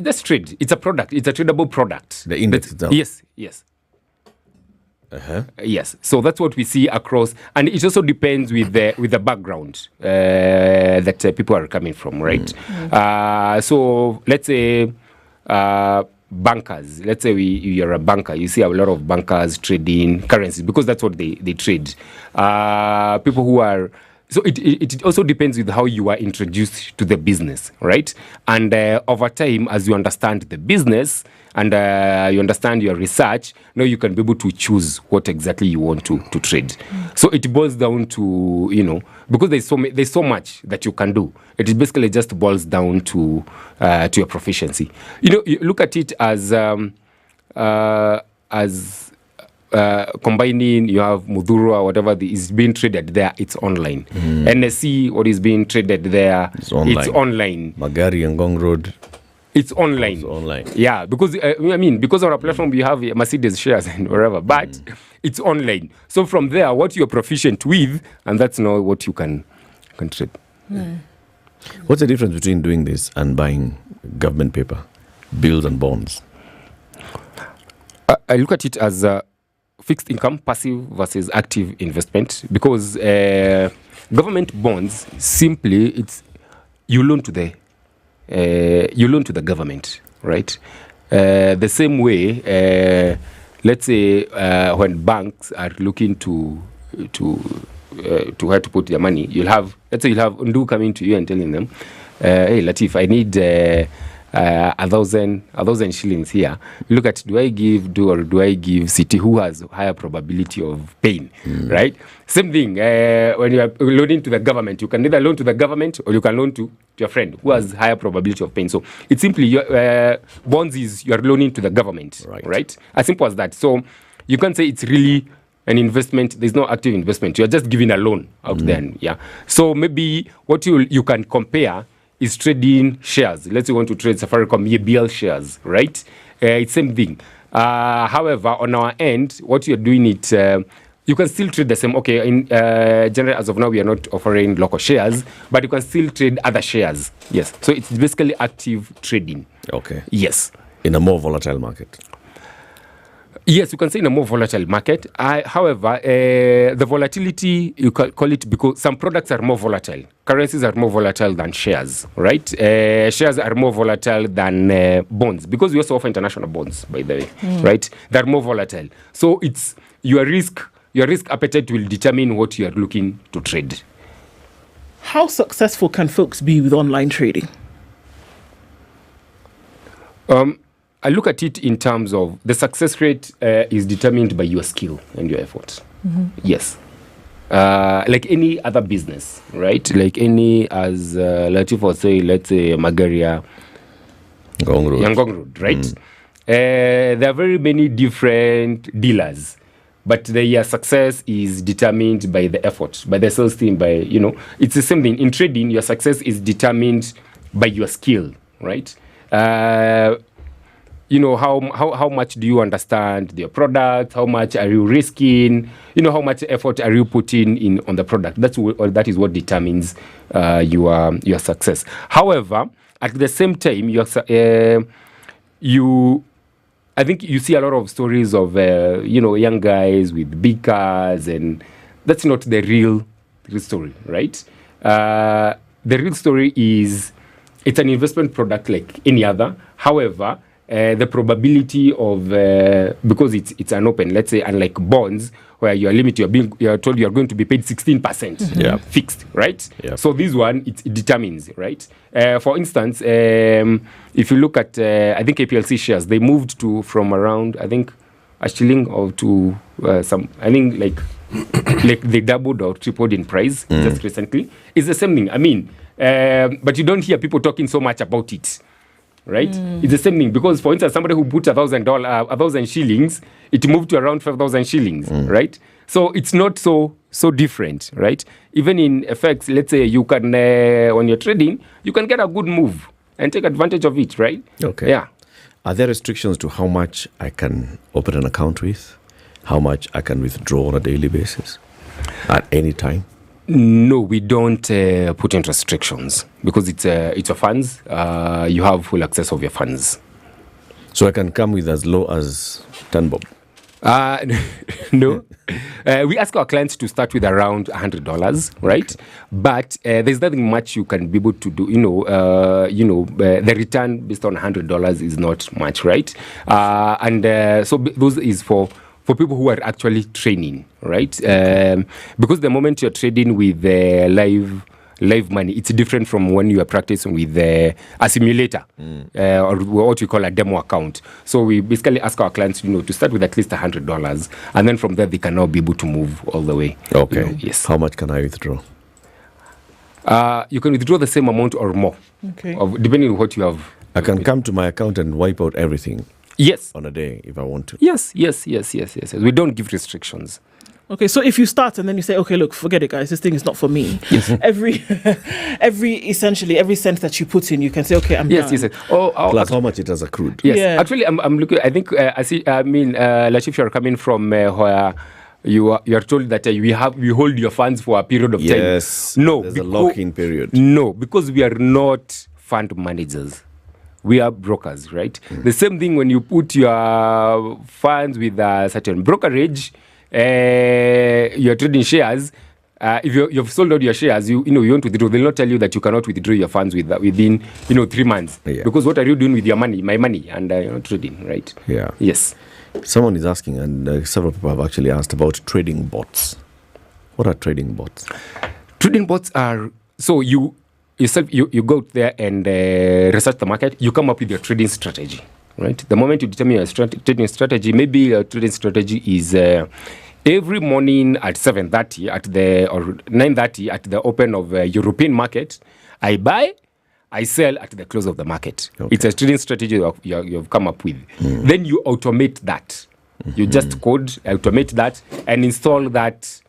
That's trade. It's a product. It's a tradable product. The index itself? Yes. Yes. So that's what we see across. And it also depends with the background that people are coming from, right? So let's say bankers. Let's say you're a banker. You see a lot of bankers trading currencies because that's what they trade. People who are... So it also depends with how you are introduced to the business, right? And over time, as you understand the business and you understand your research, now you can be able to choose what exactly you want to trade. So it boils down to, because there's so much that you can do. It basically just boils down to your proficiency. You look at it as combining, you have Mudhuru or whatever is being traded there, it's online. NSC, what is being traded there, it's online. Magari and Ngong Road. It's online. Yeah, because because on our platform we have Mercedes shares and whatever, but it's online. So from there, what you're proficient with, and that's now what you can trade. What's the difference between doing this and buying government paper, bills and bonds? I look at it as fixed income, passive versus active investment, because government bonds simply it's you loan to the government, right? The same way, let's say when banks are looking to where to put their money, you'll have Undu coming to you and telling them, "Hey Latiff, I need 1,000 shillings here. Look at do I give City who has higher probability of paying, right? Same thing when you are loaning to the government, you can either loan to the government or you can loan to your friend who has higher probability of paying. So it's simply bonds is you are loaning to the government, right? As simple as that. So you can't say it's really an investment. There's no active investment. You're just giving a loan out there. Yeah. So maybe what you can compare is trading shares. Let's say you want to trade Safaricom EBL shares, right? It's same thing. However, on our end, what you're doing you can still trade the same. Okay, in general, as of now, we are not offering local shares, but you can still trade other shares. Yes. So it's basically active trading. Okay. Yes. In a more volatile market. Yes, you can say in a more volatile market. However, the volatility, you call it because some products are more volatile. Currencies are more volatile than shares, right? Shares are more volatile than bonds because we also offer international bonds, by the way, right? They're more volatile. So it's your risk appetite will determine what you are looking to trade. How successful can folks be with online trading? I look at it in terms of the success rate is determined by your skill and your effort. Yes. Like any other business, right? Like any, as Latiff was saying, let's say Magaria, Yangong Road, right? There are very many different dealers, but their success is determined by the effort, by the sales team, by, it's the same thing. In trading, your success is determined by your skill, right? How much do you understand your product? How much are you risking? How much effort are you putting in on the product? That is what determines your success. However, at the same time, I think you see a lot of stories of young guys with big cars, and that's not the real story, right? The real story is it's an investment product like any other. However, the probability of because it's an open, let's say, unlike bonds where you are limited, you're told you are going to be paid 16% fixed, right? So this one it determines, right? For instance, if you look at I think APLC shares, they moved from around I think a shilling or to some, I think like they doubled or tripled in price just recently. It's the same thing. I mean, but you don't hear people talking so much about it. Right? It's the same thing because, for instance, somebody who put $1,000 shillings, it moved to around 5,000 shillings, right? So it's not so different, right? Even in FX, let's say you can, when you're trading, you can get a good move and take advantage of it, right? Okay. Yeah. Are there restrictions to how much I can open an account with? How much I can withdraw on a daily basis at any time? No, we don't put in restrictions because it's your funds. You have full access of your funds. So I can come with as low as 10 bob? No. We ask our clients to start with around $100, right? But there's nothing much you can be able to do. The return based on $100 is not much, right? So those is for people who are actually training, right? Because the moment you're trading with live money, it's different from when you are practicing with a simulator or what we call a demo account. So we basically ask our clients, to start with at least $100, and then from there they can now be able to move all the way. Okay. Yes. How much can I withdraw? You can withdraw the same amount or more, depending on what you have. I can come to my account and wipe out everything. Yes. On a day, if I want to. Yes. We don't give restrictions. Okay, so if you start and then you say, okay, look, forget it, guys, this thing is not for me. Yes. Every cent that you put in, you can say, okay, I'm done. Yes. Plus how much it has accrued. Yes. Yeah. Actually, I'm looking. I think Latiff, you're coming from where you are told that we hold your funds for a period of time. Yes. No, there's a lock-in period. No, because we are not fund managers. We are brokers, right? The same thing when you put your funds with a certain brokerage, you're trading shares. If you've sold out your shares, you want to withdraw. They'll not tell you that you cannot withdraw your funds within 3 months. Yeah. Because what are you doing with your money, my money, and you're not trading, right? Yeah. Yes. Someone is asking, and several people have actually asked about trading bots. What are trading bots? Trading bots are you go out there and research the market. You come up with your trading strategy, right? The moment you determine your trading strategy, maybe your trading strategy is every morning at 7:30 or 9:30 at the open of European market, I buy, I sell at the close of the market. Okay. It's a trading strategy you've come up with. Then you automate that. You just automate that and install that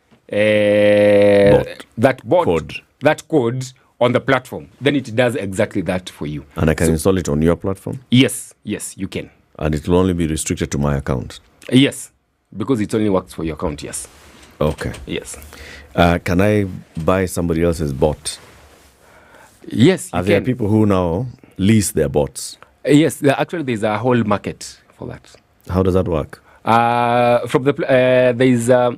code on the platform. Then it does exactly that for you. And I can install it on your platform? Yes, you can. And it will only be restricted to my account? Yes, because it only works for your account, yes. Okay. Yes. Can I buy somebody else's bot? Yes, you Are there people who now lease their bots? Yes, actually there's a whole market for that. How does that work? From the there is they're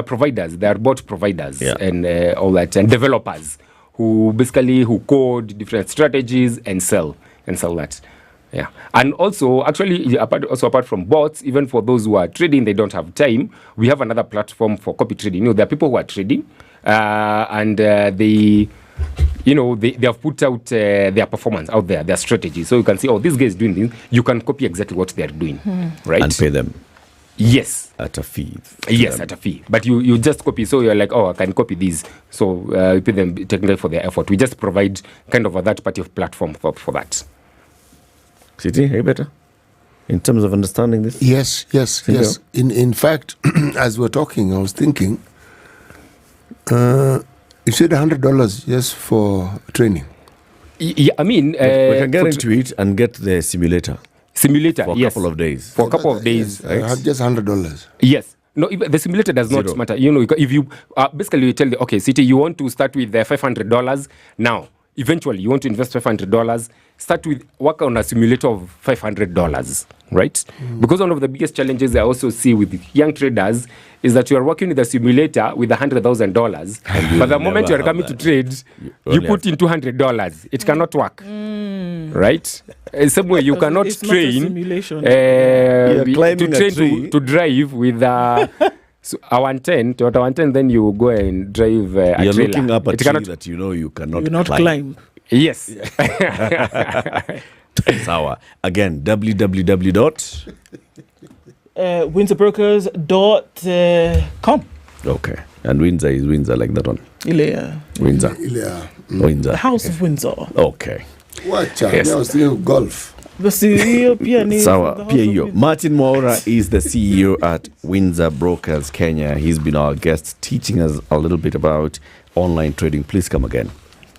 providers, they are bot providers and all that, and developers who code different strategies and sell that. Yeah, and also actually apart from bots, even for those who are trading, they don't have time. We have another platform for copy trading. There are people who are trading, and they have put out their performance out there, their strategy. So you can see, this guy is doing this. You can copy exactly what they are doing, right? And pay them. Yes. At a fee. Yes, at a fee. But you just copy. So you're like, I can copy these. So you pay them technically for their effort. We just provide kind of a that party of platform for that. City, are you better? In terms of understanding this? Yes. In fact, as we're talking, I was thinking, you said $100 just for training. Yeah, I mean... we can get into it and get the simulator. For a couple of days. For a couple of days. Right? Just $100. Yes. No, the simulator does not matter. If you basically you tell City, you want to start with $500 now. Eventually, you want to invest $500. Work on a simulator of $500, right? Because one of the biggest challenges I also see with young traders is that you are working with a simulator with $100,000, but the moment you are coming to trade, you put in $200. It cannot work, right? Same way you cannot train to drive with a 110, Toyota 110, then you go and drive a You're trailer. looking up a tree that you cannot climb. Yes. Sawa. Again, www. WindsorBrokers.com. Okay. And Windsor is Windsor, like that one. Ilea. Windsor. Windsor. The House of Windsor. Okay. Watch out. Yes. I was thinking of golf. The CEO, Sawa. PAO. Martin Mwaura is the CEO at Windsor Brokers Kenya. He's been our guest teaching us a little bit about online trading. Please come again.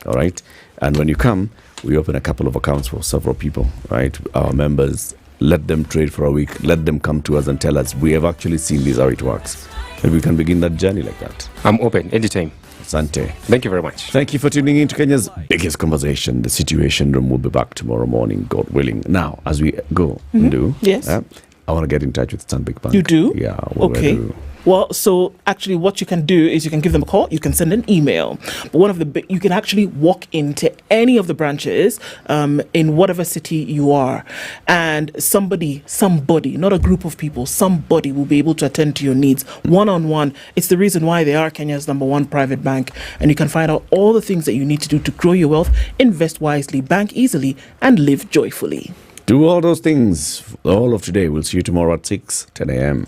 All right. And when you come, we open a couple of accounts for several people, right? Our members, let them trade for a week. Let them come to us and tell us, we have actually seen this, how it works. And we can begin that journey like that. I'm open anytime. Sante. Thank you very much. Thank you for tuning in to Kenya's biggest conversation, The Situation Room. We'll be back tomorrow morning, God willing. Now, as we go, yes, I want to get in touch with Stanbic Bank. You do? Yeah. Okay. Well, so actually what you can do is you can give them a call, you can send an email. But you can actually walk into any of the branches in whatever city you are. And somebody, not a group of people, somebody will be able to attend to your needs one-on-one. It's the reason why they are Kenya's #1 private bank. And you can find out all the things that you need to do to grow your wealth, invest wisely, bank easily, and live joyfully. Do all those things all of today. We'll see you tomorrow at 10 a.m.